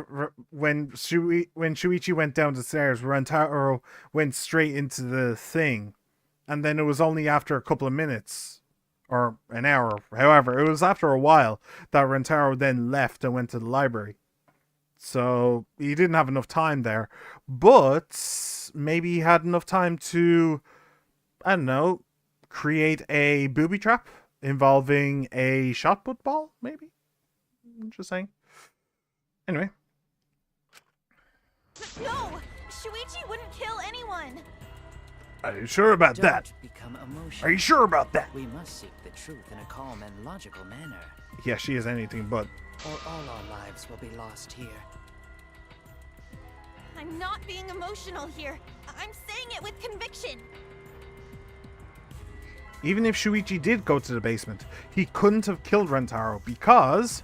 when Shuichi went down the stairs, Rantaro went straight into the thing. And then it was only after a couple of minutes, or an hour, however, it was after a while that Rantaro then left and went to the library. So he didn't have enough time there. But maybe he had enough time to, I don't know, create a booby trap involving a shot put ball, maybe? I'm just saying. Anyway. No! Shuichi wouldn't kill anyone! Are you sure about that? Don't become emotional. Are you sure about that? We must seek the truth in a calm and logical manner, Yeah, she is anything but. or all our lives will be lost here. I'm not being emotional here. I'm saying it with conviction. Even if Shuichi did go to the basement, he couldn't have killed Rentaro because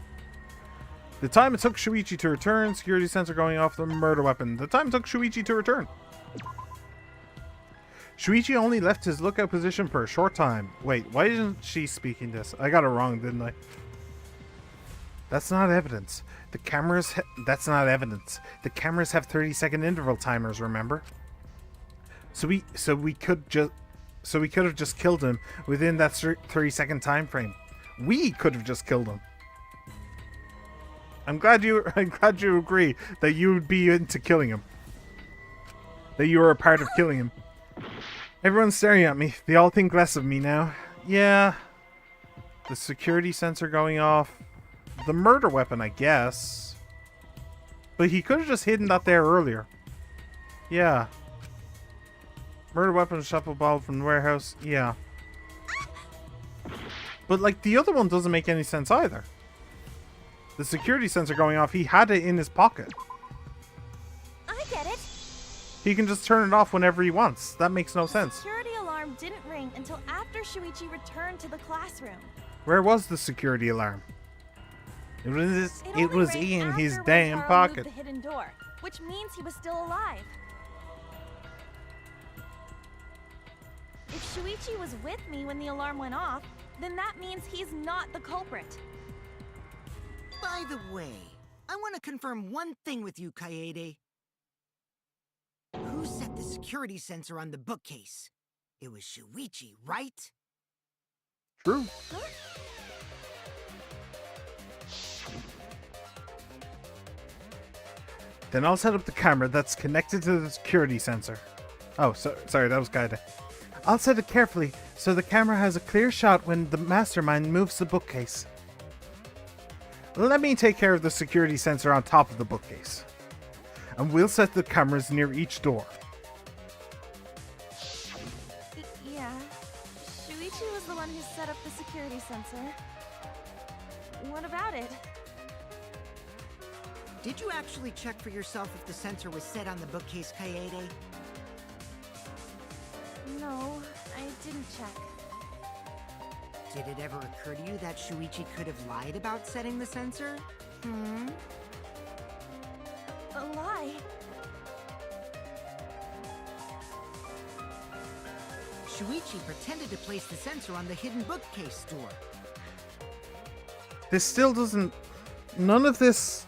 the time it took Shuichi to return, security sensor going off, the murder weapon. The time it took Shuichi to return. Shuichi only left his lookout position for a short time. Wait, why isn't she speaking this? I got it wrong, didn't I? That's not evidence. The cameras... That's not evidence. The cameras have 30-second interval timers, remember? So we could have just killed him within that 30-second time frame. We could have just killed him. I'm glad you agree that you would be into killing him. That you were a part of killing him. Everyone's staring at me. They all think less of me now. Yeah. The security sensor going off. The murder weapon, I guess. But he could have just hidden that there earlier. Yeah. Murder weapon, shuffle ball from the warehouse. Yeah. But, like, the other one doesn't make any sense either. The security sensor going off, he had it in his pocket. I get it. He can just turn it off whenever he wants. That makes no The sense. security alarm didn't ring until after Shuichi returned to the classroom. Where was the security alarm? It was only rang in his after damn Rentaro pocket. moved the hidden door, which means he was still alive. If Shuichi was with me when the alarm went off, then that means he's not the culprit. By the way, I want to confirm one thing with you, Kaede. Who set the security sensor on the bookcase? It was Shuichi, right? True. Then I'll set up the camera that's connected to the security sensor. Oh, sorry, that was Kaede. I'll set it carefully so the camera has a clear shot when the mastermind moves the bookcase. Let me take care of the security sensor on top of the bookcase. And we'll set the cameras near each door. Yeah. Shuichi was the one who set up the security sensor. What about it? Did you actually check for yourself if the sensor was set on the bookcase, Kaede? No, I didn't check. Did it ever occur to you that Shuichi could have lied about setting the sensor? A lie? Shuichi pretended to place the sensor on the hidden bookcase door. This still doesn't... None of this...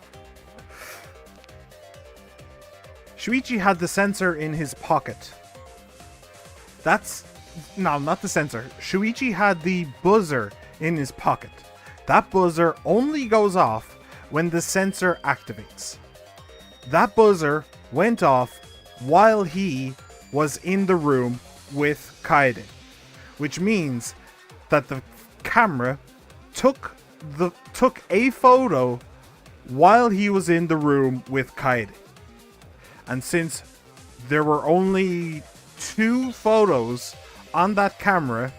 Shuichi had the sensor in his pocket. That's... No, not the sensor. Shuichi had the buzzer in his pocket. That buzzer only goes off when the sensor activates. That buzzer went off while he was in the room with Kaede, which means that the camera took a photo while he was in the room with Kaede. And since there were only 2 photos on that camera,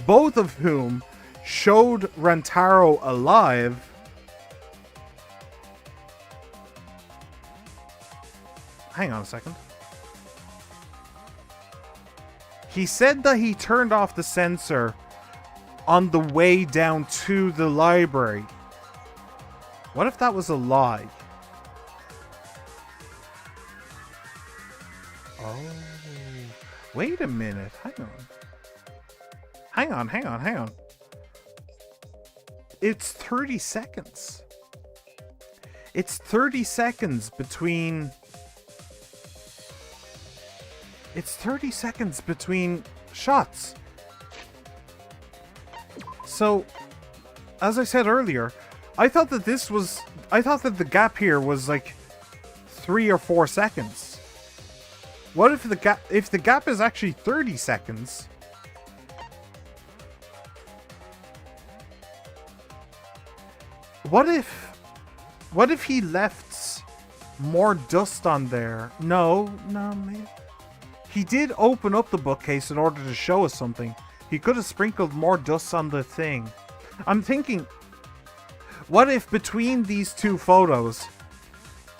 both of whom showed Rentaro alive, hang on a second. He said that he turned off the sensor on the way down to the library. What if that was a lie? Oh, wait a minute. Hang on. It's 30 seconds. It's 30 seconds between... It's 30 seconds between shots. So, as I said earlier, I thought that the gap here was like 3 or 4 seconds. What if the gap is actually 30 seconds? What if he left more dust on there. No, maybe. He did open up the bookcase in order to show us something. He could have sprinkled more dust on the thing. I'm thinking, what if between these two photos,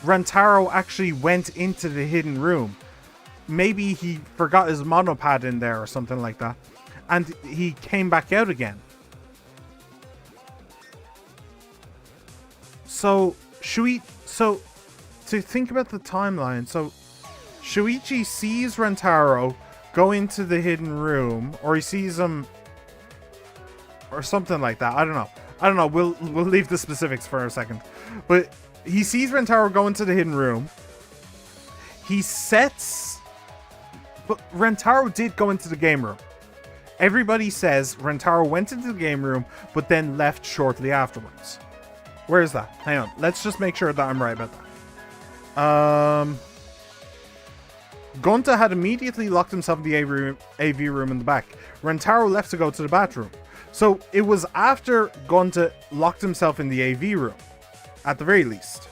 Rantaro actually went into the hidden room? Maybe he forgot his monopad in there or something like that, and he came back out again. So, to think about the timeline, so Shuichi sees Rantaro go into the hidden room, or he sees him, or something like that. I don't know. We'll leave the specifics for a second. But he sees Rantaro go into the hidden room. But Rantaro did go into the game room. Everybody says Rantaro went into the game room, but then left shortly afterwards. Where is that? Hang on. Let's just make sure that I'm right about that. Gunta had immediately locked himself in the AV room in the back. Rantaro left to go to the bathroom. So it was after Gunta locked himself in the AV room, at the very least.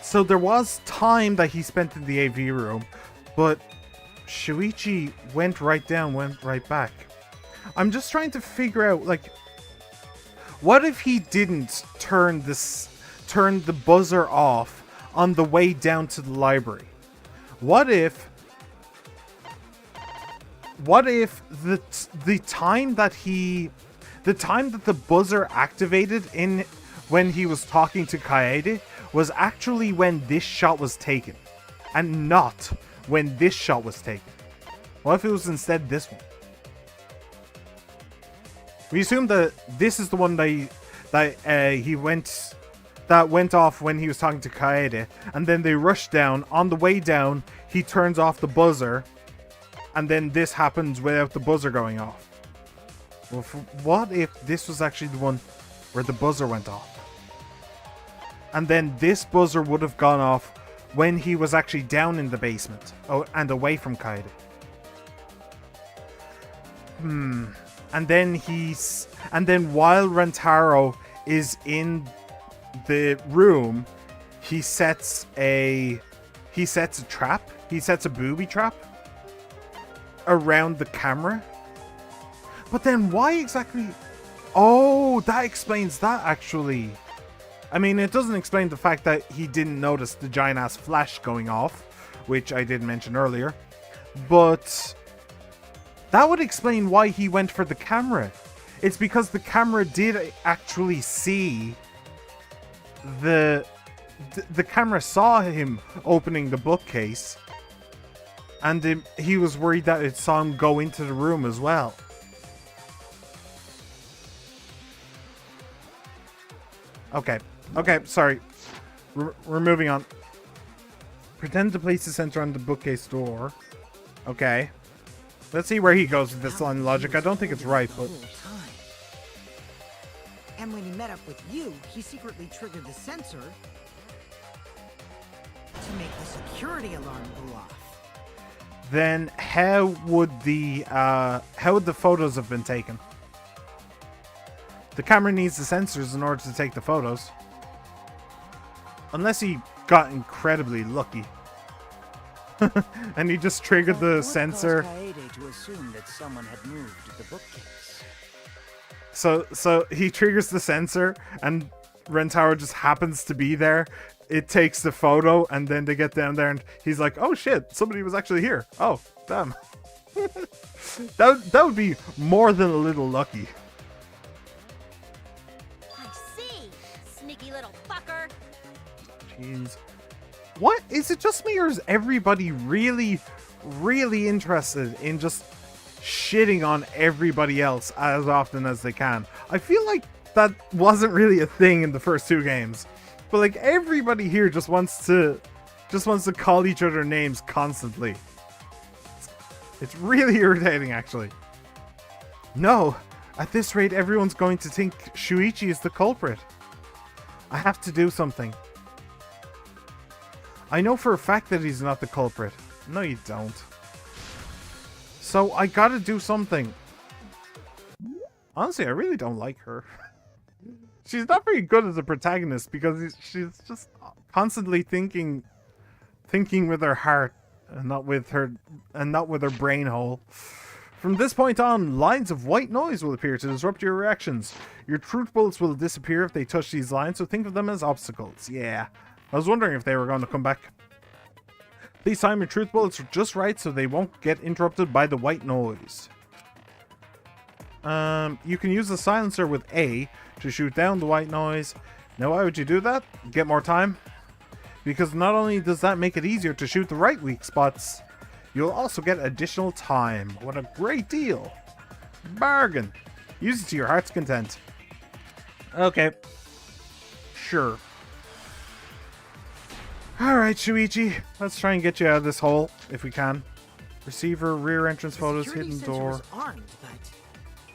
So there was time that he spent in the AV room, but Shuichi went right down, went right back. I'm just trying to figure out, like, what if he didn't turn the buzzer off on the way down to the library? What if the time that the buzzer activated in when he was talking to Kaede was actually when this shot was taken, and not when this shot was taken? What if it was instead this one? We assume that this is the one that went off when he was talking to Kaede, and then they rushed down. On the way down, he turns off the buzzer, and then this happens without the buzzer going off. Well, what if this was actually the one where the buzzer went off? And then this buzzer would have gone off when he was actually down in the basement, and away from Kaede. And then while Rantaro is in the room, he sets a trap. He sets a booby trap around the camera. But then why exactly? Oh, that explains that, actually. I mean, it doesn't explain the fact that he didn't notice the giant ass flash going off, which I did mention earlier. But that would explain why he went for the camera. It's because the camera did actually see the camera saw him opening the bookcase, and he was worried that it saw him go into the room as well. Okay, sorry. We're moving on. Pretend to place the sensor on the bookcase door. Okay. Let's see where he goes with this line of logic. I don't think it's right, but... And when he met up with you, he secretly triggered the sensor to make the security alarm go off. Then how would the photos have been taken? The camera needs the sensors in order to take the photos. Unless he got incredibly lucky. And he just triggered the sensor. To assume that someone had moved the bookcase. So he triggers the sensor, and Rantaro just happens to be there. It takes the photo, and then they get down there, and he's like, "Oh shit, somebody was actually here. Oh damn." that would be more than a little lucky. I see, sneaky little fucker. Jeez. What? Is it just me, or is everybody really, really interested in just shitting on everybody else as often as they can? I feel like that wasn't really a thing in the first two games. But like, everybody here just wants to call each other names constantly. It's really irritating, actually. No, at this rate, everyone's going to think Shuichi is the culprit. I have to do something. I know for a fact that he's not the culprit. No, you don't. So I gotta do something. Honestly, I really don't like her. she's not very good as a protagonist because she's just constantly thinking with her heart and not with her brain hole. From this point on, lines of white noise will appear to disrupt your reactions. Your truth bullets will disappear if they touch these lines, so think of them as obstacles. Yeah, I was wondering if they were going to come back. Please time your truth bullets just right so they won't get interrupted by the white noise. You can use the silencer with A to shoot down the white noise. Now why would you do that? Get more time? Because not only does that make it easier to shoot the right weak spots, you'll also get additional time. What a great deal. Bargain. Use it to your heart's content. Okay. Sure. Alright, Shuichi. Let's try and get you out of this hole, if we can. Receiver, rear entrance photos, hidden door. Armed, but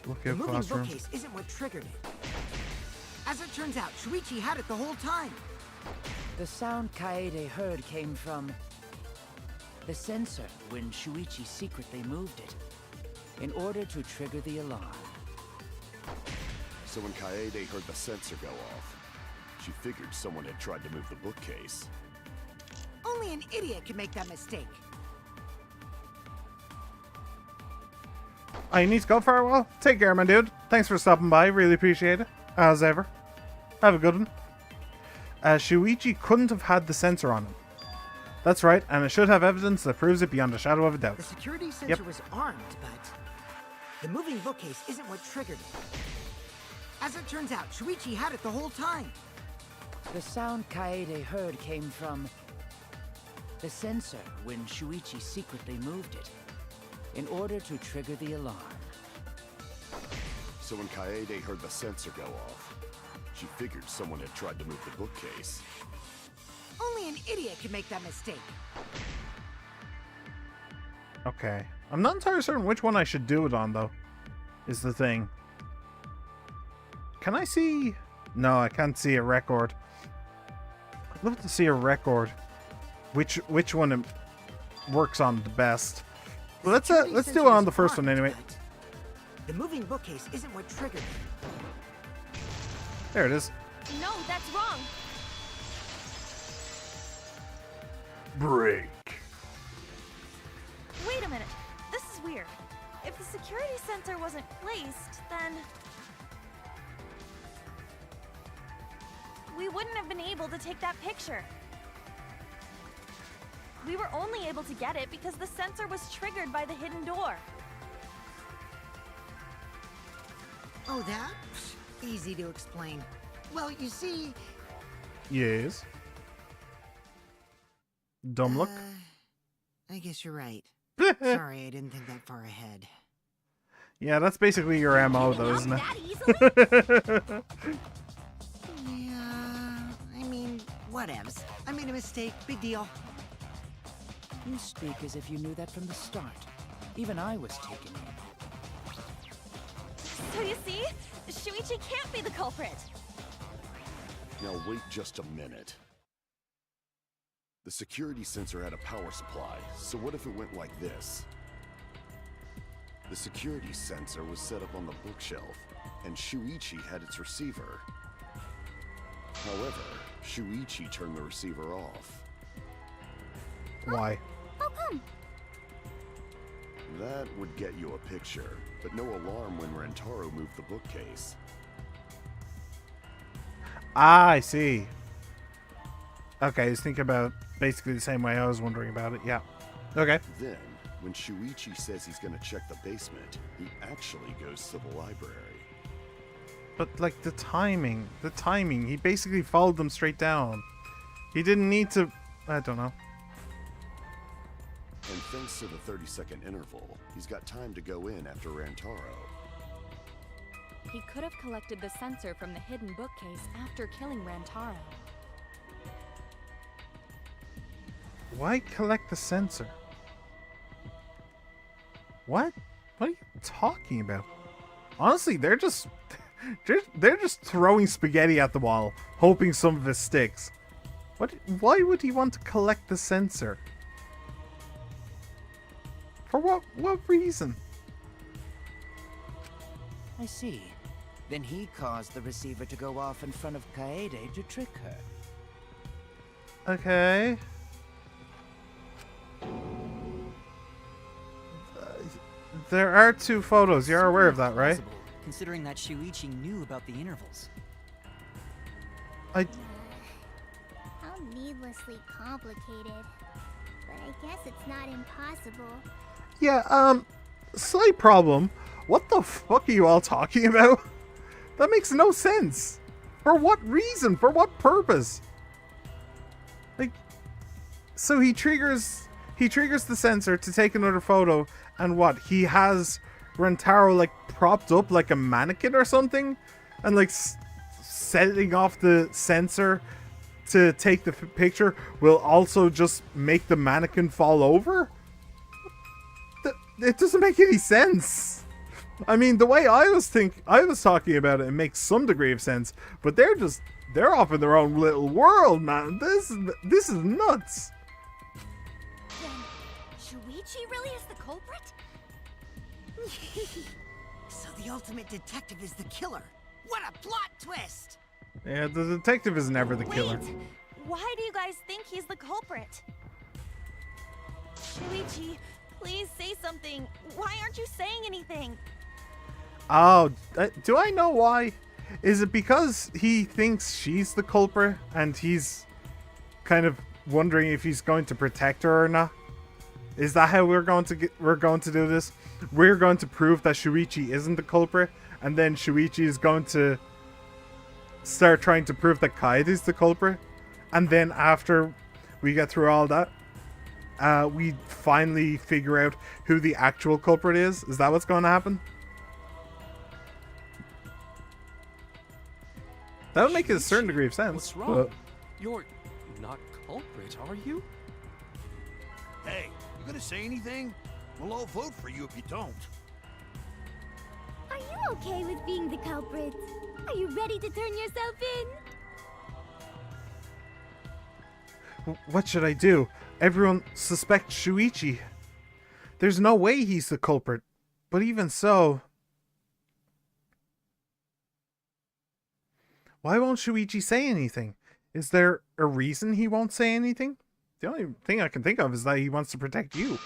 Lookout moving classroom. bookcase isn't what triggered it. As it turns out, Shuichi had it the whole time. The sound Kaede heard came from the sensor when Shuichi secretly moved it, in order to trigger the alarm. So when Kaede heard the sensor go off, she figured someone had tried to move the bookcase. Only an idiot could make that mistake. I need to go for a while. Take care, my dude. Thanks for stopping by. Really appreciate it. As ever. Have a good one. Shuichi couldn't have had the sensor on him. That's right, and it should have evidence that proves it beyond a shadow of a doubt. The security sensor was armed, but the moving bookcase isn't what triggered it. As it turns out, Shuichi had it the whole time. The sound Kaede heard came from the sensor when Shuichi secretly moved it, in order to trigger the alarm. So when Kaede heard the sensor go off, she figured someone had tried to move the bookcase. Only an idiot could make that mistake. Okay. I'm not entirely certain which one I should do it on, though, is the thing. Can I see... No, I can't see a record. I'd love to see a record. Which one it works on the best. Well, let's do it on the first one anyway. The moving bookcase isn't what triggered it. There it is. No, that's wrong. Break. Wait a minute. This is weird. If the security sensor wasn't placed, then we wouldn't have been able to take that picture. We were only able to get it because the sensor was triggered by the hidden door. Oh, that? Easy to explain. Well, you see... Yes. Dumb look. I guess you're right. Sorry, I didn't think that far ahead. Yeah, that's basically your MO, though, isn't it? Yeah, I mean, whatevs. I made a mistake. Big deal. You speak as if you knew that from the start. Even I was taken in. So you see? Shuichi can't be the culprit. Now wait just a minute. The security sensor had a power supply, so what if it went like this? The security sensor was set up on the bookshelf, and Shuichi had its receiver. However, Shuichi turned the receiver off. Why? How come? That would get you a picture, but no alarm when Rantaro moved the bookcase. Ah, I see. Okay, I was thinking about basically the same way I was wondering about it. Yeah. Okay. Then, when Shuichi says he's gonna check the basement, he actually goes to the library. But, like, the timing, he basically followed them straight down. He didn't need to, I don't know. And thanks to the 30-second interval, he's got time to go in after Rantaro. He could have collected the sensor from the hidden bookcase after killing Rantaro. Why collect the sensor? What? What are you talking about? Honestly, they're just throwing spaghetti at the wall, hoping some of it sticks. Why would he want to collect the sensor? For what reason? I see. Then he caused the receiver to go off in front of Kaede to trick her. Okay. There are 2 photos. You're aware of that, right? Possible, considering that Shuichi knew about the intervals. How needlessly complicated. But I guess it's not impossible. Yeah, slight problem. What the fuck are you all talking about? That makes no sense. For what reason? For what purpose? Like, so he triggers the sensor to take another photo, and what? He has Rentaro like propped up like a mannequin or something, and like setting off the sensor to take the picture will also just make the mannequin fall over? It doesn't make any sense. I mean, the way I was talking about it makes some degree of sense, but they're off in their own little world, man. This is nuts. Then, Shuichi really is the culprit? So the ultimate detective is the killer. What a plot twist! Yeah, the detective is never the killer. Wait! Why do you guys think he's the culprit? Shuichi, please say something. Why aren't you saying anything? Oh, do I know why? Is it because he thinks she's the culprit and he's kind of wondering if he's going to protect her or not? Is that how we're going to do this? We're going to prove that Shuichi isn't the culprit, and then Shuichi is going to start trying to prove that Kaede is the culprit, and then after we get through all that, we finally figure out who the actual culprit is? Is that what's going to happen? That would make a certain degree of sense. What's wrong? You're not culprit, are you? Hey, you gonna say anything? We'll all vote for you if you don't. Are you okay with being the culprit? Are you ready to turn yourself in? What should I do? Everyone suspects Shuichi. There's no way he's the culprit. But even so... Why won't Shuichi say anything? Is there a reason he won't say anything? The only thing I can think of is that he wants to protect you.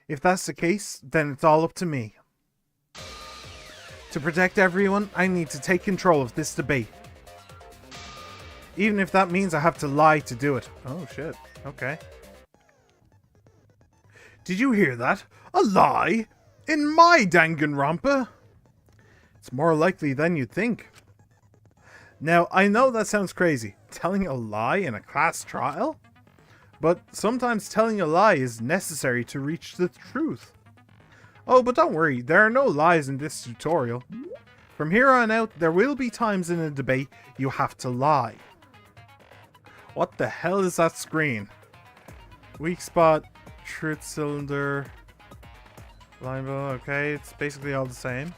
If that's the case, then it's all up to me. To protect everyone, I need to take control of this debate. Even if that means I have to lie to do it. Oh shit, okay. Did you hear that? A lie? In my Danganronpa? It's more likely than you'd think. Now, I know that sounds crazy, telling a lie in a class trial? But sometimes telling a lie is necessary to reach the truth. Oh, but don't worry, there are no lies in this tutorial. From here on out, there will be times in a debate you have to lie. What the hell is that screen? Weak spot, truth cylinder, line bone, okay, it's basically all the same.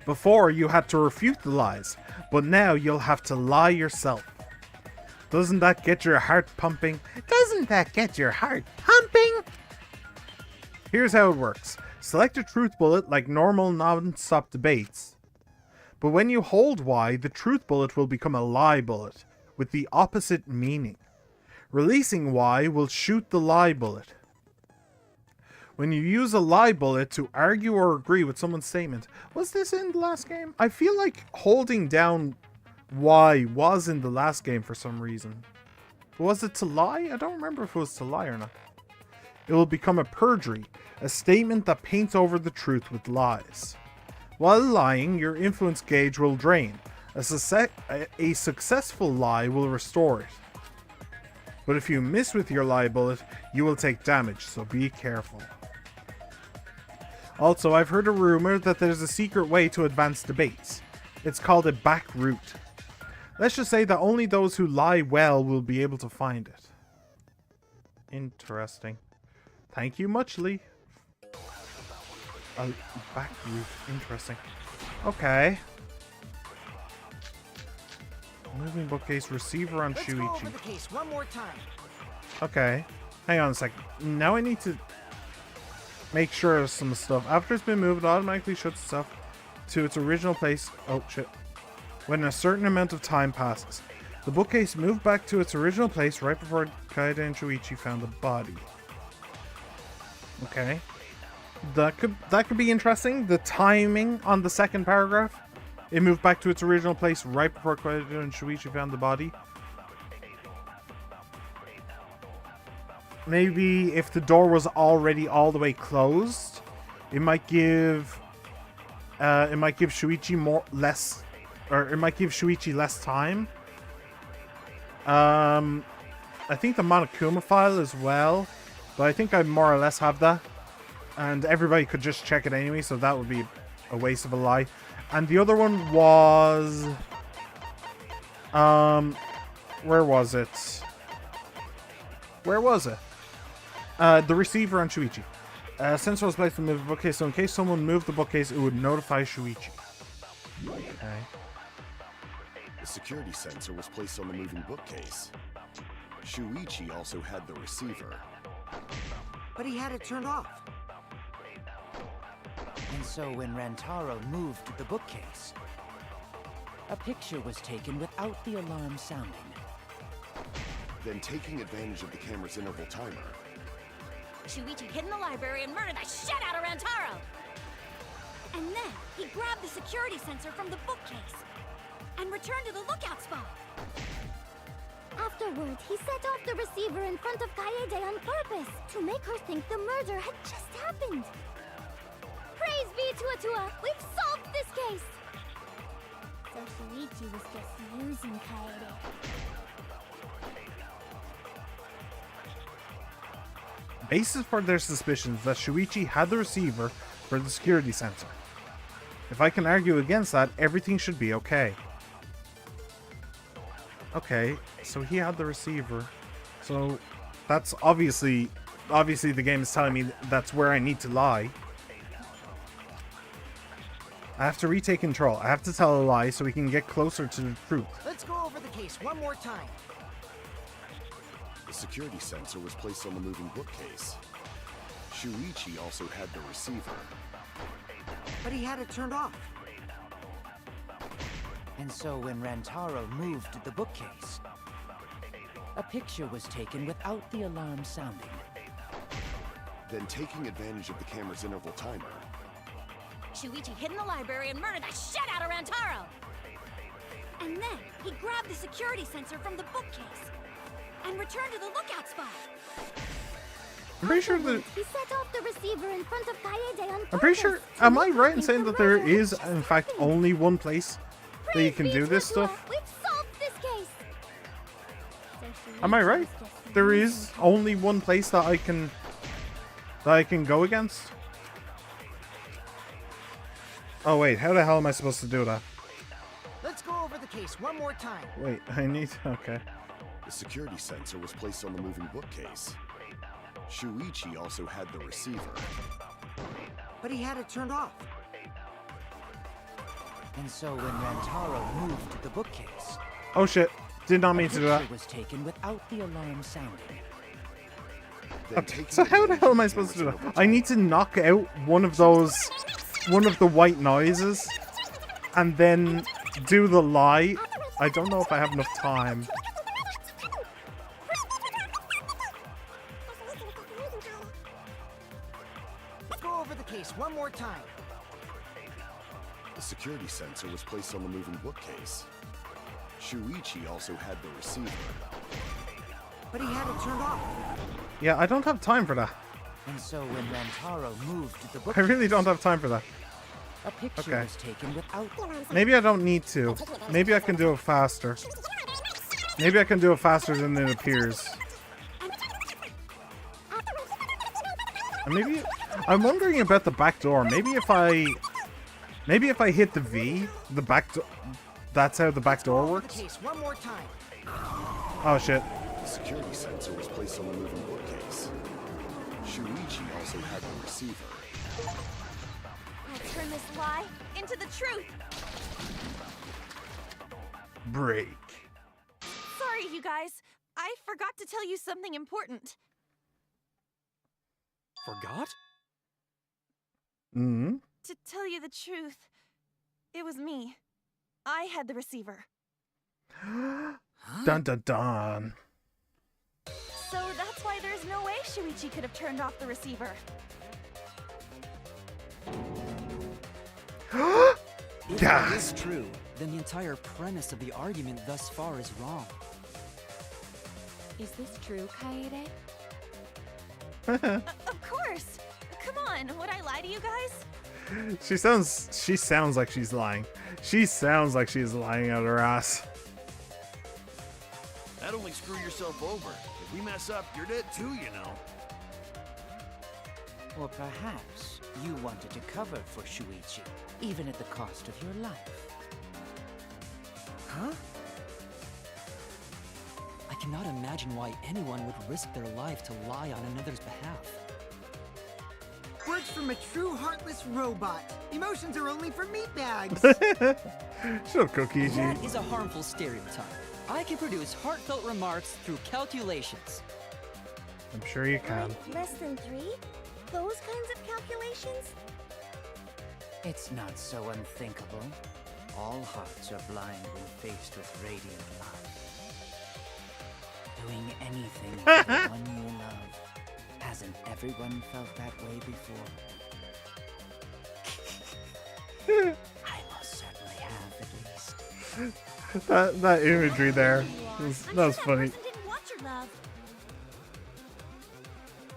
Before, you had to refute the lies, but now you'll have to lie yourself. Doesn't that get your heart pumping? Doesn't that get your heart pumping? Here's how it works. Select a truth bullet like normal non-stop debates. But when you hold Y, the truth bullet will become a lie bullet, with the opposite meaning. Releasing Y will shoot the lie bullet. When you use a lie bullet to argue or agree with someone's statement. Was this in the last game? I feel like holding down Y was in the last game for some reason. Was it to lie? I don't remember if it was to lie or not. It will become a perjury, a statement that paints over the truth with lies. While lying, your influence gauge will drain. A successful lie will restore it. But if you miss with your lie bullet, you will take damage, so be careful. Also, I've heard a rumor that there's a secret way to advance debates. It's called a back route. Let's just say that only those who lie well will be able to find it. Interesting. Thank you muchly. A back route. Interesting. Okay. Moving bookcase, receiver on Let's go Shuichi. over the case one more time. Okay. Hang on a second. Now I need to make sure of some stuff. After it's been moved, it automatically shuts itself. to its original place. Oh shit. When a certain amount of time passes. The bookcase moved back to its original place right before Kaede and Shuichi found the body. Okay. That could be interesting. The timing on the second paragraph. It moved back to its original place right before Kaede and Shuichi found the body. Maybe if the door was already all the way closed, it might give Shuichi it might give Shuichi less time. I think the Monokuma file as well, but I think I more or less have that, and everybody could just check it anyway, so that would be a waste of a lie. And the other one was, where was it? Where was it? The receiver on Shuichi. Sensor was placed to move the bookcase, so in case someone moved the bookcase, it would notify Shuichi. Okay. The security sensor was placed on the moving bookcase. Shuichi also had the receiver. But he had it turned off. And so when Rantaro moved the bookcase, a picture was taken without the alarm sounding. Then taking advantage of the camera's interval timer, Shuichi hid in the library and murdered the shit out of Rantaro! And then he grabbed the security sensor from the bookcase and returned to the lookout spot. Afterward, he set off the receiver in front of Kaede on purpose to make her think the murder had just happened. Praise be Tua! We've solved this case! So Shuichi was just using Kaede. Basis for their suspicions that Shuichi had the receiver for the security sensor. If I can argue against that, everything should be okay. Okay, so he had the receiver. So that's obviously the game is telling me that's where I need to lie. I have to retake control. I have to tell a lie so we can get closer to the truth. Let's go over the case one more time. the security sensor was placed on the moving bookcase. Shuichi also had the receiver. But he had it turned off. And so when Rantaro moved the bookcase, a picture was taken without the alarm sounding. Then taking advantage of the camera's interval timer, Shuichi hid in the library and murdered the shit out of Rantaro! And then he grabbed the security sensor from the bookcase and returned to the lookout spot. I'm pretty sure that... He set off the receiver in front of Kaede on purpose. I'm pretty sure... Am I right in saying that there is, in fact, only one place that you can do this stuff? We've solved this case. Am I right? There is only one place that I can go against? Oh wait, how the hell am I supposed to do that? Let's go over the case one more time. Wait, I need... Okay. the security sensor was placed on the moving bookcase. Shuichi also had the receiver. But he had it turned off. And so when Rantaro moved the bookcase... Oh shit, did not mean to do that. A picture was taken without the alarm sounding. So how the hell am I supposed to do that? I need to knock out one of the white noises and then do the lie. I don't know if I have enough time. Let's go over the case one more time. The security sensor was placed on the moving bookcase. Shuichi also had the receiver. But he had it turned off. Yeah, I don't have time for that. And so when Rantaro moved the I bookcase... really don't have time for that. A picture Okay. was taken without... Maybe I don't need to. Maybe I can do it faster. Maybe I can do it faster than it appears. And maybe... I'm wondering about the back door. Maybe if I hit the V, the back door... That's how the back door works? Case one more time. Oh shit. The security sensor was placed on the moving bookcase. Shuichi also had the receiver. I'll turn this lie into the truth. Break. Sorry, you guys. I forgot to tell you something important. Forgot? Mm-hmm. To tell you the truth, It was me. I had the receiver. Dun dun dun. So that's why there's no way Shuichi could have turned off the receiver. If that is true, then the entire premise of the argument thus far is wrong. Is this true, Kaede? Of course! Come on, would I lie to you guys? She sounds like she's lying. She sounds like she's lying out her ass. That only screw yourself over. If we mess up, you're dead too, you know. Or perhaps you wanted to cover for Shuichi, even at the cost of your life. Huh? I cannot imagine why anyone would risk their life to lie on another's behalf. Words from a true heartless robot. Emotions are only for meatbags. Shut up, Kokiji. That is a harmful stereotype. I can produce heartfelt remarks through calculations. I'm sure you can. Less than 3? Those kinds of calculations? It's not so unthinkable. All hearts are blind when faced with radiant love. Doing anything for the one you love. Hasn't everyone felt that way before? I most certainly have, at least. that imagery there, that was funny. Didn't want your love.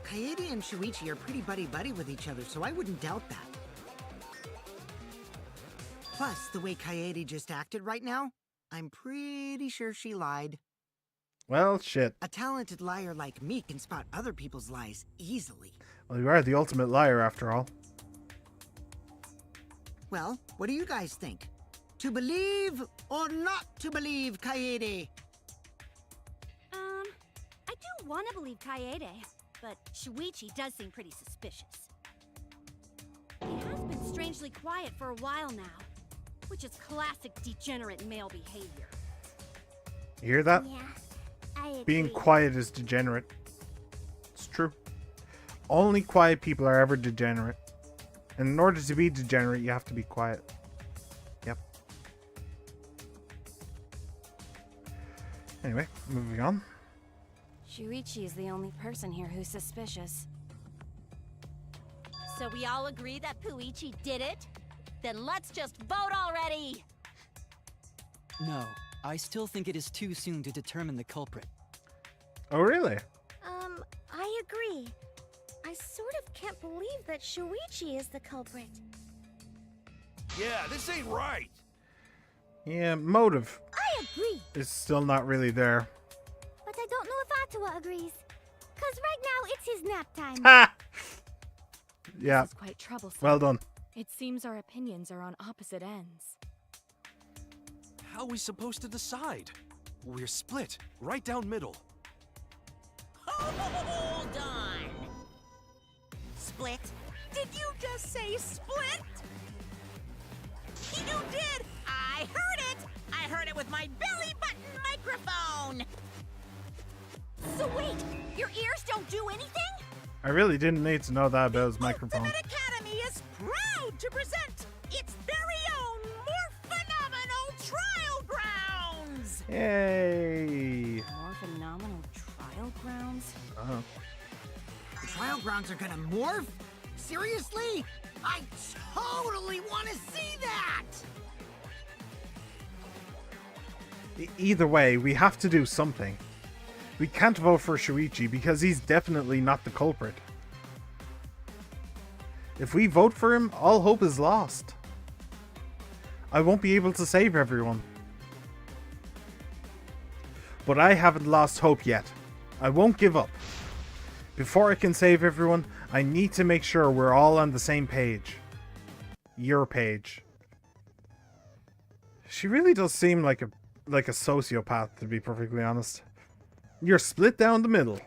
Kaede and Shuichi are pretty buddy-buddy with each other, so I wouldn't doubt that. Plus, the way Kaede just acted right now, I'm pretty sure she lied. Well, shit. A talented liar like me can spot other people's lies easily. Well, you are the ultimate liar, after all. Well, what do you guys think? To believe or not to believe Kaede? I do want to believe Kaede, but Shuichi does seem pretty suspicious. He has been strangely quiet for a while now, which is classic degenerate male behavior. You hear that? Yeah, I agree. Being quiet is degenerate. It's true. Only quiet people are ever degenerate. And in order to be degenerate, you have to be quiet. Yep. Anyway, moving on. Shuichi is the only person here who's suspicious. So we all agree that Puichi did it? Then let's just vote already! No, I still think it is too soon to determine the culprit. Oh, really? I agree. I sort of can't believe that Shuichi is the culprit. Yeah, this ain't right. Yeah, motive I agree, is still not really there. but I don't know if Atua agrees. Cause right now it's his nap time. Ha! Yeah. This is quite troublesome. Well done. It seems our opinions are on opposite ends. How are we supposed to decide? We're split, right down middle. Hold on. Split? Did you just say split? You did! I heard it! I heard it with my belly button microphone! So wait, your ears don't do anything? I really didn't need to know that about his microphone. Ultimate Academy is proud to present its very own more phenomenal trial grounds! Yay! More phenomenal trial grounds? Uh-huh. The trial grounds are gonna morph? Seriously? I totally want to see that! Either way, we have to do something. We can't vote for Shuichi because he's definitely not the culprit. If we vote for him, all hope is lost. I won't be able to save everyone. But I haven't lost hope yet. I won't give up. Before I can save everyone, I need to make sure we're all on the same page. Your page. She really does seem like a sociopath, to be perfectly honest. You're split down the middle.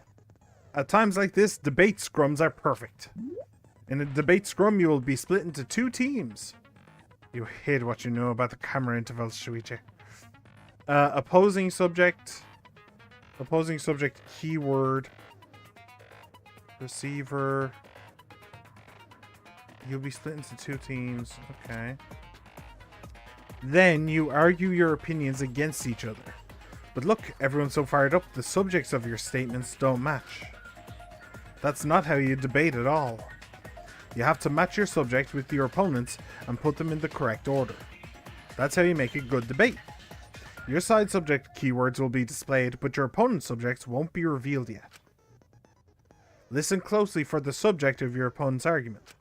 At times like this, debate scrums are perfect. In a debate scrum, you will be split into 2 teams. You hid what you know about the camera intervals, Shuichi. Opposing subject. Opposing subject keyword. Receiver. You'll be split into 2 teams. Okay. Then you argue your opinions against each other. But look, everyone's so fired up, the subjects of your statements don't match. That's not how you debate at all. You have to match your subject with your opponents and put them in the correct order. That's how you make a good debate. Your side subject keywords will be displayed, but your opponent's subjects won't be revealed yet. Listen closely for the subject of your opponent's argument.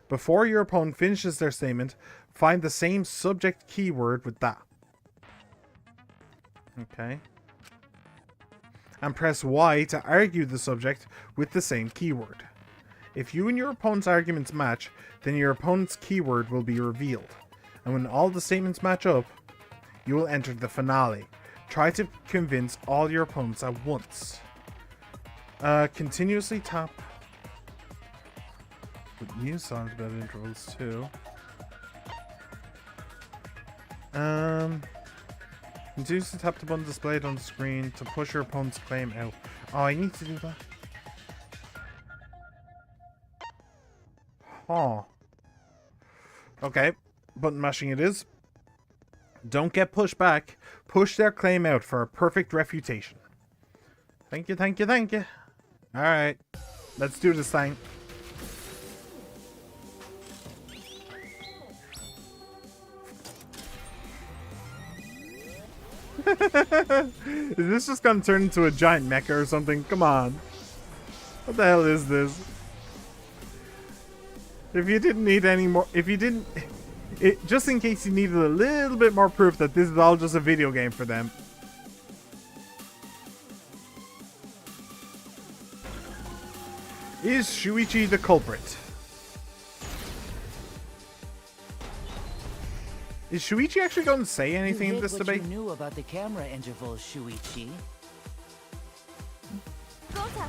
Before your opponent finishes their statement, find the same subject keyword with that. Okay. And press Y to argue the subject with the same keyword. If you and your opponent's arguments match, then your opponent's keyword will be revealed. And when all the statements match up, you will enter the finale. Try to convince all your opponents at once. Continuously tap with new songs about intervals too. Continuously tap the button displayed on the screen to push your opponent's claim out. Oh, I need to do that. Oh. Okay, button mashing it is. Don't get pushed back. Push their claim out for a perfect refutation. Thank you, thank you, thank you. Alright, let's do this thing. Is this just gonna turn into a giant mecha or something? Come on. What the hell is this? If you didn't need any more, just in case you needed a little bit more proof that this is all just a video game for them. Is Shuichi the culprit? Is Shuichi actually going to say anything in this debate? You knew about the camera intervals, Shuichi. Gota!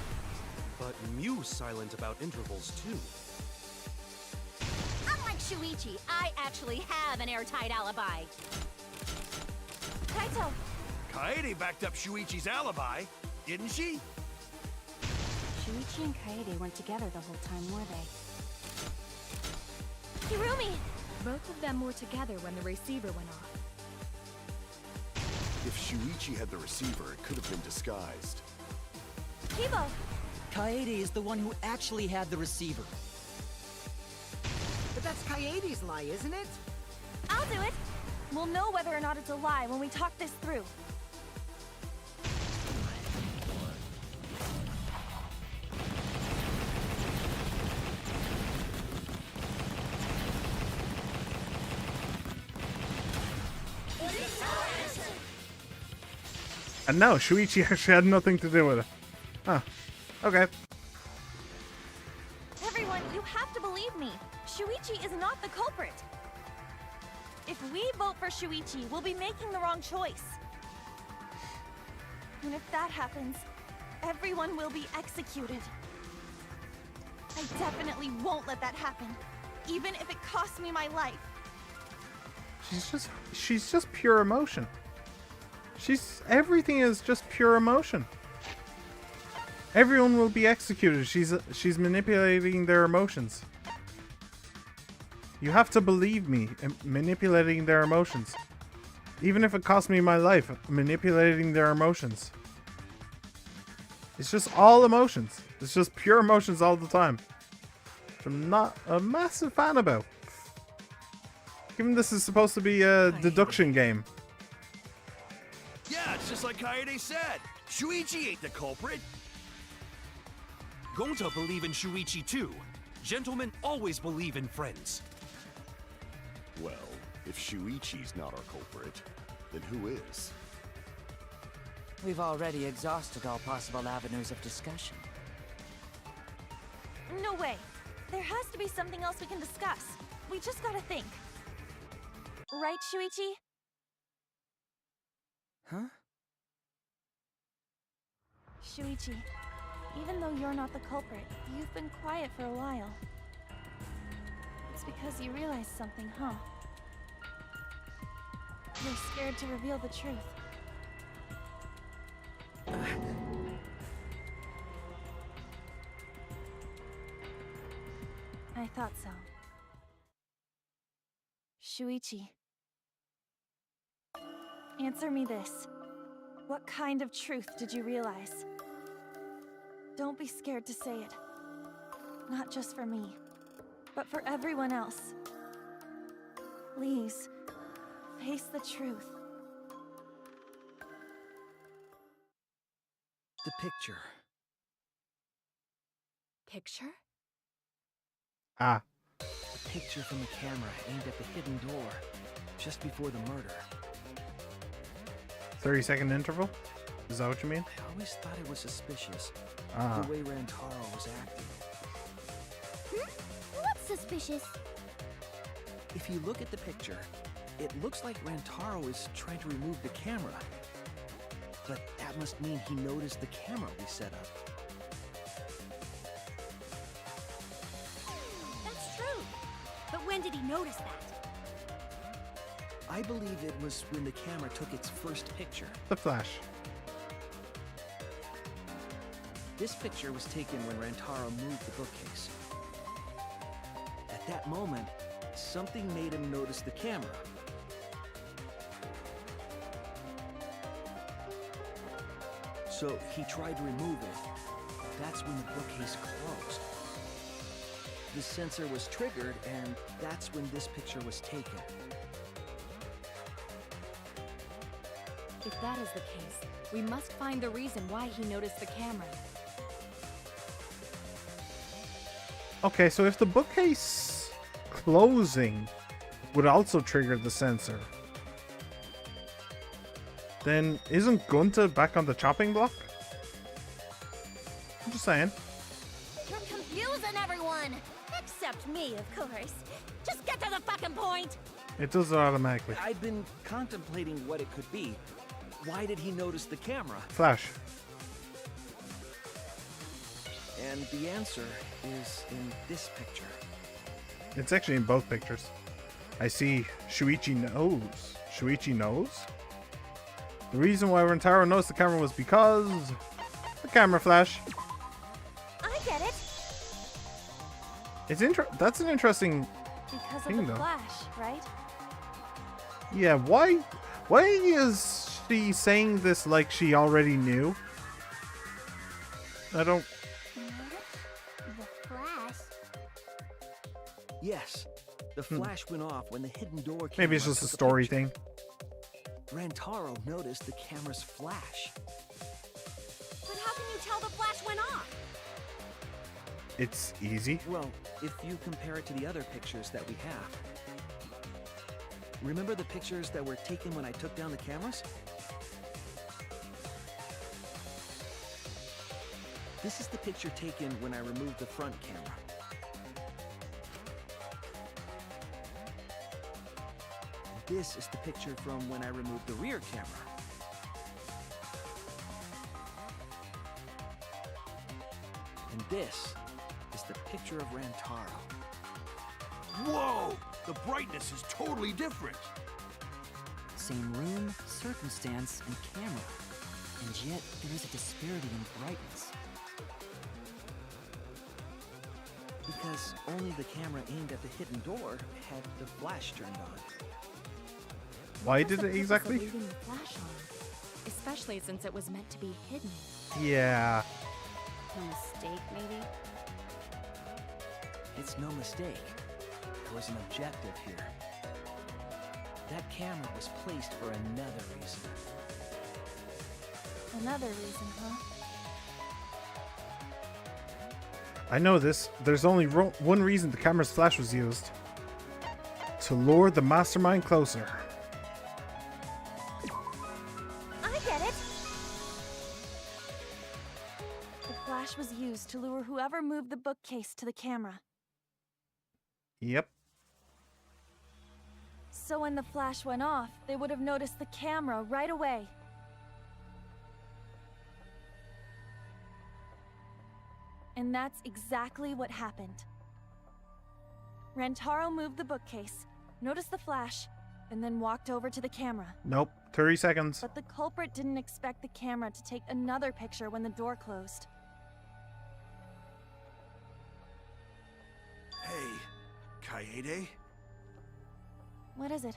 But Mew's silent about intervals too. Unlike Shuichi, I actually have an airtight alibi. Kaito! Kaede backed up Shuichi's alibi, didn't she? Shuichi and Kaede weren't together the whole time, were they? Hirumi! Both of them were together when the receiver went off. If Shuichi had the receiver, it could have been disguised. Kibo! Kaede is the one who actually had the receiver. But that's Kaede's lie, isn't it? I'll do it! We'll know whether or not it's a lie when we talk this through. And no, Shuichi actually had nothing to do with it. Huh. Okay. Everyone, you have to believe me. Shuichi is not the culprit. If we vote for Shuichi, we'll be making the wrong choice. And if that happens, everyone will be executed. I definitely won't let that happen, even if it costs me my life. She's just pure emotion. Everything is just pure emotion. Everyone will be executed. She's manipulating their emotions. You have to believe me in manipulating their emotions. Even if it costs me my life, manipulating their emotions. It's just all emotions. It's just pure emotions all the time. Which I'm not a massive fan about. Given this is supposed to be a deduction game. Yeah, it's just like Kaede said. Shuichi ain't the culprit. Gonta believe in Shuichi too. Gentlemen always believe in friends. Well, if Shuichi's not our culprit, then who is? We've already exhausted all possible avenues of discussion. No way. There has to be something else we can discuss. We just gotta think. Right, Shuichi? Huh? Shuichi, even though you're not the culprit, you've been quiet for a while. It's because you realized something, huh? You're scared to reveal the truth. I thought so. Shuichi, Answer me this. What kind of truth did you realize? Don't be scared to say it. Not just for me, but for everyone else. Please, face the truth. The picture. Picture? Ah. The picture from the camera aimed at the hidden door, just before the murder. 30-second interval? Is that what you mean? I always thought it was suspicious. Ah. The way Rantaro was acting. What's suspicious? If you look at the picture, it looks like Rantaro is trying to remove the camera. But that must mean he noticed the camera we set up. That's true. But when did he notice that? I believe it was when the camera took its first picture. The flash. This picture was taken when Rantaro moved the bookcase. At that moment, something made him notice the camera. So he tried to remove it. That's when the bookcase closed. The sensor was triggered, and that's when this picture was taken. If that is the case, we must find the reason why he noticed the camera. Okay, so if the bookcase closing would also trigger the sensor, then isn't Gunta back on the chopping block? I'm just saying. You're confusing everyone! Except me, of course. Just get to the fucking point! It does it automatically. I've been contemplating what it could be. Why did he notice the camera? Flash. And the answer is in this picture. It's actually in both pictures. I see Shuichi knows. Shuichi knows? The reason why Rantaro noticed the camera was because the camera flash. I get it. It's that's an interesting Because thing, of the though. flash, right? Yeah, why is she saying this like she already knew? I don't... The flash? Yes, the flash went off when the hidden door came. Maybe it's just a story thing. Rantaro noticed the camera's flash. But how can you tell the flash went off? It's easy. Well, if you compare it to the other pictures that we have. Remember the pictures that were taken when I took down the cameras? This is the picture taken when I removed the front camera. This is the picture from when I removed the rear camera. And this is the picture of Rantaro. Whoa! The brightness is totally different. Same room, circumstance, and camera. And yet, there is a disparity in brightness. Because only the camera aimed at the hidden door had the flash turned on. Why What's did the it purpose exactly? of leaving the flash on? Especially since it was meant to be hidden. Yeah. A mistake, maybe? It's no mistake. There was an objective here. That camera was placed for another reason. Another reason, huh? I know this. There's only one reason the camera's flash was used. To lure the mastermind closer. I get it. The flash was used to lure whoever moved the bookcase to the camera. Yep. So when the flash went off, they would have noticed the camera right away. And that's exactly what happened. Rantaro moved the bookcase, noticed the flash, and then walked over to the camera. Nope. 30 seconds. But the culprit didn't expect the camera to take another picture when the door closed. Hey, Kaede? What is it?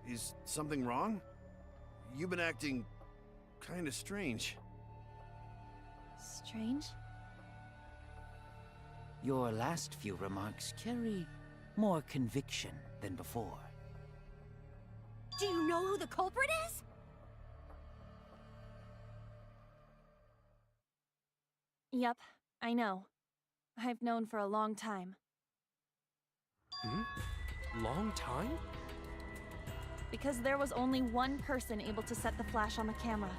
Is something wrong? You've been acting kind of strange. Strange? Your last few remarks carry more conviction than before. Do you know who the culprit is? Yep, I know. I've known for a long time. Long time? Because there was only one person able to set the flash on the camera.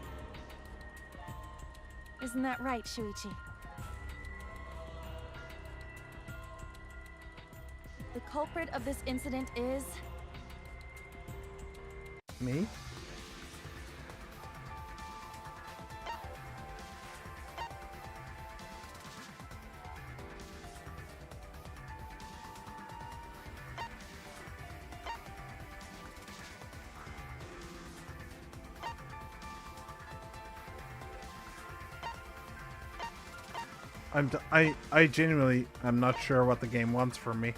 Isn't that right, Shuichi? The culprit of this incident is... Me? I genuinely am not sure what the game wants from me.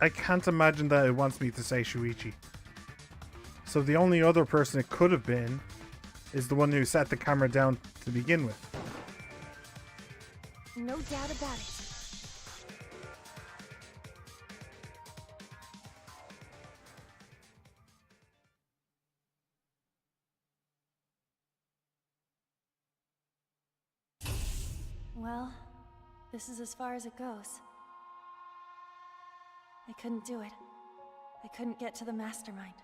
I can't imagine that it wants me to say Shuichi. So the only other person it could have been is the one who set the camera down to begin with. No doubt about it. Well, this is as far as it goes. I couldn't do it. I couldn't get to the mastermind.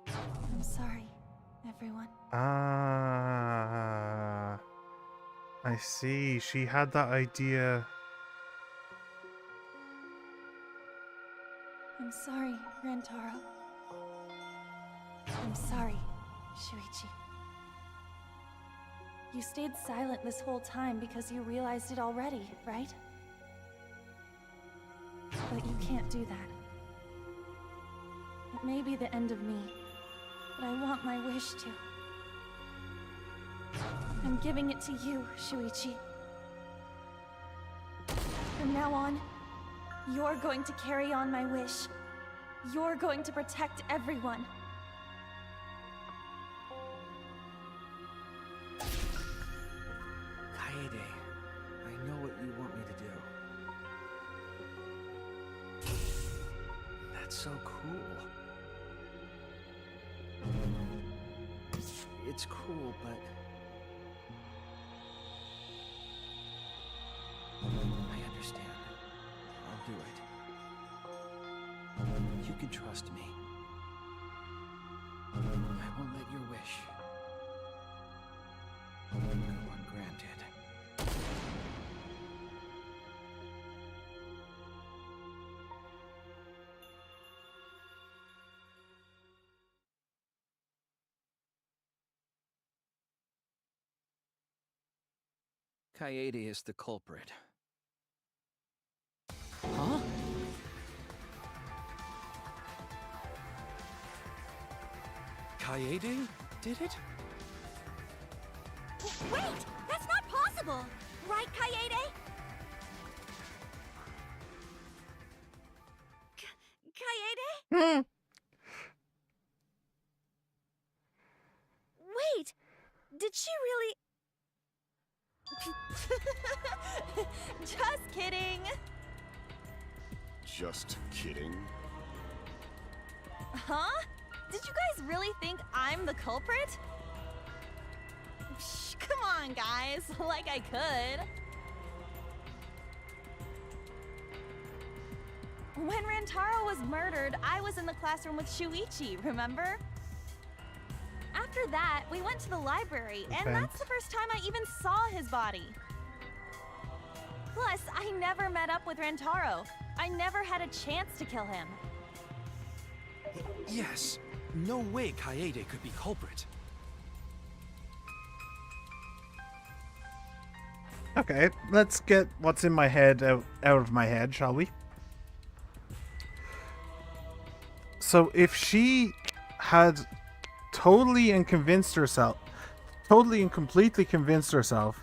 I'm sorry, everyone. Ah, I see. She had that idea. I'm sorry, Rantaro. I'm sorry, Shuichi. You stayed silent this whole time because you realized it already, right? But you can't do that. It may be the end of me, but I want my wish to. I'm giving it to you, Shuichi. From now on, you're going to carry on my wish. You're going to protect everyone. Kaede, I know what you want me to do. That's so cool. It's cool, but... I understand. I'll do it. You can trust me. I won't let your wish go ungranted. Kaede is the culprit. Huh? Kaede did it? Wait! That's not possible! Right, Kaede? Kaede? Wait! Did she really... Just kidding! Just kidding. Huh? Did you guys really think I'm the culprit? Psh, come on, guys. Like I could. When Rantaro was murdered, I was in the classroom with Shuichi, remember? After that, we went to the library, and that's the first time I even saw his body. Plus, I never met up with Rantaro. I never had a chance to kill him. Yes. No way Kaede could be culprit. Okay, let's get what's in my head out of my head, shall we? So if she had totally and completely convinced herself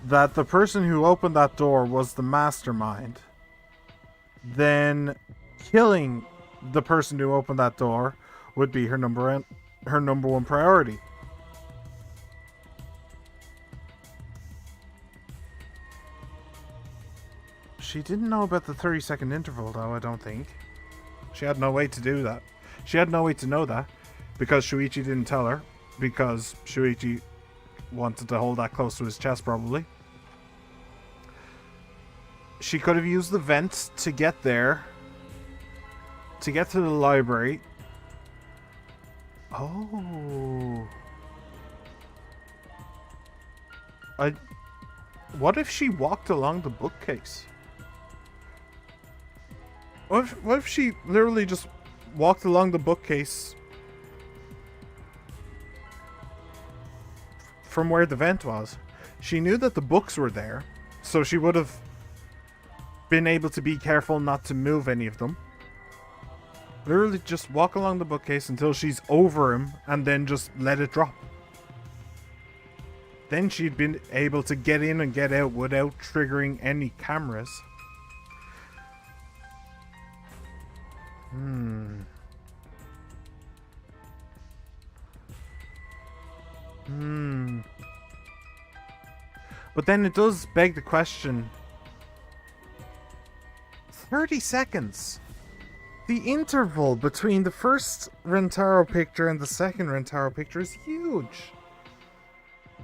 that the person who opened that door was the mastermind, then killing the person who opened that door would be her number one priority. She didn't know about the 30-second interval, though, I don't think. She had no way to do that. She had no way to know that, because Shuichi didn't tell her, because Shuichi wanted to hold that close to his chest, probably. She could have used the vent to get there, to get to the library. Oh. What if she walked along the bookcase? What if she literally just walked along the bookcase from where the vent was? She knew that the books were there, so she would have been able to be careful not to move any of them. Literally just walk along the bookcase until she's over him and then just let it drop. Then she'd been able to get in and get out without triggering any cameras. But then it does beg the question. 30 seconds. The interval between the first Rentaro picture and the second Rentaro picture is huge.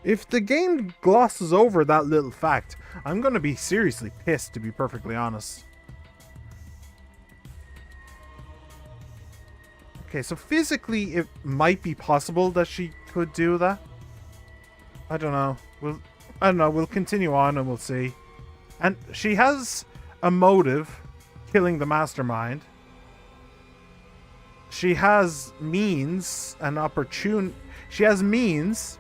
If the game glosses over that little fact, I'm going to be seriously pissed, to be perfectly honest. Okay, so physically it might be possible that she could do that. I don't know. We'll continue on and we'll see. And she has a motive, killing the mastermind. She has means, she has means,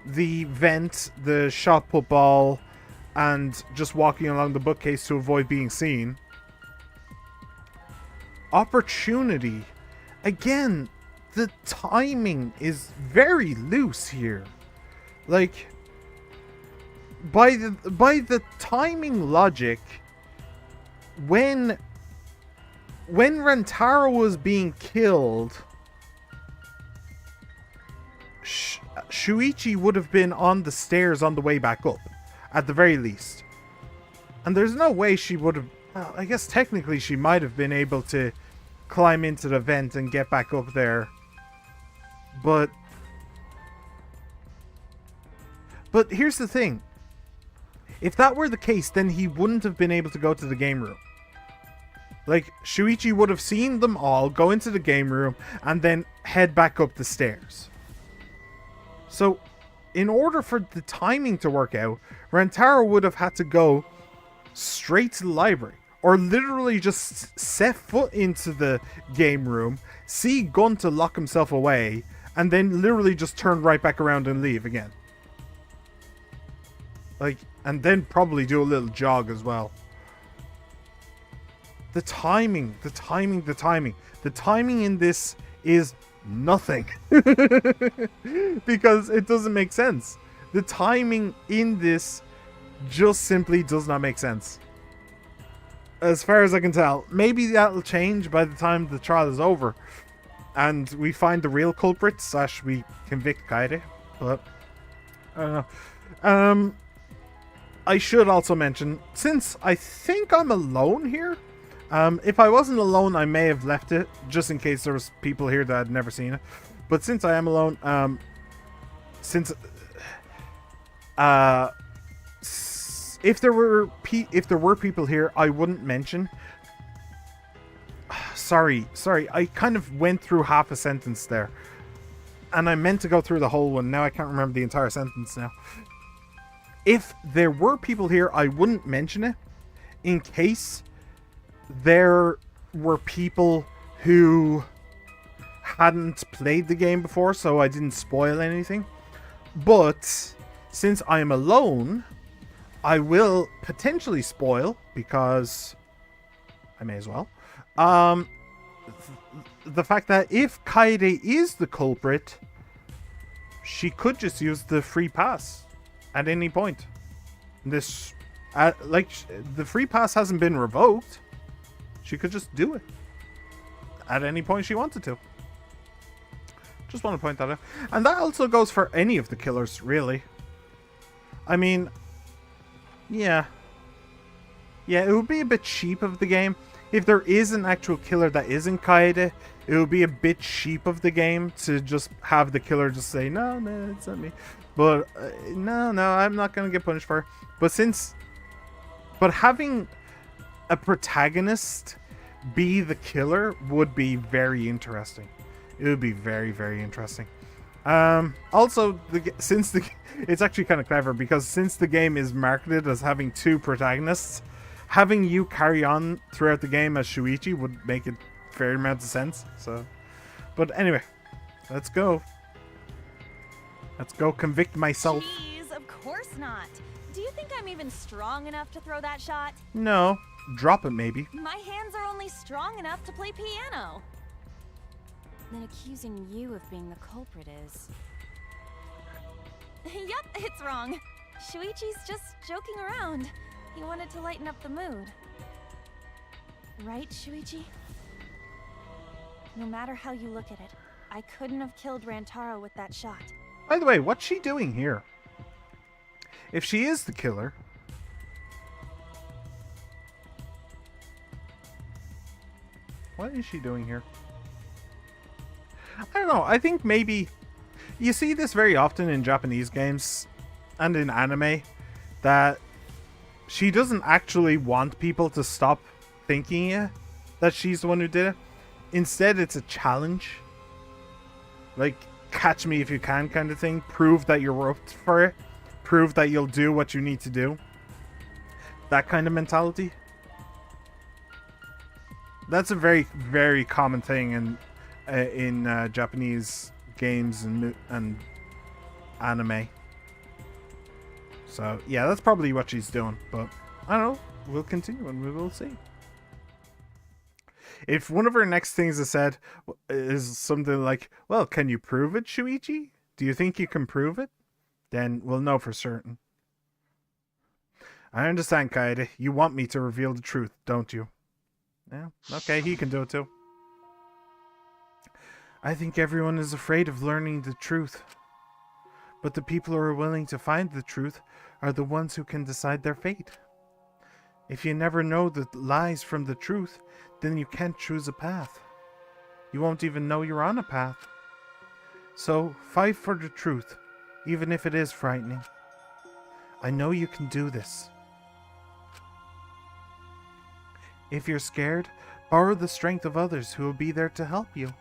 the vent, the shot put ball, and just walking along the bookcase to avoid being seen. Opportunity. Again, the timing is very loose here. Like, by the timing logic, when Rentaro was being killed, Shuichi would have been on the stairs on the way back up, at the very least. And there's no way she would have... Well, I guess technically she might have been able to climb into the vent and get back up there. But here's the thing. If that were the case, then he wouldn't have been able to go to the game room. Like, Shuichi would have seen them all go into the game room and then head back up the stairs. So, in order for the timing to work out, Rentaro would have had to go straight to the library. Or literally just set foot into the game room, see Gunta lock himself away, and then literally just turn right back around and leave again. Like, and then probably do a little jog as well. The timing in this is nothing. Because it doesn't make sense. The timing in this just simply does not make sense. As far as I can tell. Maybe that'll change by the time the trial is over. And we find the real culprit, / we convict Kaede. But, I don't know. I should also mention, since I think I'm alone here, if I wasn't alone, I may have left it, just in case there was people here that had never seen it. But since I am alone, if there were people here, I wouldn't mention. Sorry, I kind of went through half a sentence there, and I meant to go through the whole one. Now I can't remember the entire sentence now. If there were people here, I wouldn't mention it, in case there were people who hadn't played the game before, so I didn't spoil anything. But since I am alone, I will potentially spoil, because I may as well. The fact that if Kaede is the culprit, she could just use the free pass at any point. This, the free pass hasn't been revoked. She could just do it at any point she wanted to. Just want to point that out. And that also goes for any of the killers, really. I mean, yeah. Yeah, it would be a bit cheap of the game. If there is an actual killer that isn't Kaede, it would be a bit cheap of the game to just have the killer just say, no, it's not me. But, no, I'm not going to get punished for it. But having a protagonist be the killer would be very interesting. It would be very, very interesting. Also, it's actually kind of clever because since the game is marketed as having 2 protagonists, having you carry on throughout the game as Shuichi would make a fair amount of sense. So, but anyway, let's go. Let's go convict myself. Jeez, of course not. Do you think I'm even strong enough to throw that shot? No, drop it maybe. My hands are only strong enough to play piano. Then accusing you of being the culprit is... Yep, it's wrong. Shuichi's just joking around. He wanted to lighten up the mood. Right, Shuichi? No matter how you look at it, I couldn't have killed Rantaro with that shot. By the way, what's she doing here? If she is the killer... What is she doing here? I don't know. I think maybe... You see this very often in Japanese games and in anime, that she doesn't actually want people to stop thinking that she's the one who did it. Instead, it's a challenge. Like, catch me if you can kind of thing. Prove that you're up for it. Prove that you'll do what you need to do. That kind of mentality. That's a very, very common thing in Japanese games and anime. So, yeah, that's probably what she's doing. But, I don't know. We'll continue and we will see. If one of her next things is said is something like, well, can you prove it, Shuichi? Do you think you can prove it? Then we'll know for certain. I understand, Kaede. You want me to reveal the truth, don't you? Yeah, okay, he can do it too. I think everyone is afraid of learning the truth. But the people who are willing to find the truth are the ones who can decide their fate. If you never know the lies from the truth, then you can't choose a path. You won't even know you're on a path. So, fight for the truth, even if it is frightening. I know you can do this. If you're scared, borrow the strength of others who will be there to help you.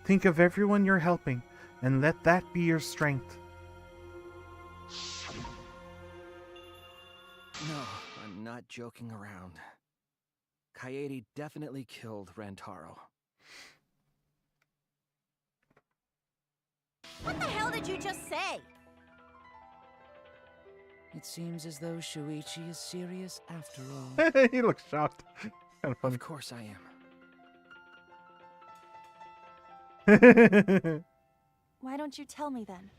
Think of everyone you're helping, and let that be your strength. No, I'm not joking around. Kaede definitely killed Rantaro. What the hell did you just say? It seems as though Shuichi is serious after all. He looks shocked. Kind of funny. Of course I am. Why don't you tell me then?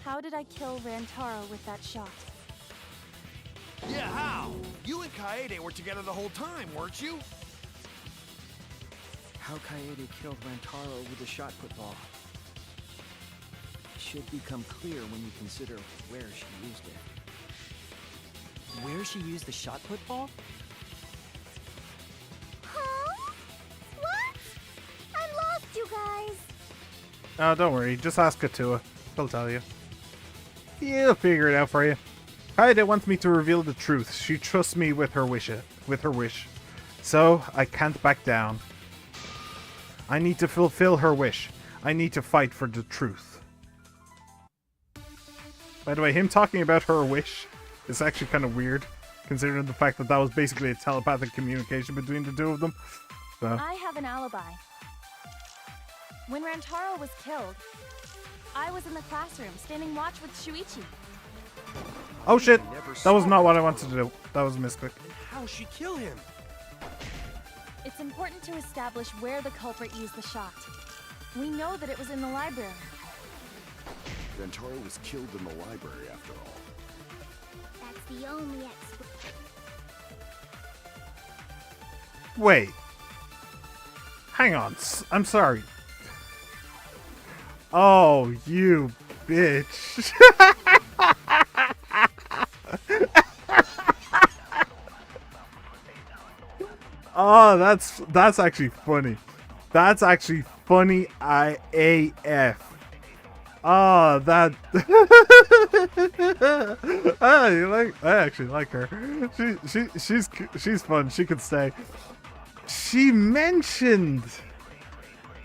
How did I kill Rantaro with that shot? Yeah, how? You and Kaede were together the whole time, weren't you? How Kaede killed Rantaro with a shot put ball should become clear when you consider where she used it. Where she used the shot put ball? Huh? What? I'm lost, you guys. Oh, don't worry. Just ask Katua. He'll tell you. He'll figure it out for you. Kaede wants me to reveal the truth. She trusts me with her wish. So, I can't back down. I need to fulfill her wish. I need to fight for the truth. By the way, him talking about her wish is actually kind of weird, considering the fact that that was basically a telepathic communication between the two of them. So. I have an alibi. When Rantaro was killed, I was in the classroom, standing watch with Shuichi. Oh shit! That was not what I wanted to do. That was a misclick. How'd she kill him? It's important to establish where the culprit used the shot. We know that it was in the library. Rantaro was killed in the library after all. That's the only Wait. Hang on. I'm sorry. Oh, you bitch. Oh, that's actually funny. That's actually funny AF. Oh, that. I actually like her. She's fun. She could stay. She mentioned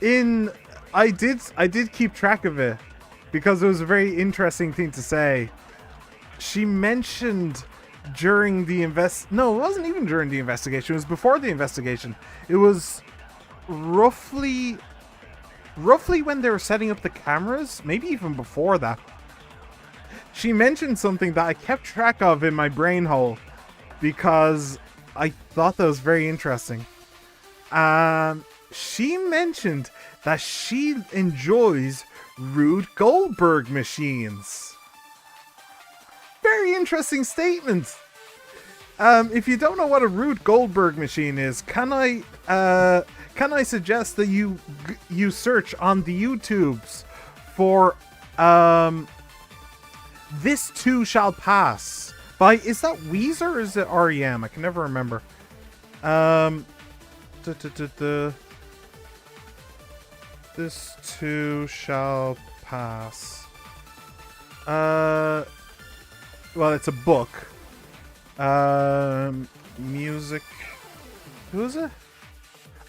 in I did keep track of it because it was a very interesting thing to say. She mentioned during the no, it wasn't even during the investigation. It was before the investigation. It was roughly when they were setting up the cameras, maybe even before that. She mentioned something that I kept track of in my brain hole because I thought that was very interesting. She mentioned that she enjoys Rube Goldberg machines. Very interesting statement. If you don't know what a Rube Goldberg machine is, can I suggest that you search on the YouTubes for This Too Shall Pass by, is that Weezer or is it REM? I can never remember. This Too Shall Pass. Well, it's a book. Music. Who is it?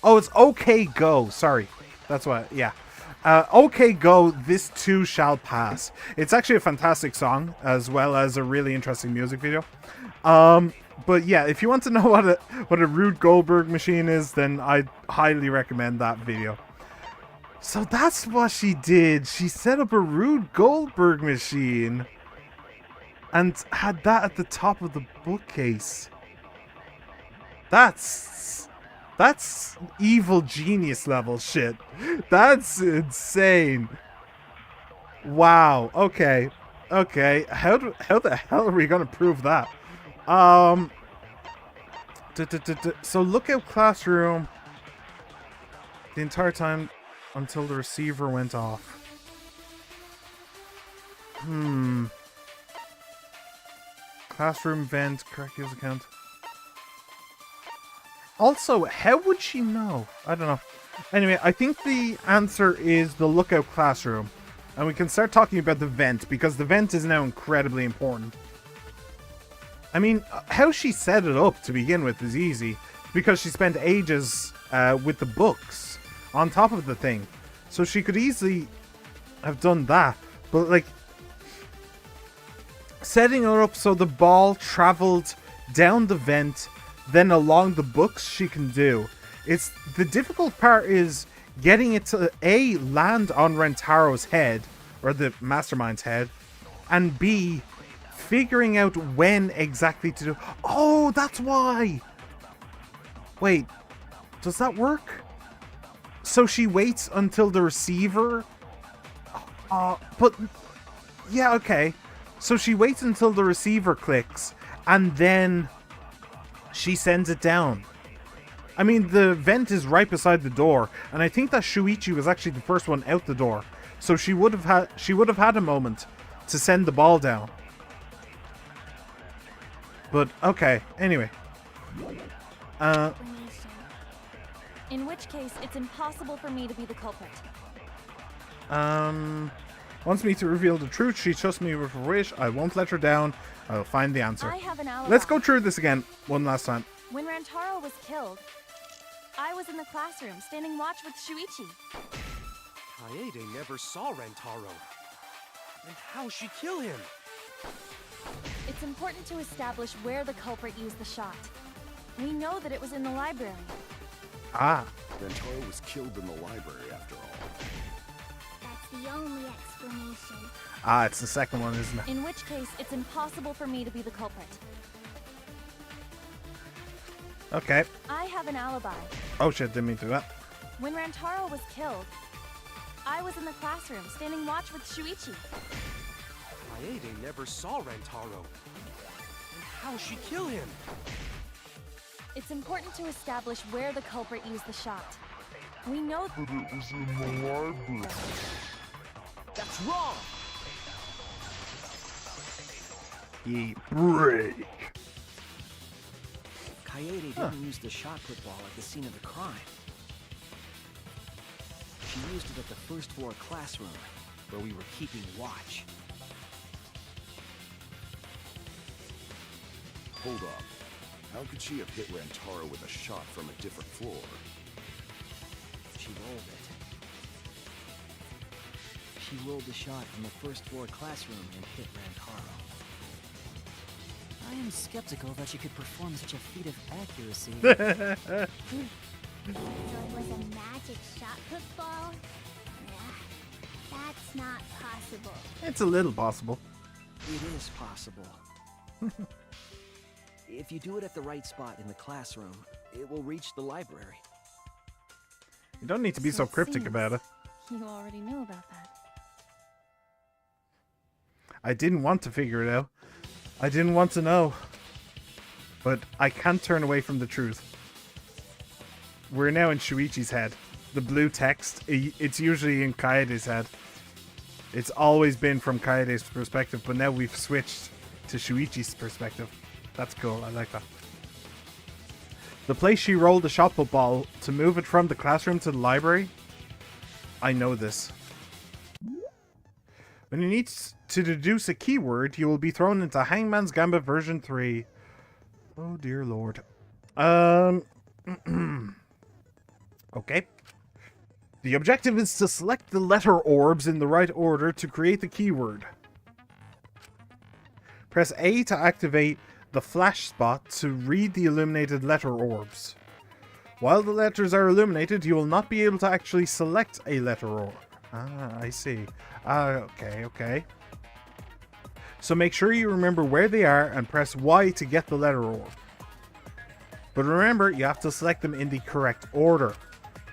Oh, it's OK Go. Sorry. That's what, yeah. OK Go, This Too Shall Pass. It's actually a fantastic song, as well as a really interesting music video. But yeah, if you want to know what a Rube Goldberg machine is, then I'd highly recommend that video. So that's what she did. She set up a Rube Goldberg machine and had that at the top of the bookcase. That's evil genius level shit. That's insane. Wow. Okay. How the hell are we gonna prove that? So Lookout Classroom the entire time until the receiver went off. Classroom vent, correct user account. Also, how would she know? I don't know. Anyway, I think the answer is the Lookout Classroom. And we can start talking about the vent, because the vent is now incredibly important. I mean, how she set it up to begin with is easy, because she spent ages with the books on top of the thing. So she could easily have done that. But, like, setting it up so the ball traveled down the vent, then along the books, she can do. It's the difficult part is getting it to A, land on Rentaro's head, or the mastermind's head, and B, figuring out when exactly to do. Oh, that's why. Wait, does that work? So she waits until the receiver. But yeah, okay. So she waits until the receiver clicks, and then she sends it down. I mean, the vent is right beside the door, and I think that Shuichi was actually the first one out the door. So she would have had a moment to send the ball down. But okay, anyway. In which case, it's impossible for me to be the culprit. Wants me to reveal the truth. She trusts me with her wish. I won't let her down. I'll find the answer. I have an alibi. Let's go through this again one last time. When Rantaro was killed, I was in the classroom standing watch with Shuichi. Kaede never saw Rantaro. And how she kill him? It's important to establish where the culprit used the shot. We know that it was in the library. Ah. Rantaro was killed in the library after all. That's the only explanation. Ah, it's the second one, isn't it? In which case, it's impossible for me to be the culprit. Okay. I have an alibi. Oh shit, didn't mean to do that. When Rantaro was killed, I was in the classroom standing watch with Shuichi. Kaede never saw Rantaro. How will she kill him? It's important to establish where the culprit used the shot. We know But it was in the library. That's wrong! Ye break. Kaede didn't use the shot put ball at the scene of the crime. She used it at the first floor classroom, where we were keeping watch. Hold up. How could she have hit Rantaro with a shot from a different floor? She rolled it. She rolled the shot from the first floor classroom and hit Rantaro. I am skeptical that she could perform such a feat of accuracy. So it was a magic shot put ball? Nah, that's not possible. It's a little possible. It is possible. If you do it at the right spot in the classroom, it will reach the library. You don't need to be so cryptic about it. you already knew about that. I didn't want to figure it out. I didn't want to know. But I can't turn away from the truth. We're now in Shuichi's head. The blue text, it's usually in Kaede's head. It's always been from Kaede's perspective, but now we've switched to Shuichi's perspective. That's cool, I like that. The place she rolled the shot put ball to move it from the classroom to the library. I know this. When you need to deduce a keyword, you will be thrown into Hangman's Gambit version 3. Oh dear lord. Okay. The objective is to select the letter orbs in the right order to create the keyword. Press A to activate the flash spot to read the illuminated letter orbs. While the letters are illuminated, you will not be able to actually select a letter orb. Ah, I see. Okay. So make sure you remember where they are and press Y to get the letter orb. But remember, you have to select them in the correct order.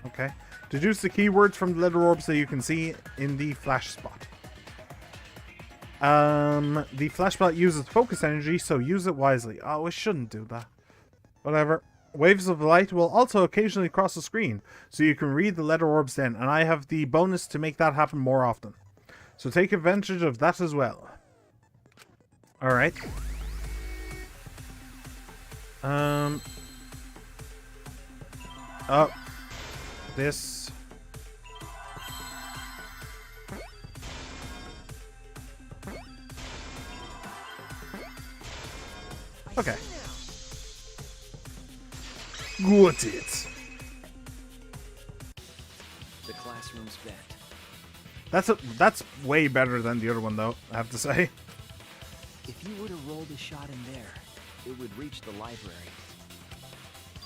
Okay? Deduce the keywords from the letter orbs that you can see in the flash spot. The flash spot uses focus energy, so use it wisely. Oh, I shouldn't do that. Whatever. Waves of light will also occasionally cross the screen, so you can read the letter orbs then, and I have the bonus to make that happen more often. So take advantage of that as well. Alright. Oh. This. Okay. Got it. The classroom's bent. That's way better than the other one, though, I have to say. If you were to roll the shot in there, it would reach the library.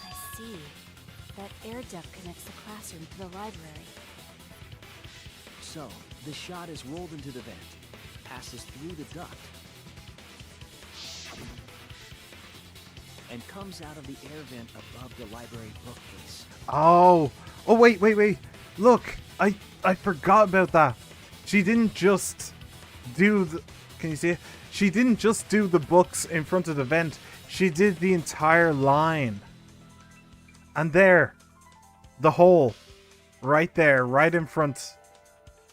I see. That air duct connects the classroom to the library. So, the shot is rolled into the vent, passes through the duct, and comes out of the air vent above the library bookcase. Oh, wait. Look, I forgot about that. She didn't just do the... Can you see it? She didn't just do the books in front of the vent. She did the entire line. And there. The hole. Right there. Right in front.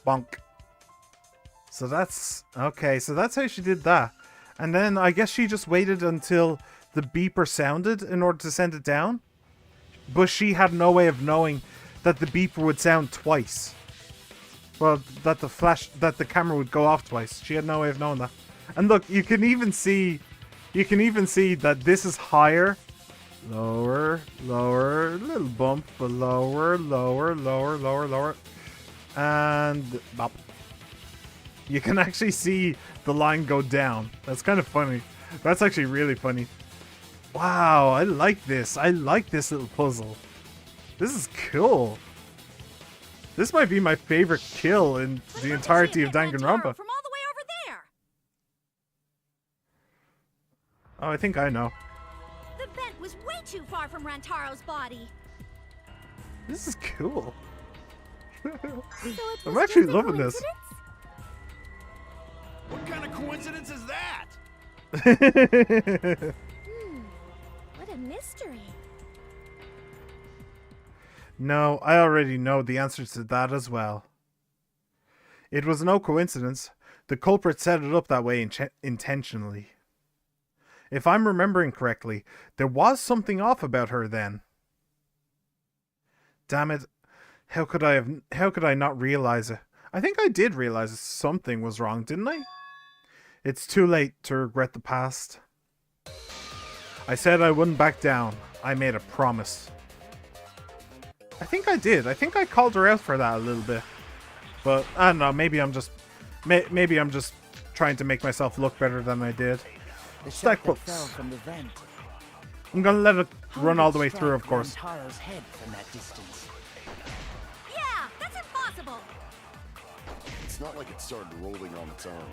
Bonk. So that's... Okay, so that's how she did that. And then I guess she just waited until the beeper sounded in order to send it down. But she had no way of knowing that the beeper would sound twice. Well, that the camera would go off twice. She had no way of knowing that. And look, you can even see that this is higher. Lower, little bump, but lower. And bop. You can actually see the line go down. That's kind of funny. That's actually really funny. Wow, I like this. I like this little puzzle. This is cool. This might be my favorite kill in the entirety of Danganronpa. From all the way over there. Oh, I think I know. The vent was way too far from Rantaro's body. This is cool. So it I'm was actually just a loving this. What kind of coincidence is that? What a mystery. No, I already know the answer to that as well. It was no coincidence. The culprit set it up that way intentionally. If I'm remembering correctly, there was something off about her then. Damn it. How could I not realize it? I think I did realize something was wrong, didn't I? It's too late to regret the past. I said I wouldn't back down. I made a promise. I think I did. I think I called her out for that a little bit. But I don't know, maybe I'm just trying to make myself look better than I did. Stack books. Fell from the vent. I'm gonna let it run all the way through, of course. Rantaro's head from that distance. Yeah, that's impossible. It's not like it started rolling on its own.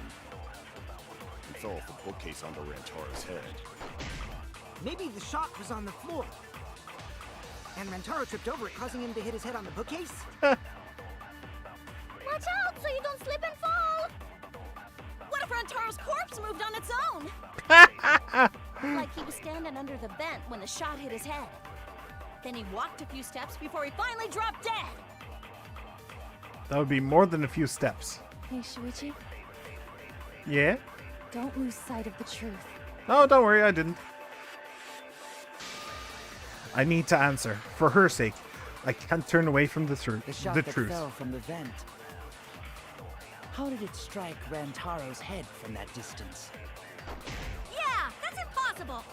It fell off the bookcase onto Rantaro's head. Maybe the shot was on the floor. And Rantaro tripped over it, causing him to hit his head on the bookcase? Watch out so you don't slip and fall! What if Rantaro's corpse moved on its own? Like he was standing under the vent when the shot hit his head. Then he walked a few steps before he finally dropped dead. That would be more than a few steps. Hey, Shuichi, Yeah? don't lose sight of the truth. Oh, don't worry, I didn't. I need to answer. For her sake. I can't turn away from the truth. The shot that fell from the vent. How did it strike Rantaro's head from that distance? Yeah, that's impossible.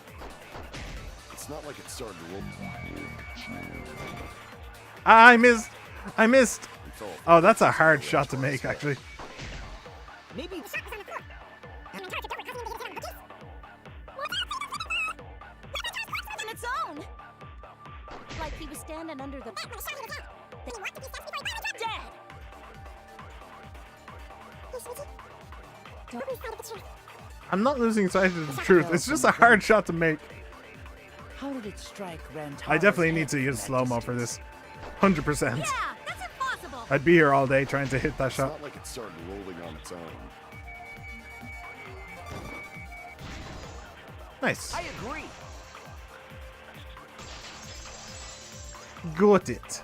It's not like it started rolling. I missed! I missed! Oh, that's a hard shot to make, actually. Maybe the shot was on the floor. And Rantaro tripped over, causing him to hit his head on the bookcase. On its own. Like he was standing under the... When the shot hit his head. Then he walked a few steps before he finally dropped dead. Don't lose sight of the truth. I'm not losing sight of the truth. It's just a hard shot to make. How did it strike Rantaro's I definitely head need to from use that slow-mo for distance? this. 100%. Yeah, that's impossible. I'd be here all day trying to hit that It's shot. not like it started rolling on its own. Nice. I agree. Got it.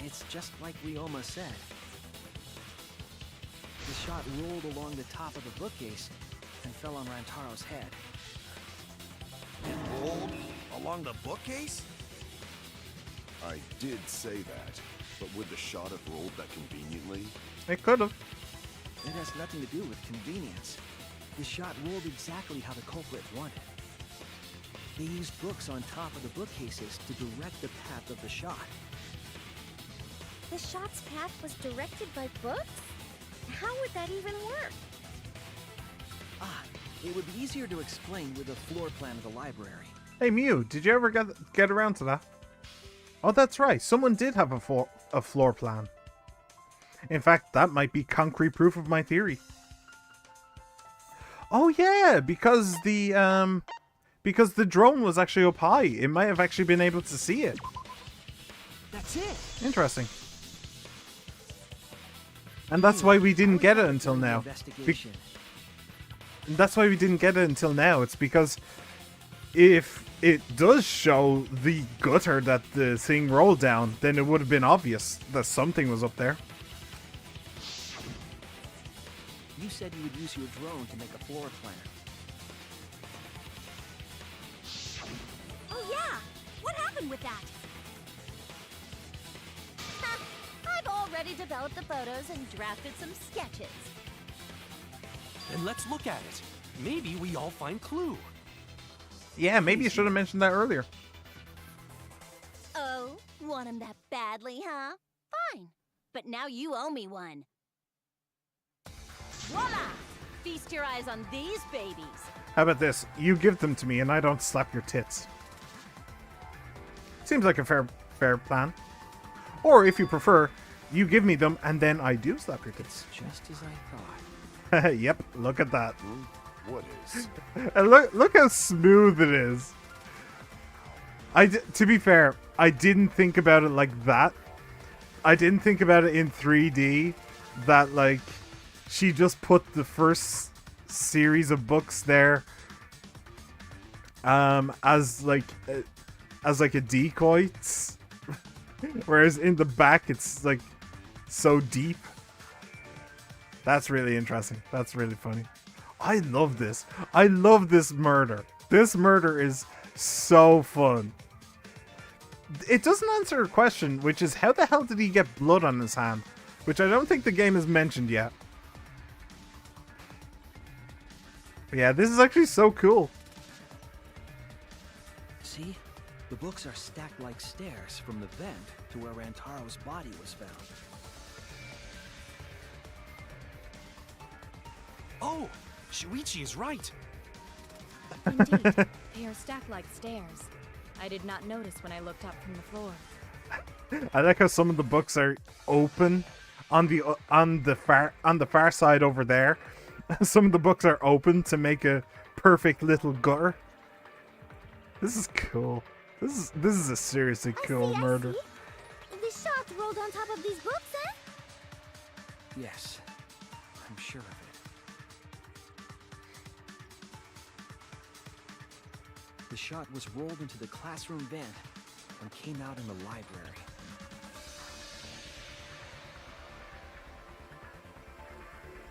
It's just like Ryoma said. The shot rolled along the top of the bookcase and fell on Rantaro's head. It rolled along the bookcase? I did say that, but would the shot have rolled that conveniently? It could have. It has nothing to do with convenience. The shot rolled exactly how the culprit wanted. They used books on top of the bookcases to direct the path of the shot. The shot's path was directed by books? How would that even work? Ah, it would be easier to explain with a floor plan of the library. Hey, Mew, did you ever get around to that? Oh, that's right. Someone did have a floor plan. In fact, that might be concrete proof of my theory. Oh yeah, because the drone was actually up high. It might have actually been able to see it. That's it. Interesting. And that's why we didn't get it until now. And that's why we didn't get it until now. It's because if it does show the gutter that the thing rolled down, then it would have been obvious that something was up there. You said you would use your drone to make a floor plan. Oh yeah, what happened with that? I've already developed the photos and drafted some sketches. Then let's look at it. Maybe we all find clue. Yeah, maybe you should have mentioned that earlier. Oh, want him that badly, huh? Fine, but now you owe me one. Voila! Feast your eyes on these babies. How about this? You give them to me and I don't slap your tits. Seems like a fair plan. Or if you prefer, you give me them and then I do slap your tits. Just as I thought. Yep, look at that. What is? And look how smooth it is. To be fair, I didn't think about it like that. I didn't think about it in 3D. That like she just put the first series of books there, as like a decoy, whereas in the back it's like so deep. That's really interesting. That's really funny. I love this. I love this murder. This murder is so fun. It doesn't answer a question, which is how the hell did he get blood on his hand? Which I don't think the game has mentioned yet. But yeah, this is actually so cool. See? The books are stacked like stairs from the vent to where Rantaro's body was found. Oh! Shuichi is right! Indeed, they are stacked like stairs. I did not notice when I looked up from the floor. I like how some of the books are open on the far side over there. Some of the books are open to make a perfect little gutter. This is cool. This is a seriously cool murder. The shot rolled on top of these books, eh? Yes, I'm sure of it. The shot was rolled into the classroom vent and came out in the library.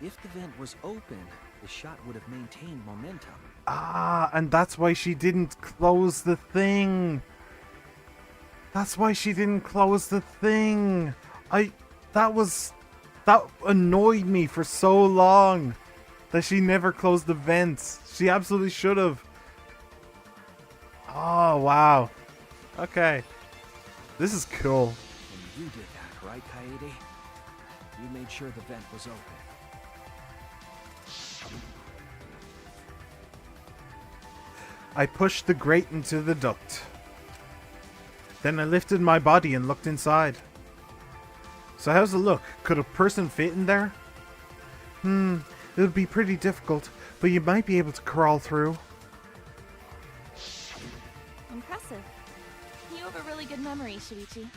If the vent was open, the shot would have maintained momentum. Ah, and that's why she didn't close the thing. That's why she didn't close the thing. That annoyed me for so long that she never closed the vents. She absolutely should have. Oh, wow. Okay. This is cool. And you did that, right, Kaede? You made sure the vent was open. I pushed the grate into the duct. Then I lifted my body and looked inside. So how's it look? Could a person fit in there? It would be pretty difficult, but you might be able to crawl through. Impressive. You have a really good memory, Shuichi.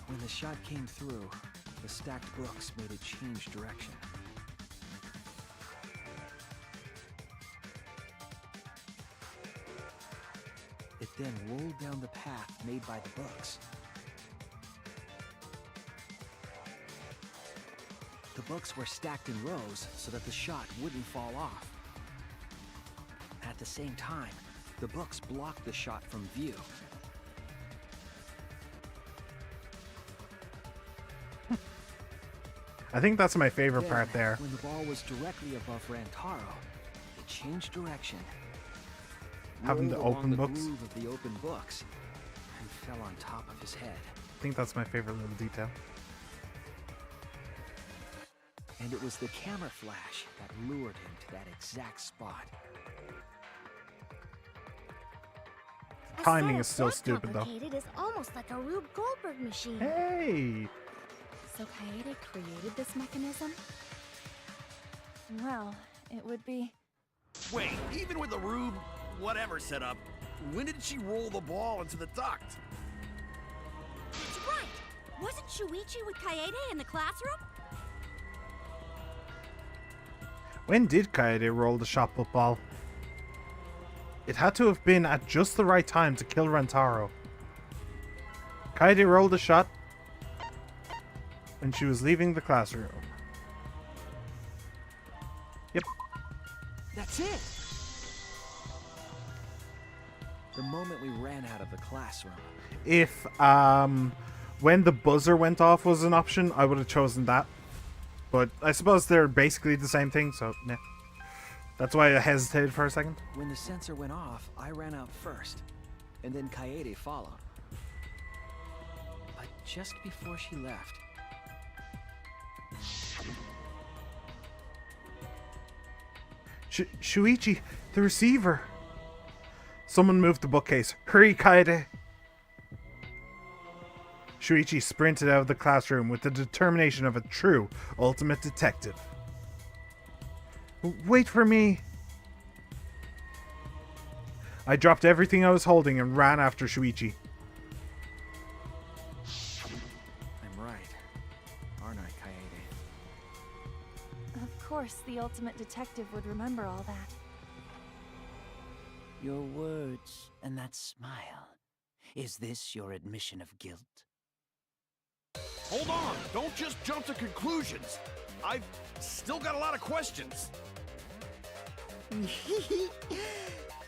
When the shot came through, the stacked books made it change direction. It then rolled down the path made by the books. The books were stacked in rows so that the shot wouldn't fall off. At the same time, the books blocked the shot from view. I think that's my favorite part there. When the ball was directly above Rantaro, it changed direction. Having the rolled open along books. the groove of the open books and fell on top of his head. I think that's my favorite little detail. And it was the camera flash that lured him to that exact spot. Timing is still stupid though. Complicated is almost like a Rube Goldberg machine. Hey! So Kaede created this mechanism? Well, it would be... Wait, even with the Rube whatever set up, when did she roll the ball into the duct? That's right! Wasn't Shuichi with Kaede in the classroom? When did Kaede roll the shot put ball? It had to have been at just the right time to kill Rantaro. Kaede rolled the shot when she was leaving the classroom. Yep. That's it! The moment we ran out of the classroom. If when the buzzer went off was an option, I would have chosen that. But I suppose they're basically the same thing, so yeah. That's why I hesitated for a second. When the sensor went off, I ran out first, and then Kaede followed. But just before she left, Shuichi, the receiver. Someone moved the bookcase. Hurry, Kaede. Shuichi sprinted out of the classroom with the determination of a true ultimate detective. Wait for me. I dropped everything I was holding and ran after Shuichi. course, the ultimate detective would remember all that. Your words and that smile. Is this your admission of guilt? Hold on! Don't just jump to conclusions! I've still got a lot of questions.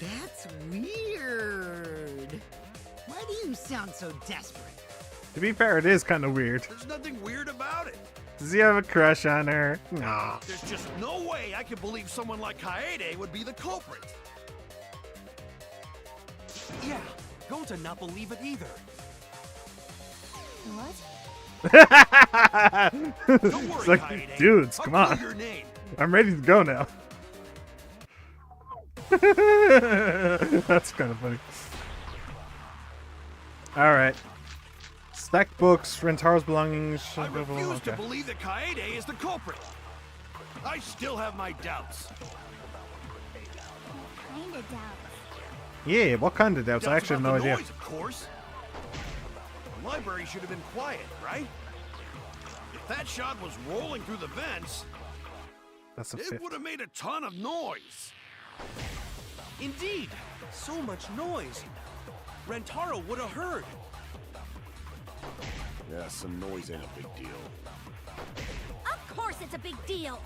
That's weird. Why do you sound so desperate? To be fair, it is kind of weird. There's nothing weird about it. Does he have a crush on her? No. There's just no way I can believe someone like Kaede would be the culprit. Yeah, going to not believe it either. What? Don't worry, It's like, Kaede. dudes, I'll come call on. your name. I'm ready to go now. That's kind of funny. Alright. Stacked books, Rentaro's belongings. I refuse to believe that Kaede is the culprit. I still have my doubts. Kinda doubts. Yeah, what kind of doubts? I actually have no about the idea. noise, of course. The library should have been quiet, right? If that shot was rolling through the vents, That's a it fifth. would have made a ton of noise. Indeed, so much noise. Rentaro would have heard. Yeah, some noise ain't a big deal. Of course it's a big deal.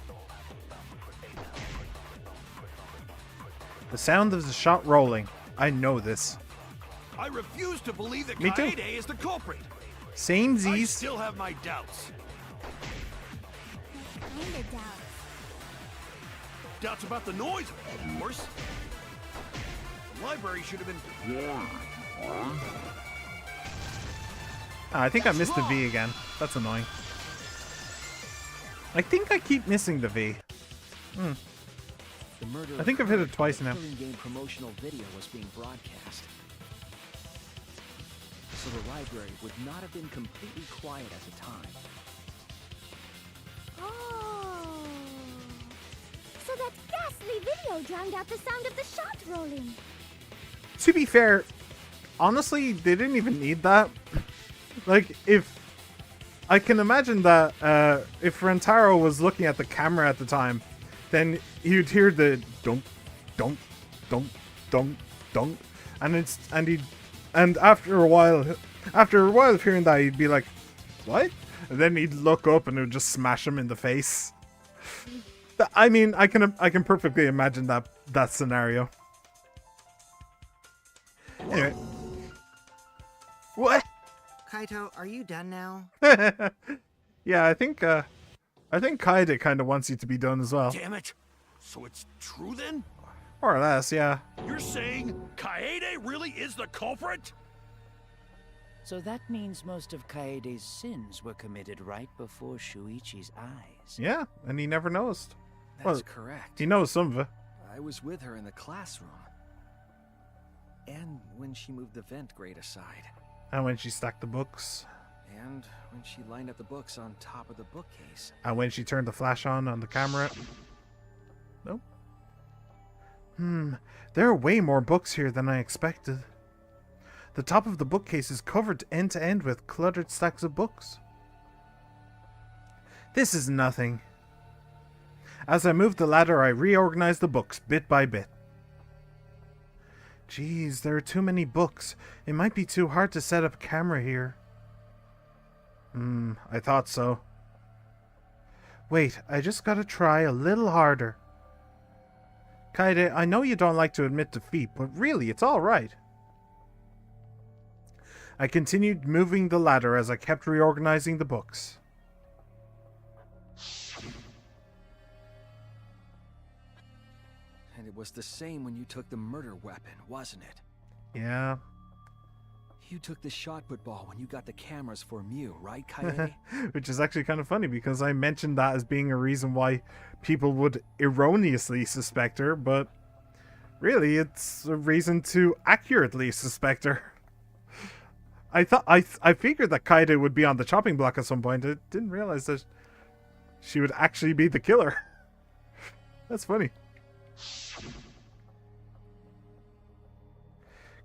The sound of the shot rolling. I know this. I refuse to believe that Me too. Kaede is the culprit. Same I Z's. still have my doubts. Kinda doubts. Doubts about the noise, of course. The library should have been I think I missed the V again. That's annoying. I think I keep missing the V. The murder I think I've hit it occurred twice when now. the Killing Game promotional video was being broadcast. So the library would not have been completely quiet at the time. Oh. So that ghastly video drowned out the sound of the shot rolling. To be fair, honestly, they didn't even need that. Like, if... I can imagine that if Rentaro was looking at the camera at the time, then you'd hear the dunk, dunk, dunk, dunk, dunk, and after a while of hearing that, he'd be like, "What?" And then he'd look up and it would just smash him in the face. I mean, I can perfectly imagine that scenario. Anyway, what? Kaito, are you done now? Yeah, I think Kaede kind of wants you to be done as well. Damn it! So it's true then? More or less, yeah. You're saying Kaede really is the culprit? So that means most of Kaede's sins were committed right before Shuichi's eyes. Yeah, and he never noticed. That's correct. He knows some of it. I was with her in the classroom. And when she moved the vent grate aside. And when she stacked the books. And when she lined up the books on top of the bookcase. And when she turned the flash on the camera. Nope. There are way more books here than I expected. The top of the bookcase is covered end to end with cluttered stacks of books. This is nothing. As I moved the ladder, I reorganized the books bit by bit. Geez, there are too many books. It might be too hard to set up a camera here. I thought so. Wait, I just gotta try a little harder. Kaede, I know you don't like to admit defeat, but really, it's alright. I continued moving the ladder as I kept reorganizing the books. And it was the same when you took the murder weapon, wasn't it? Yeah. You took the shot put ball when you got the cameras for Mew, right, Kaede? Which is actually kind of funny because I mentioned that as being a reason why people would erroneously suspect her, but really it's a reason to accurately suspect her. I figured that Kaede would be on the chopping block at some point. I didn't realize that she would actually be the killer. That's funny.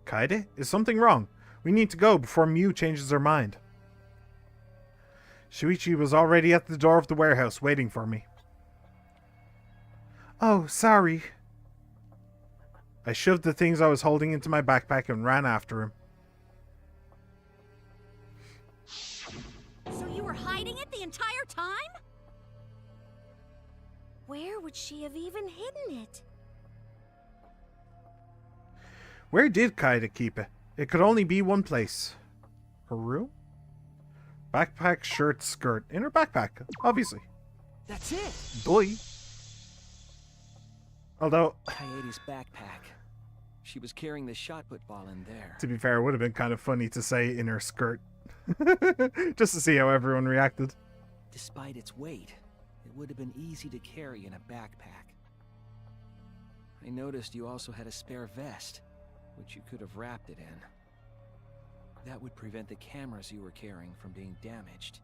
Kaede, is something wrong? We need to go before Mew changes her mind. Shuichi was already at the door of the warehouse waiting for me. Oh, sorry. I shoved the things I was holding into my backpack and ran after him. So you were hiding it the entire time? Where would she have even hidden it? Where did Kaida keep it? It could only be one place. Her room? Backpack, shirt, skirt. In her backpack, obviously. That's it! Boy. Although... Kaede's backpack. She was carrying the shot put ball in there. To be fair, it would have been kind of funny to say in her skirt. Just to see how everyone reacted. Despite its weight, it would have been easy to carry in a backpack. I noticed you also had a spare vest, which you could have wrapped it in. That would prevent the cameras you were carrying from being damaged.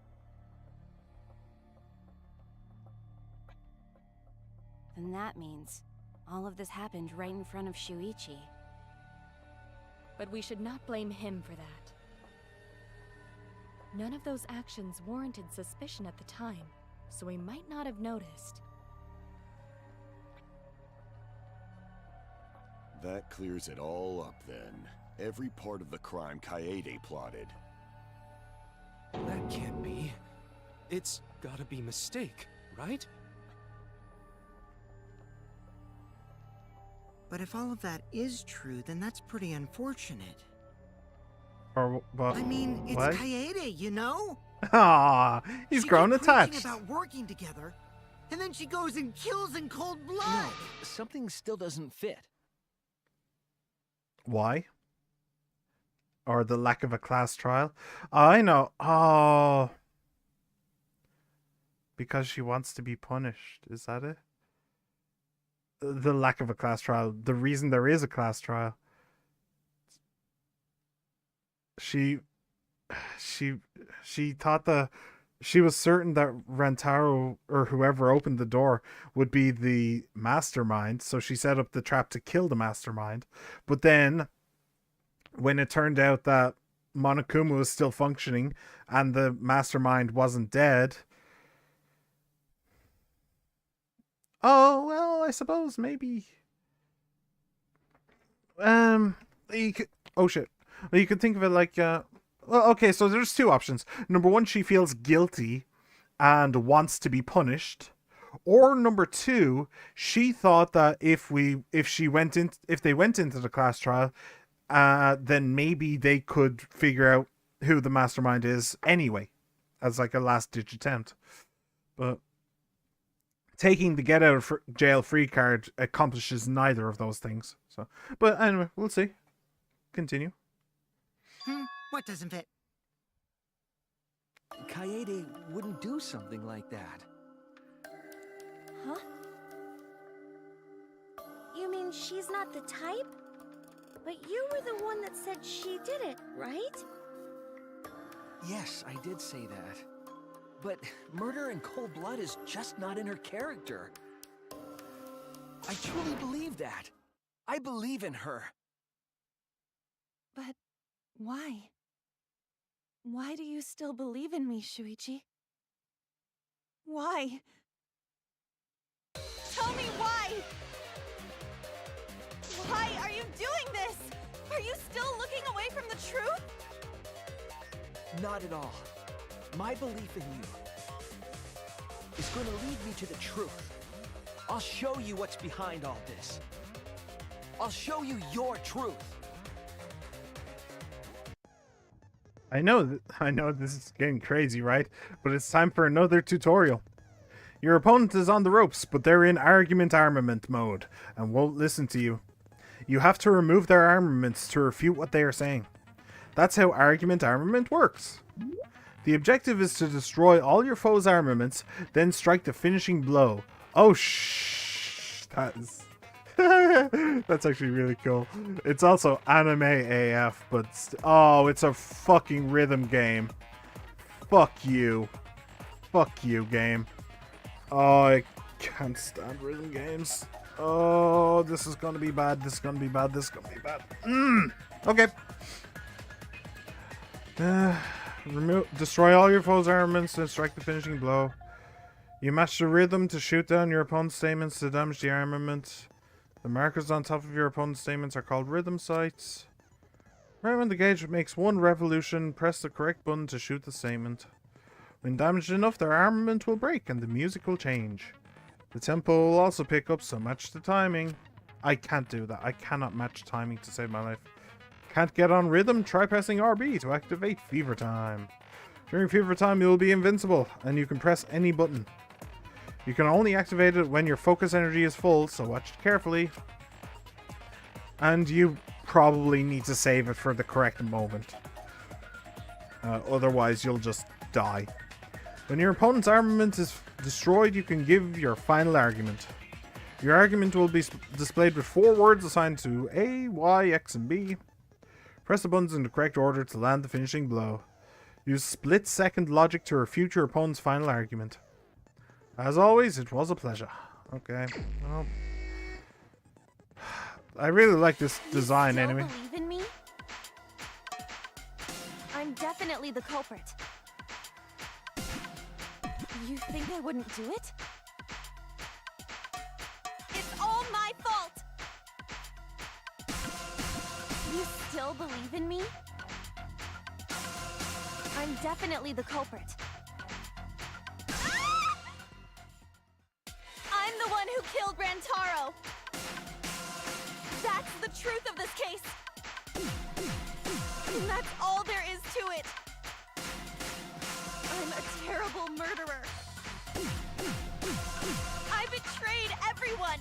Then that means all of this happened right in front of Shuichi. But we should not blame him for that. None of those actions warranted suspicion at the time, so we might not have noticed. That clears it all up then. Every part of the crime Kaede plotted. That can't be. It's gotta be mistake, right? But if all of that is true, then that's pretty unfortunate. Or what? I mean, it's what? Kaede, you know? Ah, he's grown attached. She kept preaching about working together, and then she goes and kills in cold blood. No, something still doesn't fit. Why? Or the lack of a class trial? I know. Oh. Because she wants to be punished. Is that it? The lack of a class trial. The reason there is a class trial. She thought she was certain that Rantaro or whoever opened the door would be the mastermind, so she set up the trap to kill the mastermind. But then when it turned out that Monokuma was still functioning and the mastermind wasn't dead, oh well, I suppose maybe you could, oh shit. Well, you could think of it like, well, okay, so there's two options. Number one, she feels guilty and wants to be punished. Or number two, she thought that if they went into the class trial, then maybe they could figure out who the mastermind is anyway, as like a last-ditch attempt. But taking the get out of jail free card accomplishes neither of those things. So, but anyway, we'll see. Continue. What doesn't fit? Kaede wouldn't do something like that. Huh? You mean she's not the type? But you were the one that said she did it, right? Yes, I did say that. But murder in cold blood is just not in her character. I truly believe that. I believe in her. But why? Why do you still believe in me, Shuichi? Why? Tell me why! Why are you doing this? Are you still looking away from the truth? Not at all. My belief in you is going to lead me to the truth. I'll show you what's behind all this. I'll show you your truth. I know this is getting crazy, right? But it's time for another tutorial. Your opponent is on the ropes, but they're in argument armament mode and won't listen to you. You have to remove their armaments to refute what they are saying. That's how argument armament works. The objective is to destroy all your foe's armaments, then strike the finishing blow. Oh that is... That's actually really cool. It's also anime AF, but oh, it's a fucking rhythm game. Fuck you. Fuck you, game. Oh, I can't stand rhythm games. Oh, this is gonna be bad. This is gonna be bad. This is gonna be bad. Okay. Destroy all your foe's armaments and strike the finishing blow. You match the rhythm to shoot down your opponent's statements to damage the armament. The markers on top of your opponent's statements are called rhythm sights. Right when the gauge makes one revolution, press the correct button to shoot the statement. When damaged enough, their armament will break and the music will change. The tempo will also pick up, so match the timing. I can't do that. I cannot match timing to save my life. Can't get on rhythm? Try pressing RB to activate Fever Time. During Fever Time, you will be invincible, and you can press any button. You can only activate it when your focus energy is full, so watch it carefully. And you probably need to save it for the correct moment. Otherwise, you'll just die. When your opponent's armament is destroyed, you can give your final argument. Your argument will be displayed with 4 words assigned to A, Y, X, and B. Press the buttons in the correct order to land the finishing blow. Use split-second logic to refute your opponent's final argument. As always, it was a pleasure. Okay, well... I really like this design anyway. Believe in me? I'm definitely the culprit. You think I wouldn't do it? It's all my fault! You still believe in me? I'm definitely the culprit. I'm the one who killed Rantaro! That's the truth of this case! And that's all there is to it! I'm a terrible murderer! I betrayed everyone!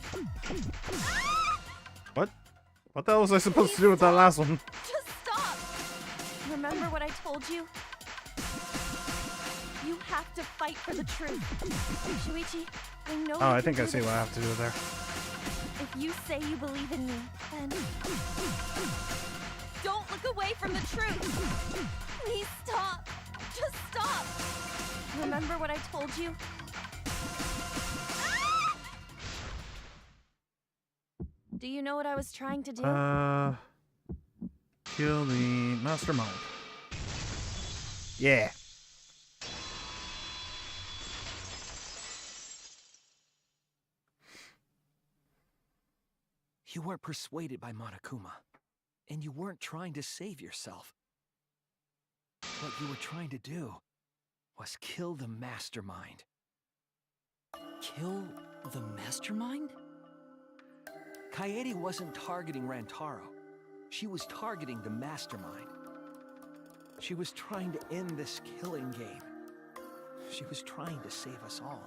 What? What the hell was I supposed to do with that last one? Just stop! Remember what I told you? You have to fight for the truth. Shuichi, I know Oh, you I think can I do see this. what I have to do there. If you say you believe in me, then... Don't look away from the truth! Please stop! Just stop! Remember what I told you? Do you know what I was trying to do? Kill the mastermind. Yeah. You weren't persuaded by Monokuma, and you weren't trying to save yourself. What you were trying to do was kill the mastermind. Kill the mastermind? Kaede wasn't targeting Rantaro. She was targeting the mastermind. She was trying to end this killing game. She was trying to save us all.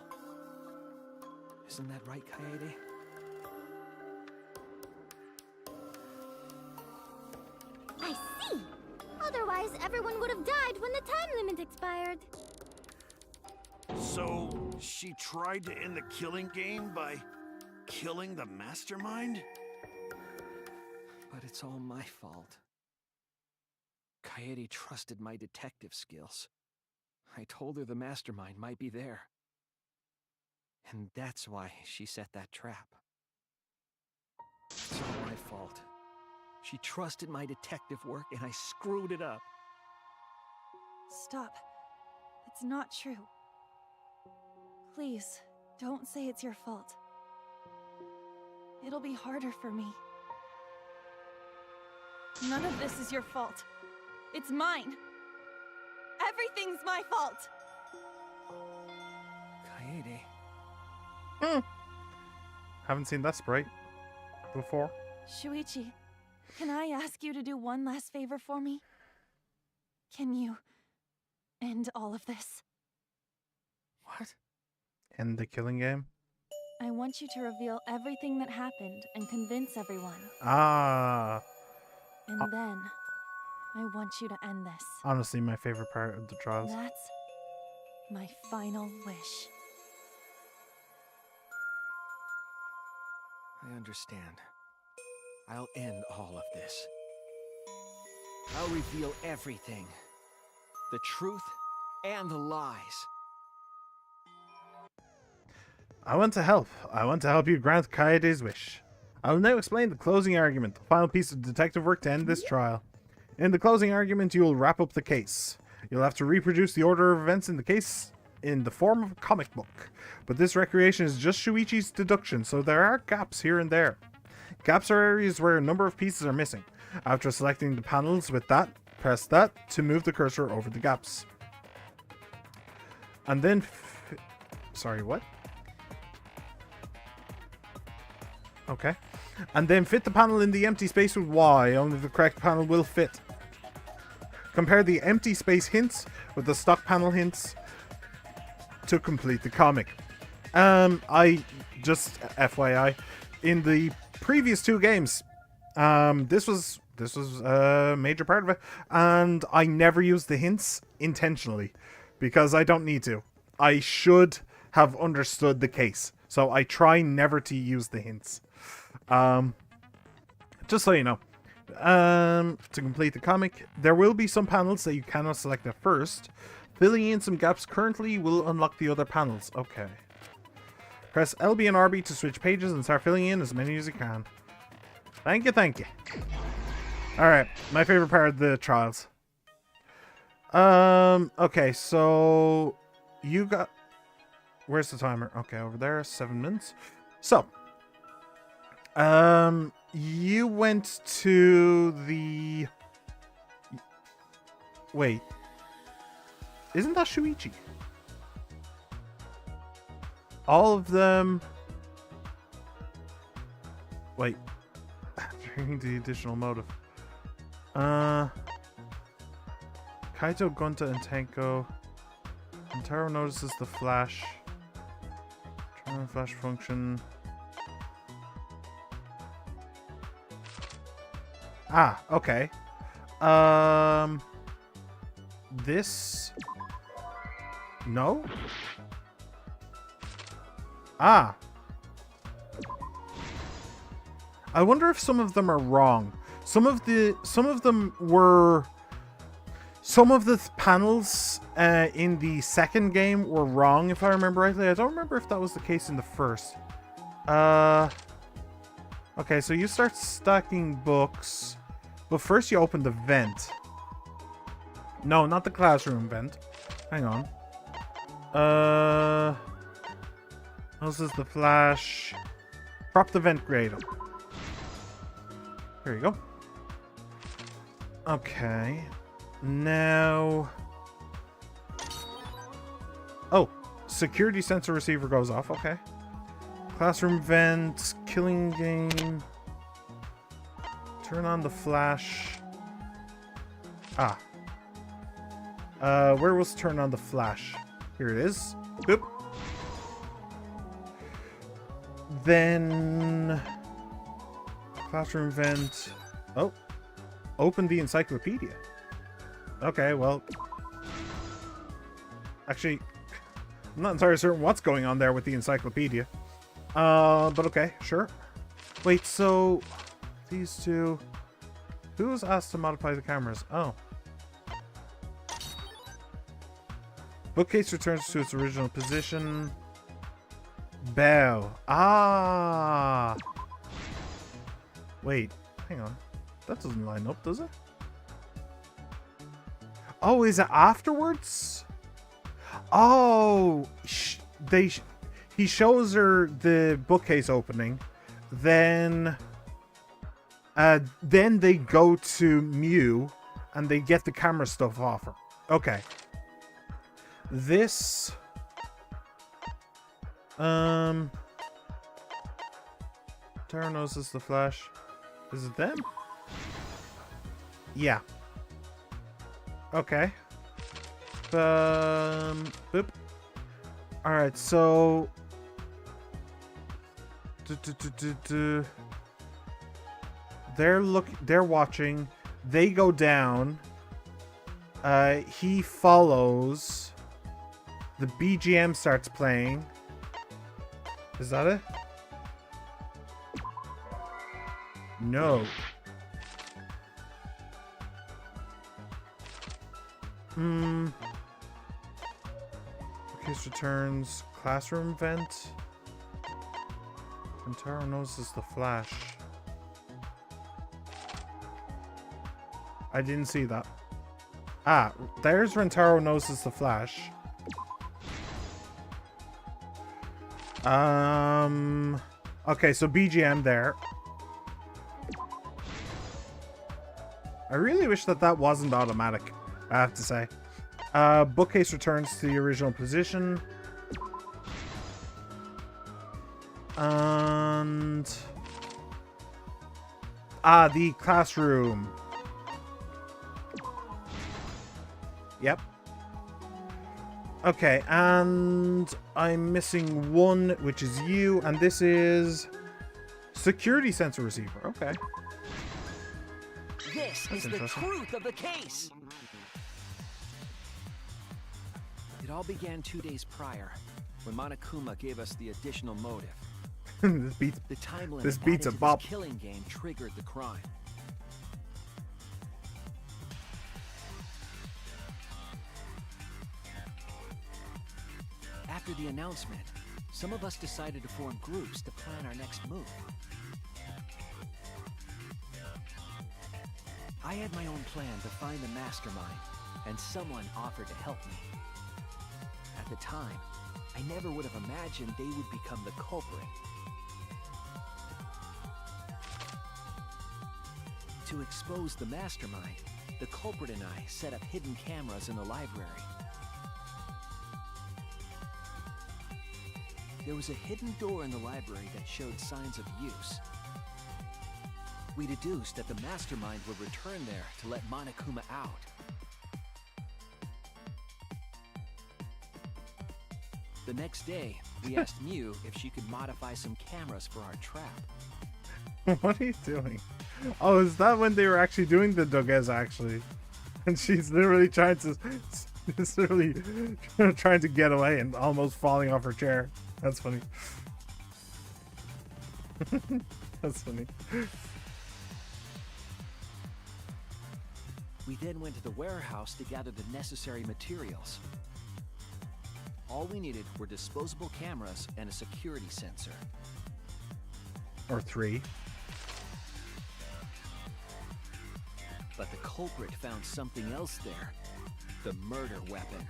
Isn't that right, Kaede? I see! Otherwise, everyone would have died when the time limit expired. So, she tried to end the killing game by killing the mastermind? But it's all my fault. Kaede trusted my detective skills. I told her the mastermind might be there. And that's why she set that trap. It's all my fault. She trusted my detective work and I screwed it up. Stop. It's not true. Please, don't say it's your fault. It'll be harder for me. None of this is your fault. It's mine. Everything's my fault. Kaede. Haven't seen that sprite before. Shuichi, can I ask you to do one last favor for me? Can you end all of this? What? End the killing game? I want you to reveal everything that happened and convince everyone. Ah. And then, I want you to end this. Honestly, my favorite part of the trials. That's my final wish. I understand. I'll end all of this. I'll reveal everything. The truth and the lies. I want to help. I want to help you grant Kaede's wish. I will now explain the closing argument, the final piece of detective work to end this trial. In the closing argument, you will wrap up the case. You'll have to reproduce the order of events in the case in the form of a comic book. But this recreation is just Shuichi's deduction, so there are gaps here and there. Gaps are areas where a number of pieces are missing. After selecting the panels with that, press that to move the cursor over the gaps. And then... Sorry, what? Okay. And then fit the panel in the empty space with Y. Only the correct panel will fit. Compare the empty space hints with the stock panel hints to complete the comic. I just FYI, in the previous 2 games, this was a major part of it, and I never used the hints intentionally because I don't need to. I should have understood the case, so I try never to use the hints. Just so you know. To complete the comic, there will be some panels that you cannot select at first. Filling in some gaps currently will unlock the other panels. Okay. Press LB and RB to switch pages and start filling in as many as you can. Thank you, thank you. Alright, my favorite part of the trials. Okay, so you got... Where's the timer? Okay, over there, 7 minutes. So, you went to the... Wait. Isn't that Shuichi? All of them... Wait. Bringing the additional motive. Kaito, Gunta, and Tenko. And Taro notices the flash. Turn on flash function. Ah, okay. This... No? Ah. I wonder if some of them are wrong. Some of the panels in the second game were wrong, if I remember rightly. I don't remember if that was the case in the first. Okay, so you start stacking books, but first you open the vent. No, not the classroom vent. Hang on. This is the flash. Prop the vent grate up. There you go. Okay. Now... Oh, security sensor receiver goes off. Okay. Classroom vent, killing game. Turn on the flash. Ah. Where was turn on the flash? Here it is. Boop. Then... Classroom vent. Oh. Open the encyclopedia. Okay, well... Actually, I'm not entirely certain what's going on there with the encyclopedia. But okay, sure. Wait, so... These two... Who was asked to modify the cameras? Oh. Bookcase returns to its original position. Bell. Ah! Wait, hang on. That doesn't line up, does it? Oh, is it afterwards? Oh! He shows her the bookcase opening. Then they go to Mew and they get the camera stuff off her. Okay. This... Tara notices the flash. Is it them? Yeah. Okay. Boop. Alright, so... They're watching. They go down. He follows. The BGM starts playing. Is that it? No. Case returns. Classroom vent. And Taro notices the flash. I didn't see that. Ah, there's Rentaro notices the flash. Okay, so BGM there. I really wish that that wasn't automatic, I have to say. Bookcase returns to the original position. And... the classroom. Yep. Okay, and I'm missing one, which is you, and this is security sensor receiver. Okay. This is the truth of the case. It all began 2 days prior, when Monokuma gave us the additional motive. This beats. The time limit This beats a added to bop. this killing game triggered the crime. After the announcement, some of us decided to form groups to plan our next move. I had my own plan to find the mastermind, and someone offered to help me. At the time, I never would have imagined they would become the culprit. To expose the mastermind, the culprit and I set up hidden cameras in the library. There was a hidden door in the library that showed signs of use. We deduced that the mastermind would return there to let Monokuma out. The next day, we asked Mew if she could modify some cameras for our trap. What are you doing? Oh, is that when they were actually doing the doges, actually? And she's literally trying to... She's literally trying to get away and almost falling off her chair. That's funny. That's funny. We then went to the warehouse to gather the necessary materials. All we needed were disposable cameras and a security sensor. Or 3. But the culprit found something else there. The murder weapon.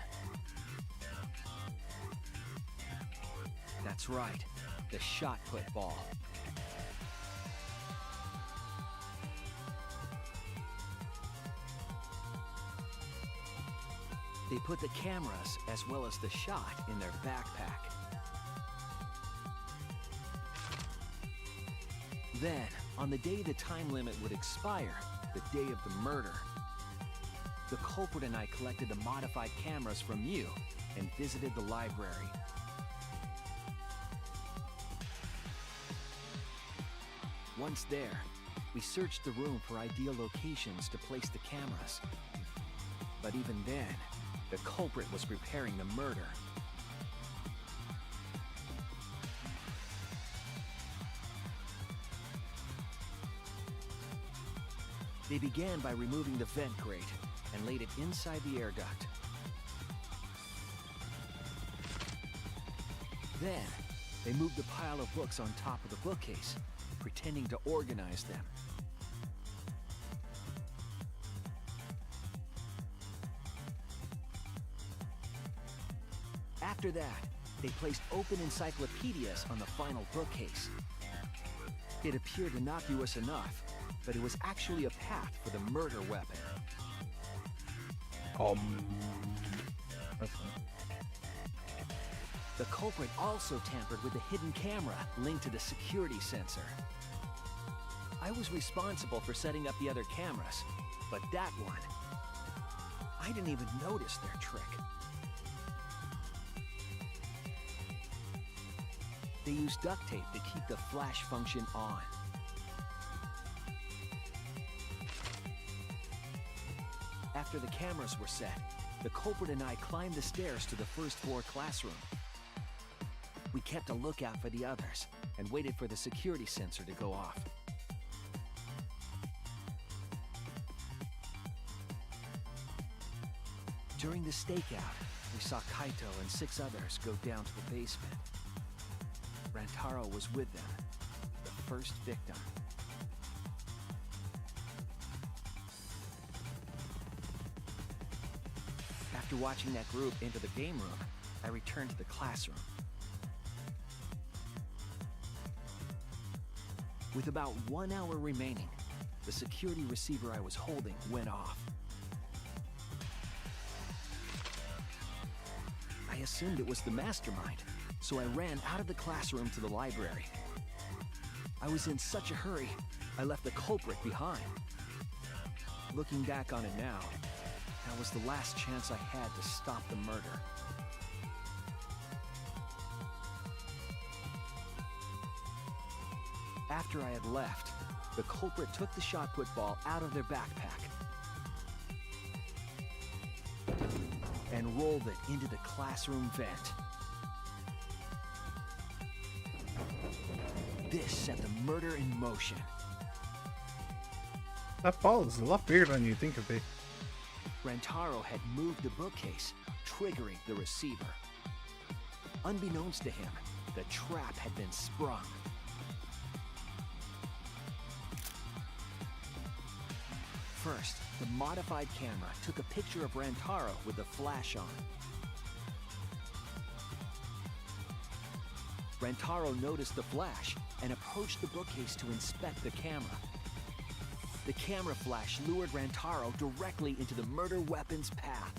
That's right, the shot put ball. They put the cameras as well as the shot in their backpack. Then, on the day the time limit would expire, the day of the murder, the culprit and I collected the modified cameras from you and visited the library. Once there, we searched the room for ideal locations to place the cameras. But even then, the culprit was preparing the murder. They began by removing the vent grate and laid it inside the air duct. Then, they moved the pile of books on top of the bookcase, pretending to organize them. After that, they placed open encyclopedias on the final bookcase. It appeared innocuous enough, but it was actually a path for the murder weapon. That's funny. The culprit also tampered with the hidden camera linked to the security sensor. I was responsible for setting up the other cameras, but that one, I didn't even notice their trick. They used duct tape to keep the flash function on. After the cameras were set, the culprit and I climbed the stairs to the first floor classroom. We kept a lookout for the others and waited for the security sensor to go off. During the stakeout, we saw Kaito and 6 others go down to the basement. Rantaro was with them, the first victim. After watching that group into the game room, I returned to the classroom. With about 1 hour remaining, the security receiver I was holding went off. I assumed it was the mastermind, so I ran out of the classroom to the library. I was in such a hurry, I left the culprit behind. Looking back on it now, that was the last chance I had to stop the murder. After I had left, the culprit took the shot put ball out of their backpack and rolled it into the classroom vent. This set the murder in motion. That ball is a lot bigger than you think it'd be. Rantaro had moved the bookcase, triggering the receiver. Unbeknownst to him, the trap had been sprung. First, the modified camera took a picture of Rantaro with the flash on. Rantaro noticed the flash and approached the bookcase to inspect the camera. The camera flash lured Rantaro directly into the murder weapon's path.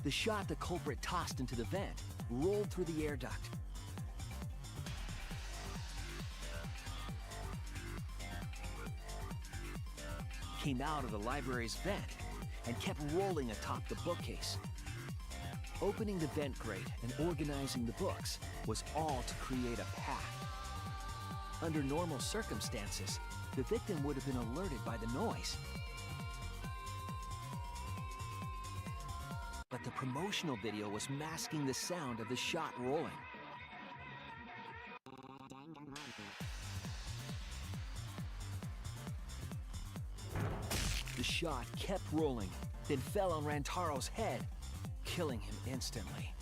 The shot the culprit tossed into the vent rolled through the air duct. Came out of the library's vent and kept rolling atop the bookcase. Opening the vent grate and organizing the books was all to create a path. Under normal circumstances, the victim would have been alerted by the noise. But the promotional video was masking the sound of the shot rolling. The shot kept rolling, then fell on Rantaro's head, killing him instantly.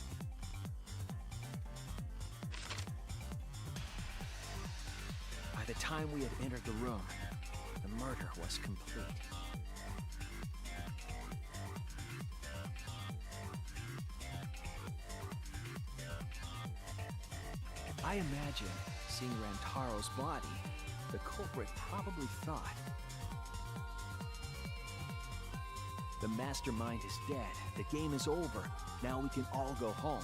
By the time we had entered the room, the murder was complete. I imagine, seeing Rantaro's body, the culprit probably thought, the mastermind is dead, the game is over, now we can all go home.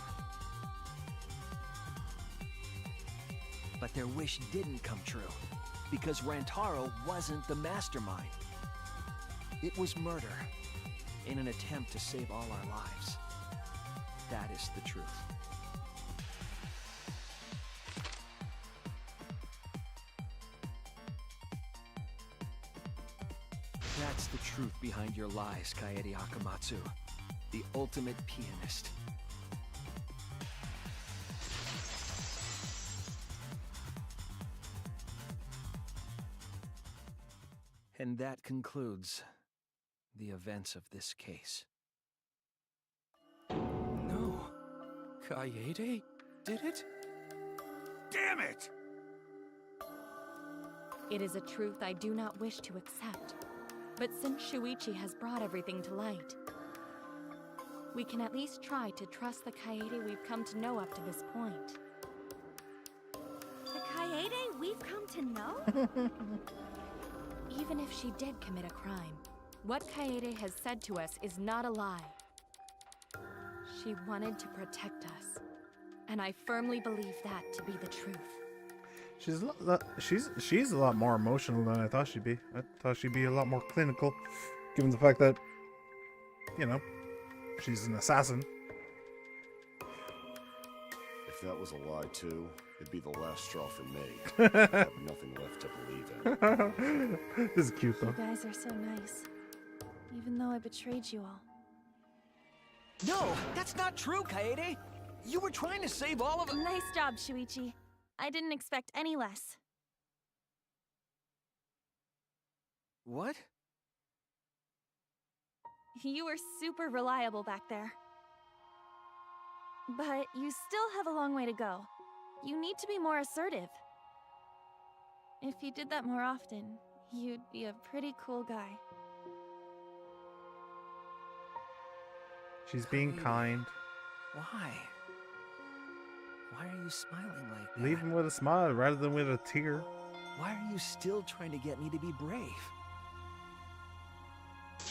But their wish didn't come true, because Rantaro wasn't the mastermind. It was murder, in an attempt to save all our lives. That is the truth. That's the truth behind your lies, Kaede Akamatsu, the ultimate pianist. And that concludes the events of this case. No. Kaede did it? Damn it! It is a truth I do not wish to accept. But since Shuichi has brought everything to light, we can at least try to trust the Kaede we've come to know up to this point. The Kaede we've come to know? Even if she did commit a crime, what Kaede has said to us is not a lie. She wanted to protect us, and I firmly believe that to be the truth. She's a lot more emotional than I thought she'd be. I thought she'd be a lot more clinical, given the fact that, you know, she's an assassin. If that was a lie too, it'd be the last straw for me. I have nothing left to believe in. This is cute though. You guys are so nice, even though I betrayed you all. No, that's not true, Kaede! You were trying to save all of us. Nice job, Shuichi. I didn't expect any less. What? You were super reliable back there. But you still have a long way to go. You need to be more assertive. If you did that more often, you'd be a pretty cool guy. She's being kind. Why? Why are you smiling like that? Leave him with a smile rather than with a tear. Why are you still trying to get me to be brave?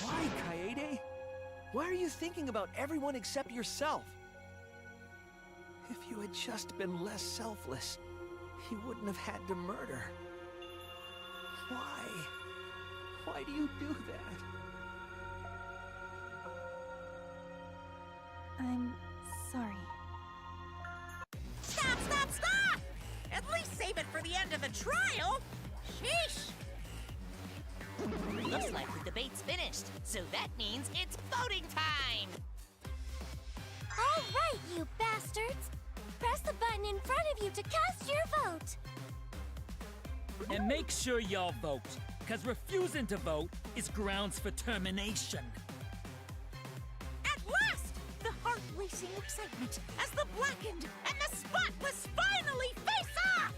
Why, Kaede? Why are you thinking about everyone except yourself? If you had just been less selfless, you wouldn't have had to murder. Why? Why do you do that? I'm sorry. Stop, stop, stop! At least save it for the end of the trial! Sheesh! Looks like the debate's finished, so that means it's voting time! All right, you bastards! Press the button in front of you to cast your vote! And make sure y'all vote, because refusing to vote is grounds for termination. At last! The heart-racing excitement as the blackened and the spotless finally face off!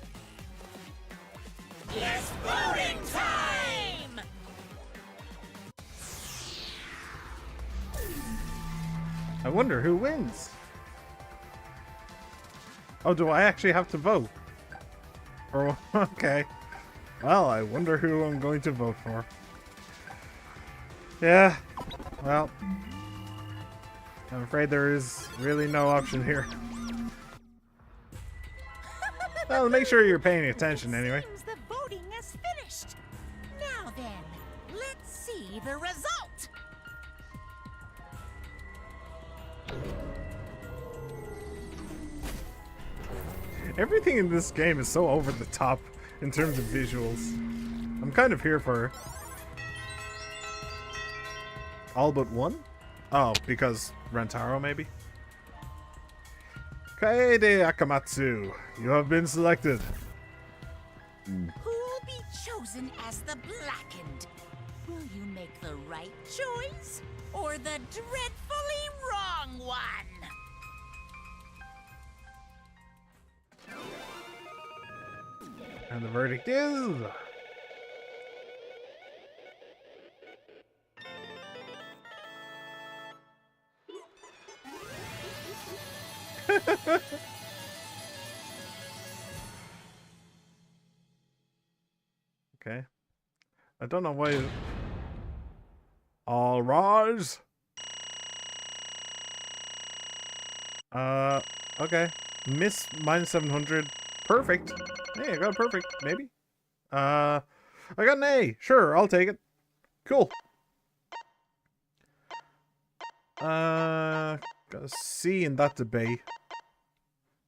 It's voting time! I wonder who wins. Oh, do I actually have to vote? Or, okay. Well, I wonder who I'm going to vote for. Yeah, well, I'm afraid there is really no option here. Well, make sure you're paying attention anyway. Seems the voting is finished. Now then, let's see the result. Everything in this game is so over the top in terms of visuals. I'm kind of here for it. All but one? Oh, because Rentaro, maybe? Kaede Akamatsu, you have been selected. Who'll be chosen as the blackened? Will you make the right choice or the dreadfully wrong one? And the verdict is... Okay. I don't know why... All rise! Okay. Miss minus 700. Perfect. Hey, I got a perfect, maybe? I got an A. Sure, I'll take it. Cool. Got a C in that debate.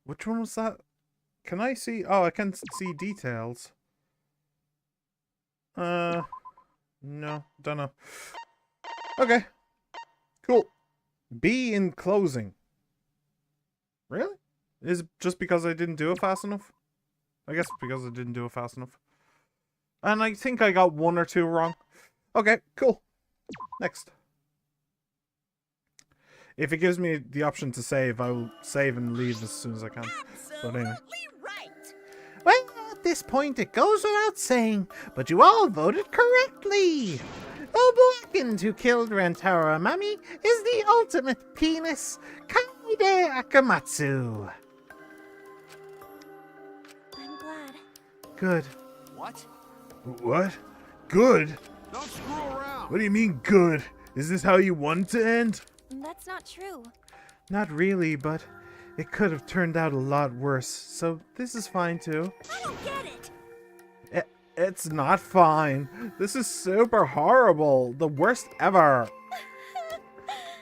Which one was that? Can I see? Oh, I can see details. No, don't know. Okay. Cool. B in closing. Really? Is it just because I didn't do it fast enough? I guess because I didn't do it fast enough. And I think I got one or two wrong. Okay, cool. Next. If it gives me the option to save, I will save and leave as soon as I can. But anyway. Well, at this point it goes without saying, but you all voted correctly. The blackened who killed Rentaro Amami is the ultimate penis, Kaede Akamatsu. I'm glad. Good. What? What? Good? Don't screw around! What do you mean good? Is this how you want to end? That's not true. Not really, but it could have turned out a lot worse, so this is fine too. I don't get it. It's not fine. This is super horrible. The worst ever.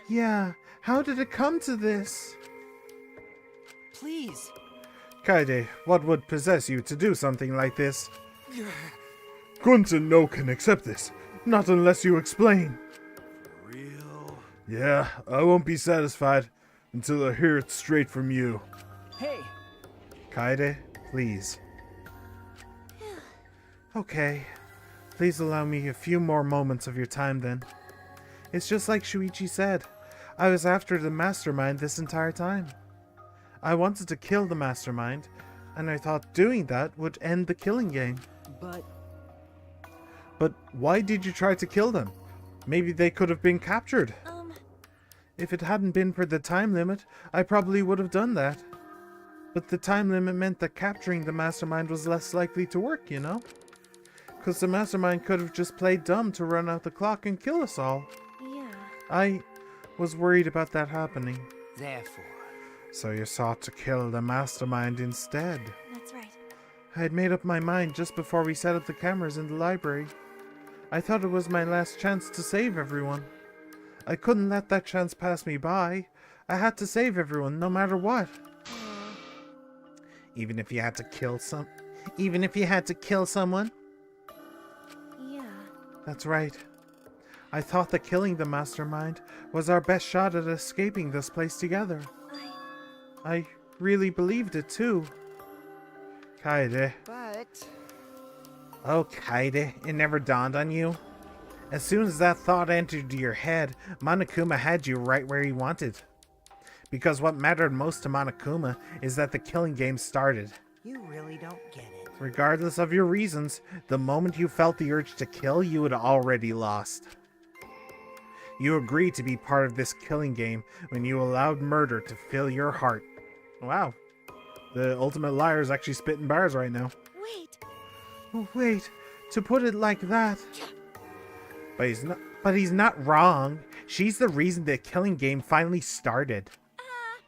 Yeah, how did it come to this? Please. Kaede, what would possess you to do something like this? Gunta no can accept this. Not unless you explain. Real? Yeah, I won't be satisfied until I hear it straight from you. Hey. Kaede, please. Okay. Please allow me a few more moments of your time then. It's just like Shuichi said. I was after the mastermind this entire time. I wanted to kill the mastermind, and I thought doing that would end the killing game. But why did you try to kill them? Maybe they could have been captured. If it hadn't been for the time limit, I probably would have done that. But the time limit meant that capturing the mastermind was less likely to work, you know? Because the mastermind could have just played dumb to run out the clock and kill us all. Yeah. I was worried about that happening. Therefore, So you sought to kill the mastermind instead. That's right. I had made up my mind just before we set up the cameras in the library. I thought it was my last chance to save everyone. I couldn't let that chance pass me by. I had to save everyone, no matter what. Even if you had to kill someone? Yeah. That's right. I thought that killing the mastermind was our best shot at escaping this place together. I really believed it too. Kaede. But... Oh, Kaede, it never dawned on you? As soon as that thought entered your head, Monokuma had you right where he wanted. Because what mattered most to Monokuma is that the killing game started. You really don't get it. Regardless of your reasons, the moment you felt the urge to kill, you had already lost. You agreed to be part of this killing game when you allowed murder to fill your heart. Wow. The ultimate liar is actually spitting bars right now. Wait. Oh, wait. To put it like that. But he's not wrong. She's the reason the killing game finally started.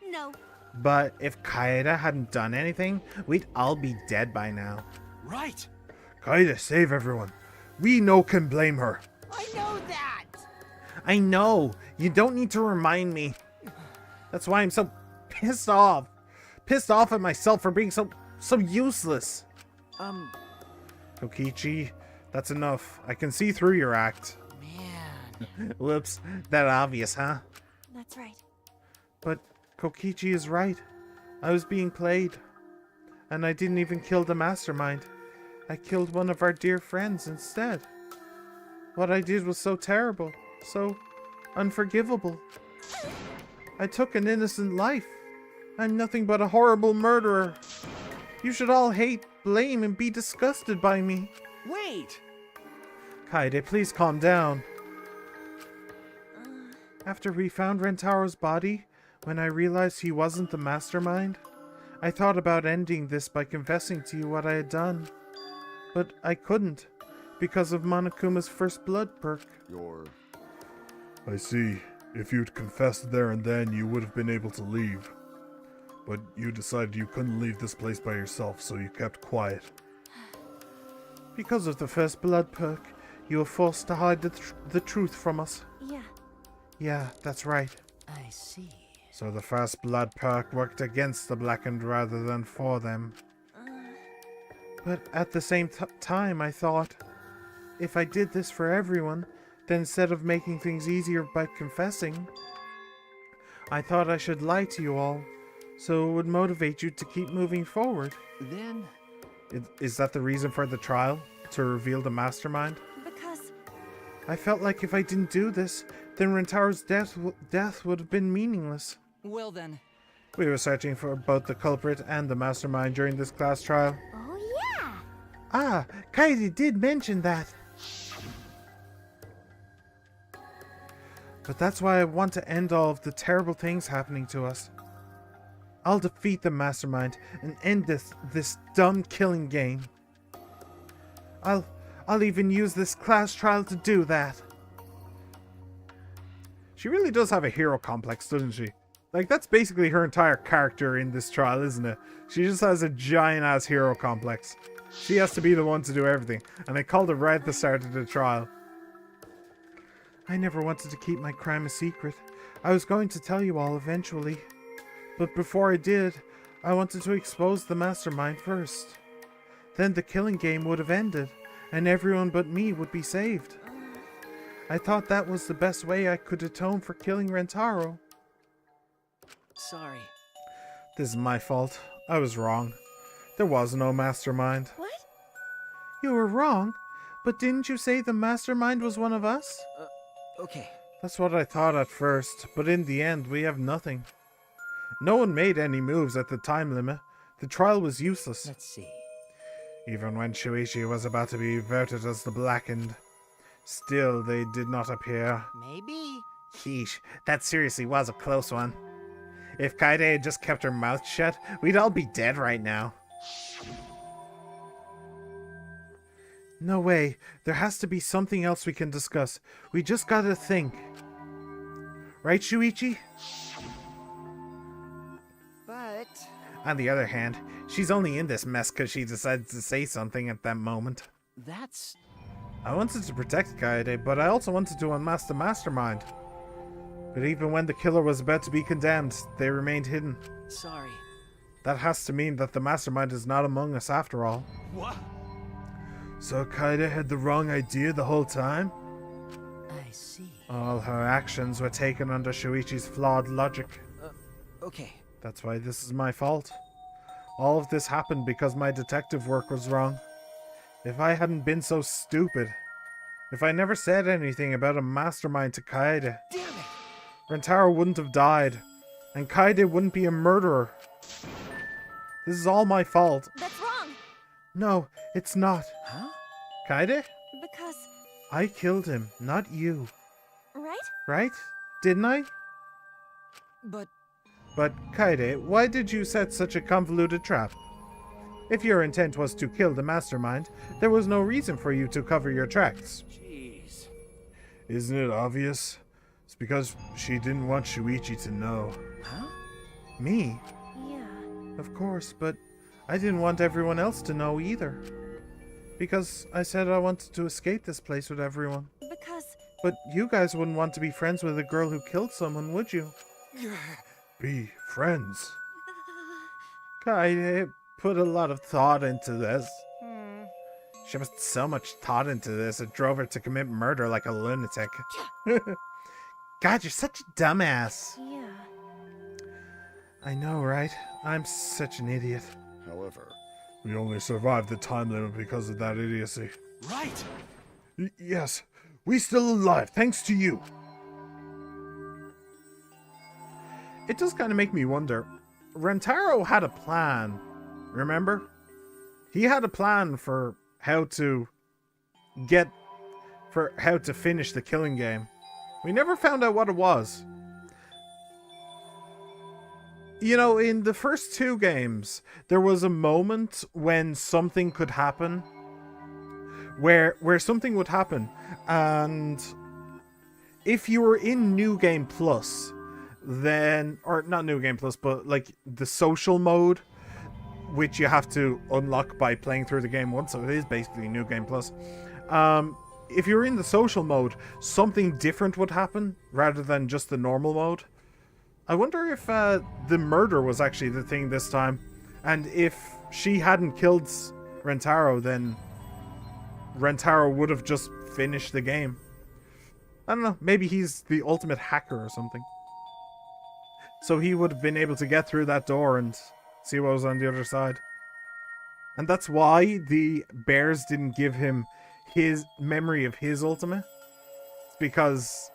No. But if Kaede hadn't done anything, we'd all be dead by now. Right. Kaede, save everyone. We no can blame her. I know that. I know. You don't need to remind me. That's why I'm so pissed off. Pissed off at myself for being so useless. Kokichi, that's enough. I can see through your act. man. Whoops, that obvious, huh? That's right. But Kokichi is right. I was being played. And I didn't even kill the mastermind. I killed one of our dear friends instead. What I did was so terrible. So unforgivable. I took an innocent life. I'm nothing but a horrible murderer. You should all hate, blame, and be disgusted by me. Wait! Kaede, please calm down. After we found Rentaro's body, when I realized he wasn't the mastermind, I thought about ending this by confessing to you what I had done. But I couldn't, because of Monokuma's first blood perk. I see. If you'd confessed there and then, you would have been able to leave. But you decided you couldn't leave this place by yourself, so you kept quiet. Because of the first blood perk, you were forced to hide the truth from us. Yeah. Yeah, that's right. I see. So the first blood perk worked against the Blackened rather than for them. But at the same time, I thought, if I did this for everyone, then instead of making things easier by confessing, I thought I should lie to you all, so it would motivate you to keep moving forward. Then... Is that the reason for the trial? To reveal the mastermind? Because... I felt like if I didn't do this, then Rentaro's death would have been meaningless. Well then... We were searching for both the culprit and the mastermind during this class trial. Oh yeah! Ah, Kaede did mention that. But that's why I want to end all of the terrible things happening to us. I'll defeat the mastermind and end this dumb killing game. I'll even use this class trial to do that. She really does have a hero complex, doesn't she? Like, that's basically her entire character in this trial, isn't it? She just has a giant-ass hero complex. She has to be the one to do everything, and I called it right at the start of the trial. I never wanted to keep my crime a secret. I was going to tell you all eventually. But before I did, I wanted to expose the mastermind first. Then the killing game would have ended, and everyone but me would be saved. I thought that was the best way I could atone for killing Rentaro. Sorry. This is my fault. I was wrong. There was no mastermind. What? You were wrong? But didn't you say the mastermind was one of us? Okay. That's what I thought at first, but in the end, we have nothing. No one made any moves at the time limit. The trial was useless. Let's see. Even when Shuichi was about to be voted as the Blackened, still they did not appear. Maybe. Sheesh, that seriously was a close one. If Kaede had just kept her mouth shut, we'd all be dead right now. No way. There has to be something else we can discuss. We just gotta think. Right, Shuichi? But... On the other hand, she's only in this mess because she decided to say something at that moment. That's... I wanted to protect Kaede, but I also wanted to unmask the mastermind. But even when the killer was about to be condemned, they remained hidden. Sorry. That has to mean that the mastermind is not among us after all. What? So Kaede had the wrong idea the whole time? I see. All her actions were taken under Shuichi's flawed logic. Okay. That's why this is my fault. All of this happened because my detective work was wrong. If I hadn't been so stupid, if I never said anything about a mastermind to Kaede, damn it! Rentaro wouldn't have died, and Kaede wouldn't be a murderer. This is all my fault. That's wrong. No, it's not. Huh? Kaede? Because... I killed him, not you. Right? Right? Didn't I? But Kaede, why did you set such a convoluted trap? If your intent was to kill the mastermind, there was no reason for you to cover your tracks. Jeez. Isn't it obvious? It's because she didn't want Shuichi to know. Huh? Me? Yeah. Of course, but I didn't want everyone else to know either. Because I said I wanted to escape this place with everyone. Because... But you guys wouldn't want to be friends with a girl who killed someone, would you? Be friends. Kaede put a lot of thought into this. Hmm. She put so much thought into this, it drove her to commit murder like a lunatic. God, you're such a dumbass. Yeah. I know, right? I'm such an idiot. However, We only survived the time limit because of that idiocy. Right! Yes, we still alive, thanks to you. It does kind of make me wonder. Rentaro had a plan, remember? He had a plan for how to finish the killing game. We never found out what it was. You know, in the first two games, there was a moment when something could happen. Where something would happen. And if you were in New Game Plus, then, or not New Game Plus, but like the social mode, which you have to unlock by playing through the game once, so it is basically New Game Plus. If you're in the social mode, something different would happen rather than just the normal mode. I wonder if the murder was actually the thing this time, and if she hadn't killed Rentaro, then Rentaro would have just finished the game. I don't know, maybe he's the ultimate hacker or something. So he would have been able to get through that door and see what was on the other side. And that's why the bears didn't give him his memory of his ultimate. It's because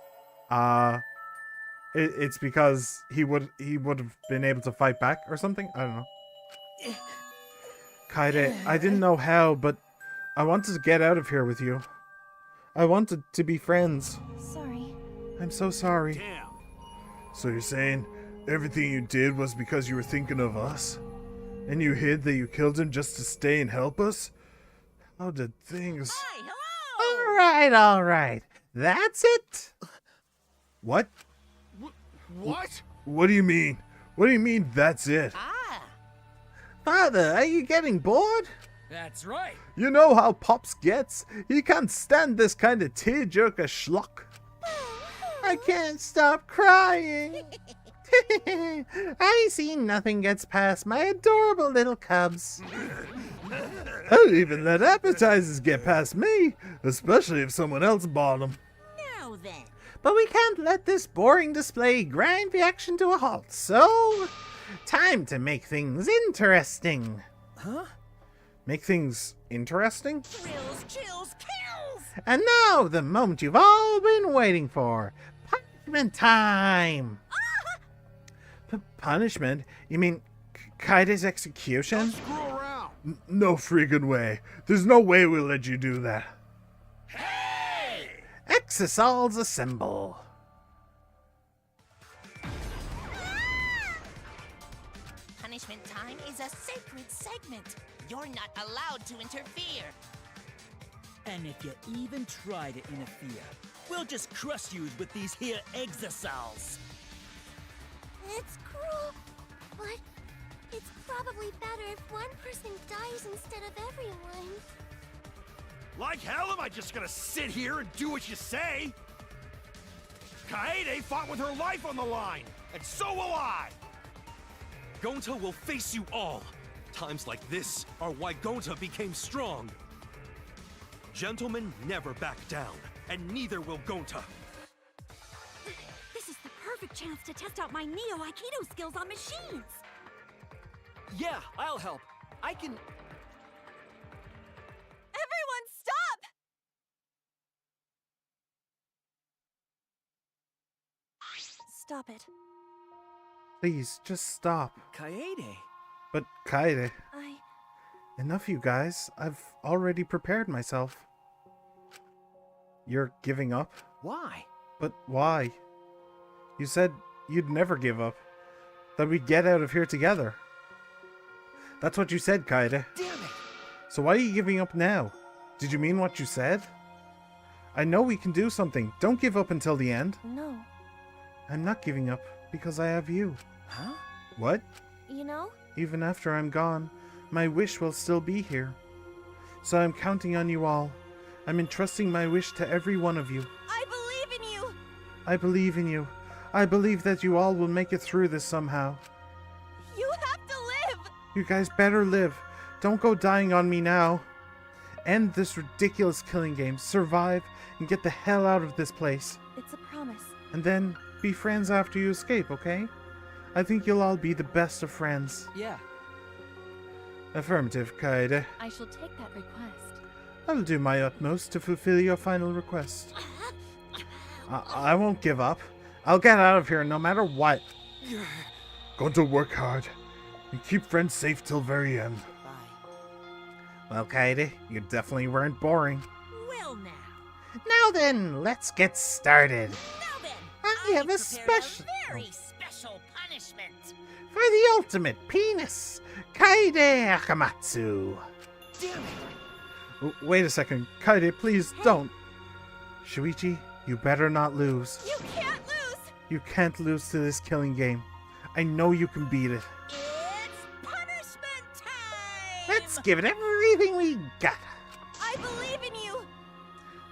it's because he would have been able to fight back or something. I don't know. Kaede, I didn't know how, but I wanted to get out of here with you. I wanted to be friends. Sorry. I'm so sorry. Damn. So you're saying everything you did was because you were thinking of us? And you hid that you killed him just to stay and help us? How did things... Hi, hello! All right. That's it. What? What? What do you mean? What do you mean, that's it? Ah, Father, are you getting bored? That's right. You know how Pops gets. He can't stand this kind of tearjerker schlock. I can't stop crying. I see nothing gets past my adorable little cubs. I'd even let appetizers get past me, especially if someone else bought them. now then. But we can't let this boring display grind the action to a halt, so time to make things interesting. Huh? Make things interesting? Thrills, chills, kills! And now, the moment you've all been waiting for. Punishment time! Punishment? You mean Kaide's execution? Screw around. No freaking way. There's no way we'll let you do that. Hey! Exisals assemble. punishment time is a sacred segment. You're not allowed to interfere. And if you even try to interfere, we'll just crush you with these here exosols. It's cruel, but it's probably better if one person dies instead of everyone. Like hell am I just gonna sit here and do what you say? Kaede fought with her life on the line, and so will I! Gonta will face you all. Times like this are why Gonta became strong. Gentlemen never back down, and neither will Gonta. This is the perfect chance to test out my Neo Aikido skills on machines. Yeah, I'll help. I can... Everyone, stop! Stop it. Please, just stop. Kaede. But Kaede, I... enough you guys. I've already prepared myself. You're giving up? Why? But why? You said you'd never give up. That we'd get out of here together. That's what you said, Kaede. Damn it! So why are you giving up now? Did you mean what you said? I know we can do something. Don't give up until the end. No. I'm not giving up because I have you. Huh? What? You know? Even after I'm gone, my wish will still be here. So I'm counting on you all. I'm entrusting my wish to every one of you. I believe in you! I believe in you. I believe that you all will make it through this somehow. You have to live! You guys better live. Don't go dying on me now. End this ridiculous killing game. Survive and get the hell out of this place. It's a promise. And then be friends after you escape, okay? I think you'll all be the best of friends. Yeah. Affirmative, Kaede. I shall take that request. I'll do my utmost to fulfill your final request. I won't give up. I'll get out of here no matter what. Going to work hard and keep friends safe till very end. Well, Kaede, you definitely weren't boring. Well now. Now then, let's get started. Now then, I have a special... a very special punishment. For the ultimate penis, Kaede Akamatsu. Damn it! Wait a second. Kaede, please don't. Shuichi, you better not lose. You can't lose! You can't lose to this killing game. I know you can beat it. It's punishment time! Let's give it everything we got. I believe in you!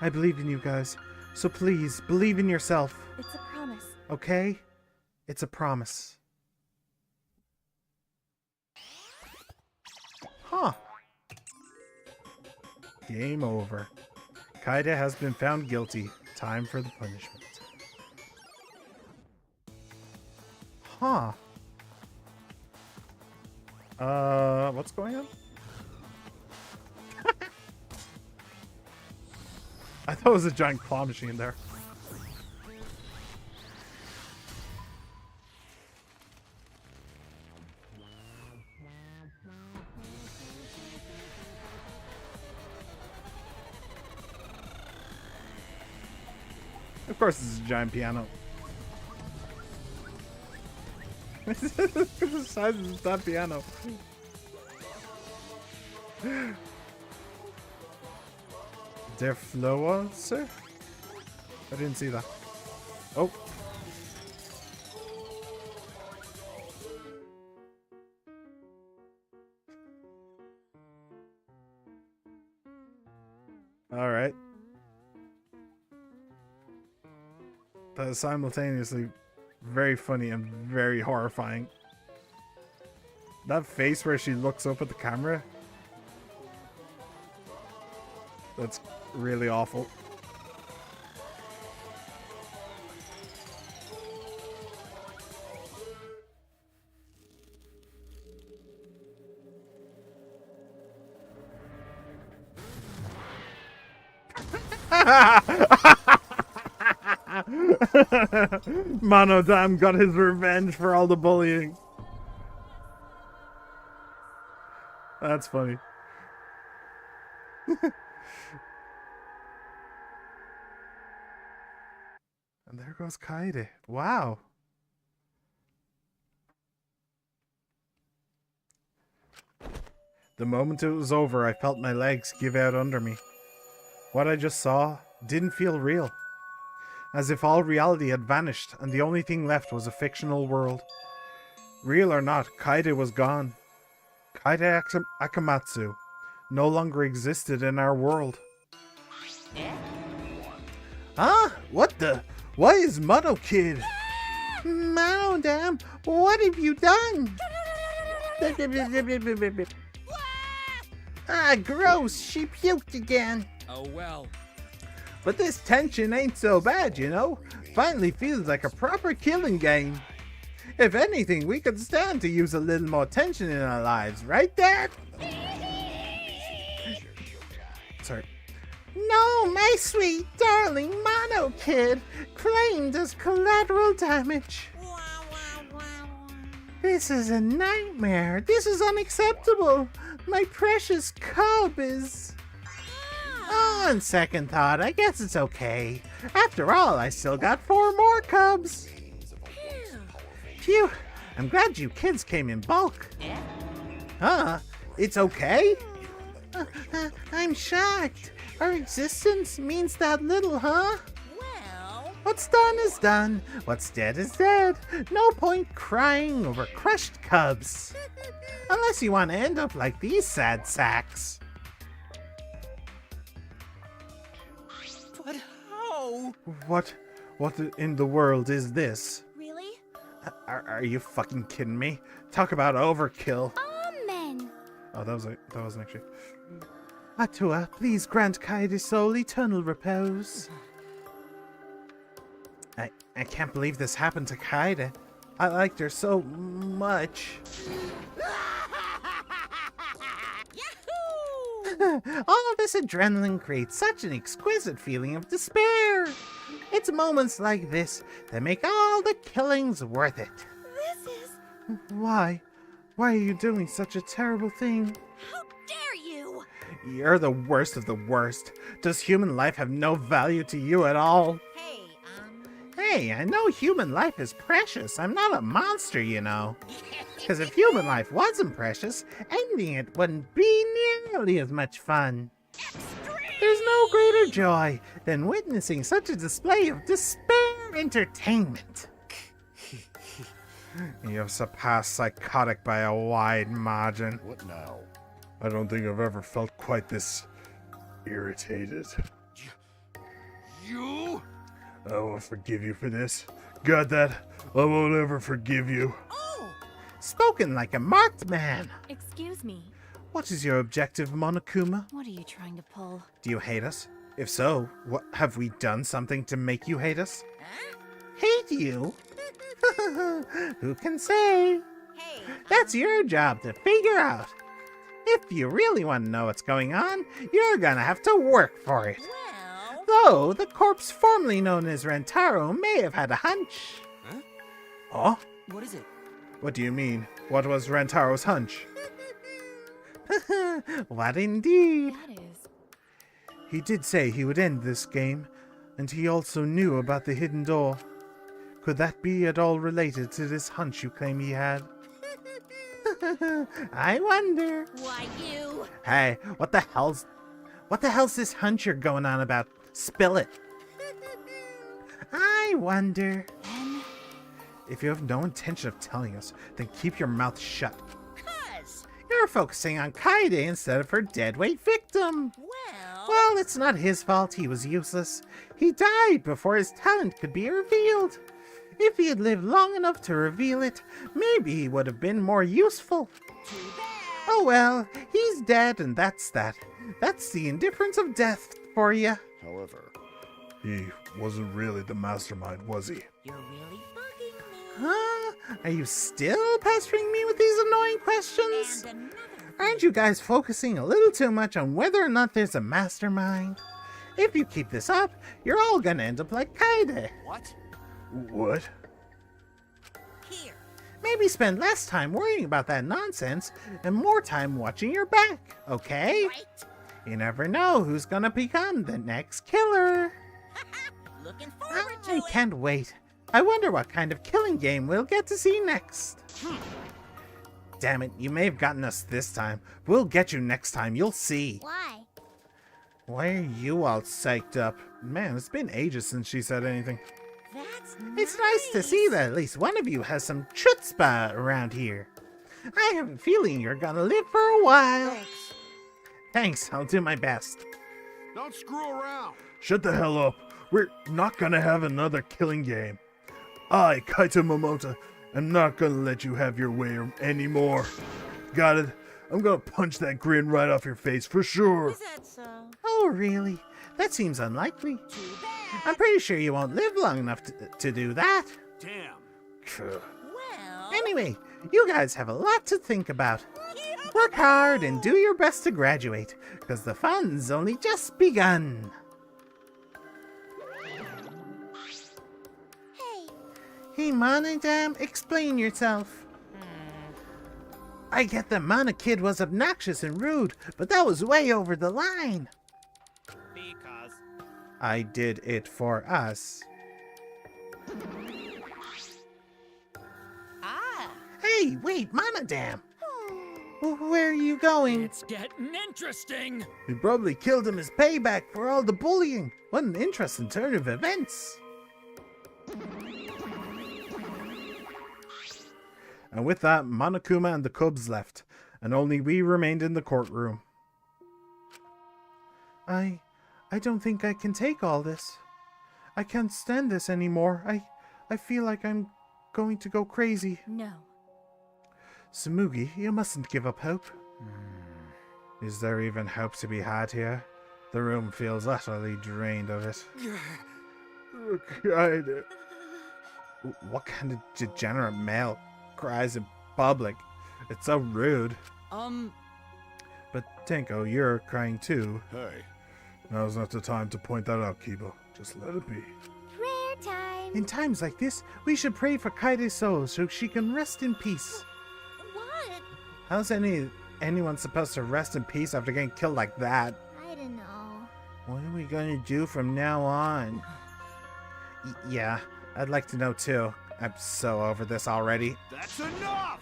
I believe in you guys. So please, believe in yourself. It's a promise. Okay? It's a promise. Huh. Game over. Kaede has been found guilty. Time for the punishment. Huh. What's going on? I thought it was a giant claw machine there. Of course, this is a giant piano. The size of that piano. Der Flower, sir? I didn't see that. Oh. Alright. That is simultaneously very funny and very horrifying. That face where she looks up at the camera. That's really awful. Monodam got his revenge for all the bullying. That's funny. And there goes Kaede. Wow. The moment it was over, I felt my legs give out under me. What I just saw didn't feel real. As if all reality had vanished and the only thing left was a fictional world. Real or not, Kaede was gone. Kaede Akamatsu no longer existed in our world. Huh? What the? What is Mono Kid? Madam, what have you done? Ah, gross, she puked again. Oh well. But this tension ain't so bad, you know? Finally feels like a proper killing game. If anything, we could stand to use a little more tension in our lives, right, Dad? Sorry. No, my sweet, darling Mono Kid claimed as collateral damage. This is a nightmare. This is unacceptable. My precious cub is... On second thought, I guess it's okay. After all, I still got 4 more cubs. Phew, I'm glad you kids came in bulk. Huh? It's okay? I'm shocked. Our existence means that little, huh? Well... What's done is done. What's dead is dead. No point crying over crushed cubs. Unless you want to end up like these sad sacks. But how? What in the world is this? Really? Are you fucking kidding me? Talk about overkill. Amen. Oh, that wasn't actually. Atua, please grant Kaede's soul eternal repose. I can't believe this happened to Kaede. I liked her so much. All of this adrenaline creates such an exquisite feeling of despair. It's moments like this that make all the killings worth it. This is... Why? Why are you doing such a terrible thing? How dare you! You're the worst of the worst. Does human life have no value to you at all? Hey, I know human life is precious. I'm not a monster, you know. Because if human life wasn't precious, ending it wouldn't be nearly as much fun. There's no greater joy than witnessing such a display of despair entertainment. You have surpassed psychotic by a wide margin. What now? I don't think I've ever felt quite this irritated. You? I won't forgive you for this. Got that? I won't ever forgive you. Oh! Spoken like a marked man. Excuse me. What is your objective, Monokuma? What are you trying to pull? Do you hate us? If so, what have we done something to make you hate us? Hate you? Who can say? That's your job to figure out. If you really want to know what's going on, you're gonna have to work for it. Though the corpse formerly known as Rentaro may have had a hunch. Huh? Oh? What is it? What do you mean? What was Rentaro's hunch? What indeed? That is. He did say he would end this game, and he also knew about the hidden door. Could that be at all related to this hunch you claim he had? I wonder. Why, you... Hey, what the hell's this hunch you're going on about? Spill it. I wonder. If you have no intention of telling us, then keep your mouth shut. You're focusing on Kaede instead of her deadweight victim. Well, it's not his fault he was useless. He died before his talent could be revealed. If he had lived long enough to reveal it, maybe he would have been more useful. Oh well, he's dead and that's that. That's the indifference of death for you. However, he wasn't really the mastermind, was he? You're really bugging me. Huh? Are you still pestering me with these annoying questions? Aren't you guys focusing a little too much on whether or not there's a mastermind? If you keep this up, you're all gonna end up like Kaede. What? What? Here. Maybe spend less time worrying about that nonsense and more time watching your back, okay? Right. You never know who's gonna become the next killer. Looking forward to I it. can't wait. I wonder what kind of killing game we'll get to see next. damn it, you may have gotten us this time. We'll get you next time, you'll see. Why? Why are you all psyched up? Man, it's been ages since she said anything. That's It's nice to see that at least one of you has some chutzpah around here. I have a feeling you're gonna live for a while. Thanks, I'll do my best. Don't screw around. Shut the hell up. We're not gonna have another killing game. I, Kaito Momota, am not gonna let you have your way anymore. Got it? I'm gonna punch that grin right off your face for sure. Is that so? Oh, really? That seems unlikely. Too bad. I'm pretty sure you won't live long enough to do that. Damn. Well. Anyway, you guys have a lot to think about. Work hard and do your best to graduate, because the fun's only just begun. Hey, Monodam, explain yourself. I get the Mana Kid was obnoxious and rude, but that was way over the line. Because. I did it for us. Ah. Hey, wait, Monodam. Where are you going? It's getting interesting. You probably killed him as payback for all the bullying. What an interesting turn of events. And with that, Monokuma and the Cubs left, and only we remained in the courtroom. I don't think I can take all this. I can't stand this anymore. I feel like I'm going to go crazy. No. Tsumugi, you mustn't give up hope. Is there even hope to be had here? The room feels utterly drained of it. What kind of degenerate male cries in public? It's so rude. But Tenko, you're crying too. Hey. Now's not the time to point that out, Kiba. Just let it be. Prayer time. In times like this, we should pray for Kaide's soul so she can rest in peace. What? How's anyone supposed to rest in peace after getting killed like that? I don't know. What are we gonna do from now on? Yeah, I'd like to know too. I'm so over this already. That's enough!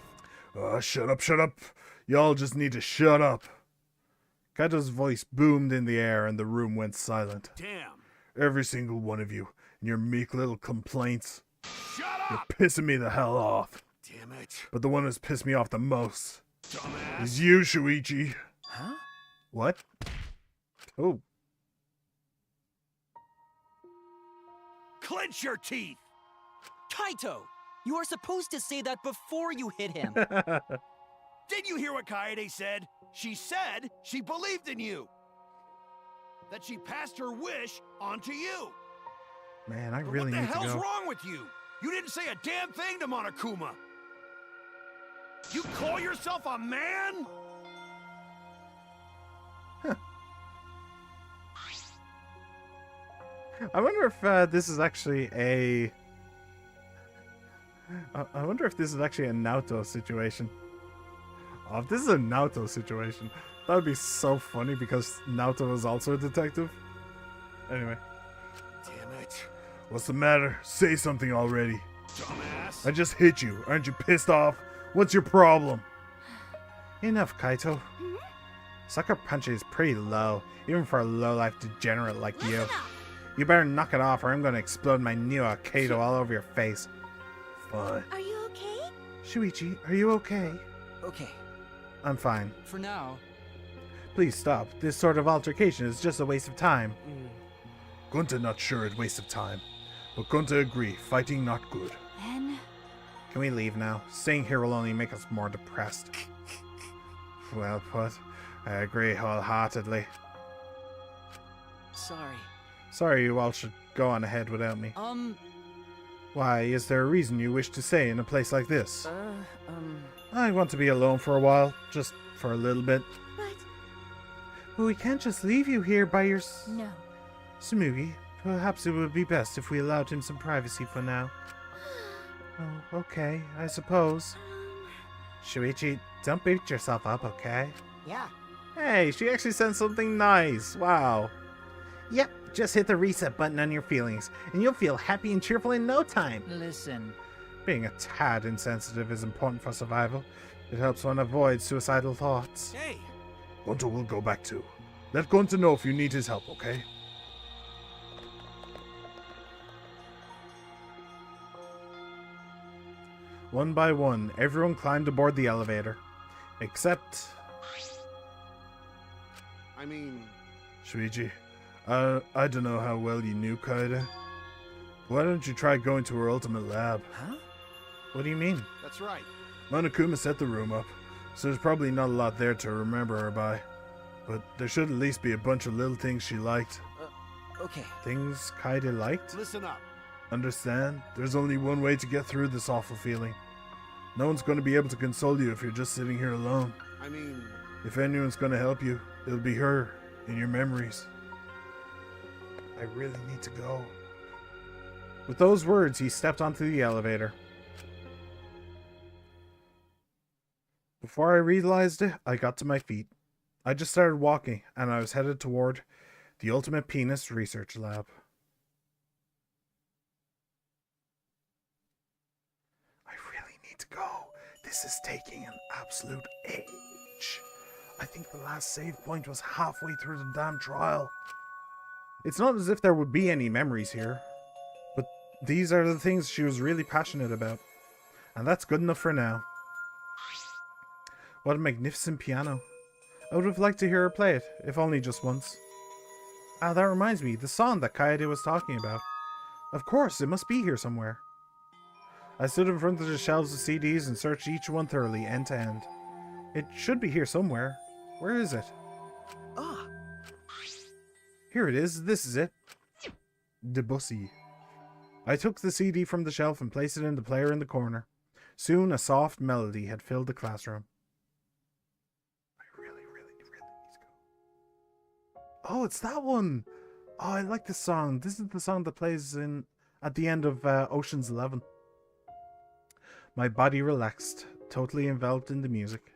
Shut up, shut up. Y'all just need to shut up. Kaito's voice boomed in the air and the room went silent. Damn. Every single one of you and your meek little complaints. Shut You're up! pissing me the hell off. Damn it. But the one who's pissed me off the most Dumbass. is you, Shuichi. Huh? What? Oh. Clench your teeth! Kaito! You are supposed to say that before you hit him. Did you hear what Kaede said? She said she believed in you. That she passed her wish on to you. Man, I But really what need the to hell's go. wrong with you? You didn't say a damn thing to Monokuma. You call yourself a man? I wonder if this is actually a... I wonder if this is actually a Naoto situation. Oh, if this is a Naoto situation, that would be so funny because Naoto is also a detective. Anyway. Damn it. What's the matter? Say something already. Dumbass. I just hit you. Aren't you pissed off? What's your problem? Enough, Kaito. Sucker Punch is pretty low, even for a low-life degenerate like you. You better knock it off or I'm gonna explode my new Arcado all over your face. Fine. Are you okay? Shuichi, are you okay? Okay, I'm fine. for now. Please stop. This sort of altercation is just a waste of time. Gunta not sure it's waste of time. But Gunta agree, fighting not good. Then... Can we leave now? Staying here will only make us more depressed. Well put. I agree wholeheartedly. Sorry. Sorry you all should go on ahead without me. Why, is there a reason you wish to stay in a place like this? I want to be alone for a while, just for a little bit. But we can't just leave you here by your... No. Tsumugi, perhaps it would be best if we allowed him some privacy for now. Oh, okay, I suppose. Shuichi, don't beat yourself up, okay? Yeah. Hey, she actually sent something nice. Wow. Yep, just hit the reset button on your feelings, and you'll feel happy and cheerful in no time. Listen. Being a tad insensitive is important for survival. It helps one avoid suicidal thoughts. Hey! Gonta will go back too. Let Gonta know if you need his help, okay? One by one, everyone climbed aboard the elevator. Except... I mean... Shuichi, I don't know how well you knew Kaede. Why don't you try going to her ultimate lab? Huh? What do you mean? That's right. Monokuma set the room up, so there's probably not a lot there to remember her by. But there should at least be a bunch of little things she liked. Okay. Things Kaede liked? Listen up. Understand? There's only one way to get through this awful feeling. No one's going to be able to console you if you're just sitting here alone. I mean... If anyone's going to help you, it'll be her, in your memories. I really need to go. With those words, he stepped onto the elevator. Before I realized it, I got to my feet. I just started walking, and I was headed toward the Ultimate Penis Research Lab. I really need to go. This is taking an absolute age. I think the last save point was halfway through the damn trial. It's not as if there would be any memories here, but these are the things she was really passionate about, and that's good enough for now. What a magnificent piano. I would have liked to hear her play it, if only just once. Ah, that reminds me, the song that Kaede was talking about. Of course, it must be here somewhere. I stood in front of the shelves of CDs and searched each one thoroughly, end to end. It should be here somewhere. Where is it? Ah! Here it is, this is it. Debussy. I took the CD from the shelf and placed it in the player in the corner. Soon a soft melody had filled the classroom. I really need to go. Oh, it's that one! Oh, I like this song. This is the song that plays at the end of Ocean's 11. My body relaxed, totally enveloped in the music.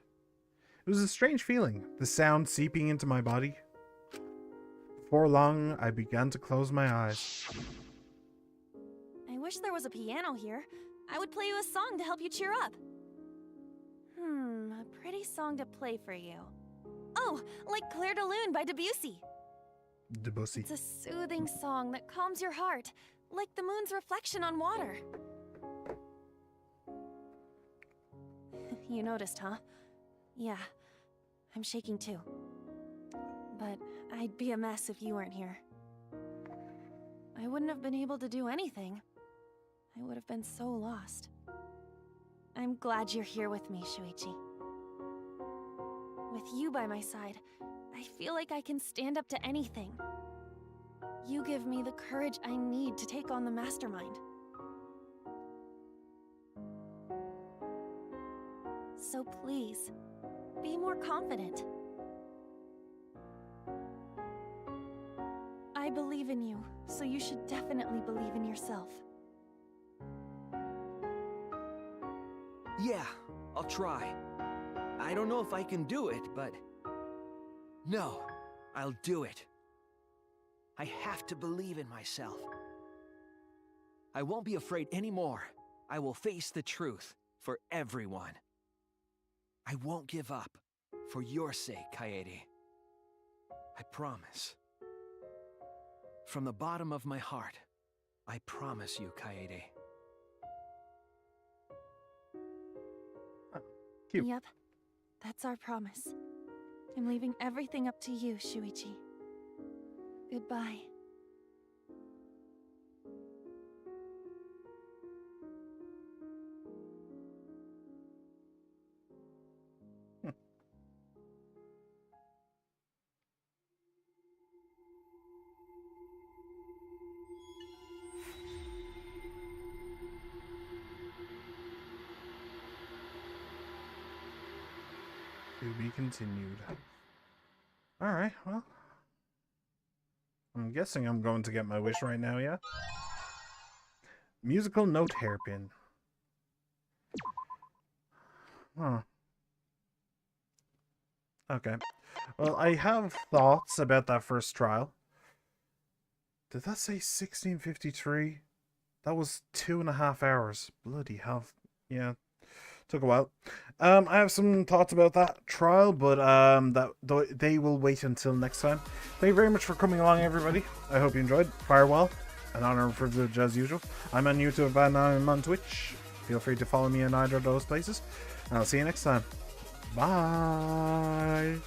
It was a strange feeling, the sound seeping into my body. Before long, I began to close my eyes. I wish there was a piano here. I would play you a song to help you cheer up. A pretty song to play for you. Oh, like Clair de Lune by Debussy. Debussy. It's a soothing song that calms your heart, like the moon's reflection on water. You noticed, huh? Yeah, I'm shaking too. But I'd be a mess if you weren't here. I wouldn't have been able to do anything. I would have been so lost. I'm glad you're here with me, Shuichi. With you by my side, I feel like I can stand up to anything. You give me the courage I need to take on the Mastermind. So please, be more confident. I believe in you, so you should definitely believe in yourself. Yeah, I'll try. I don't know if I can do it, but... No, I'll do it. I have to believe in myself. I won't be afraid anymore. I will face the truth for everyone. I won't give up. For your sake, Kaede. I promise. From the bottom of my heart, I promise you, Kaede. Cute. Yep, that's our promise. I'm leaving everything up to you, Shuichi. Goodbye. To be continued. Alright, well. I'm guessing I'm going to get my wish right now, yeah? Musical note hairpin. Huh. Okay. Well, I have thoughts about that first trial. Did that say 1653? That was 2.5 hours. Bloody hell. Yeah. Took a while. I have some thoughts about that trial, but they will wait until next time. Thank you very much for coming along, everybody. I hope you enjoyed. Firewall, an honor and privilege as usual. I'm on YouTube and I'm on Twitch. Feel free to follow me in either of those places. And I'll see you next time. Bye.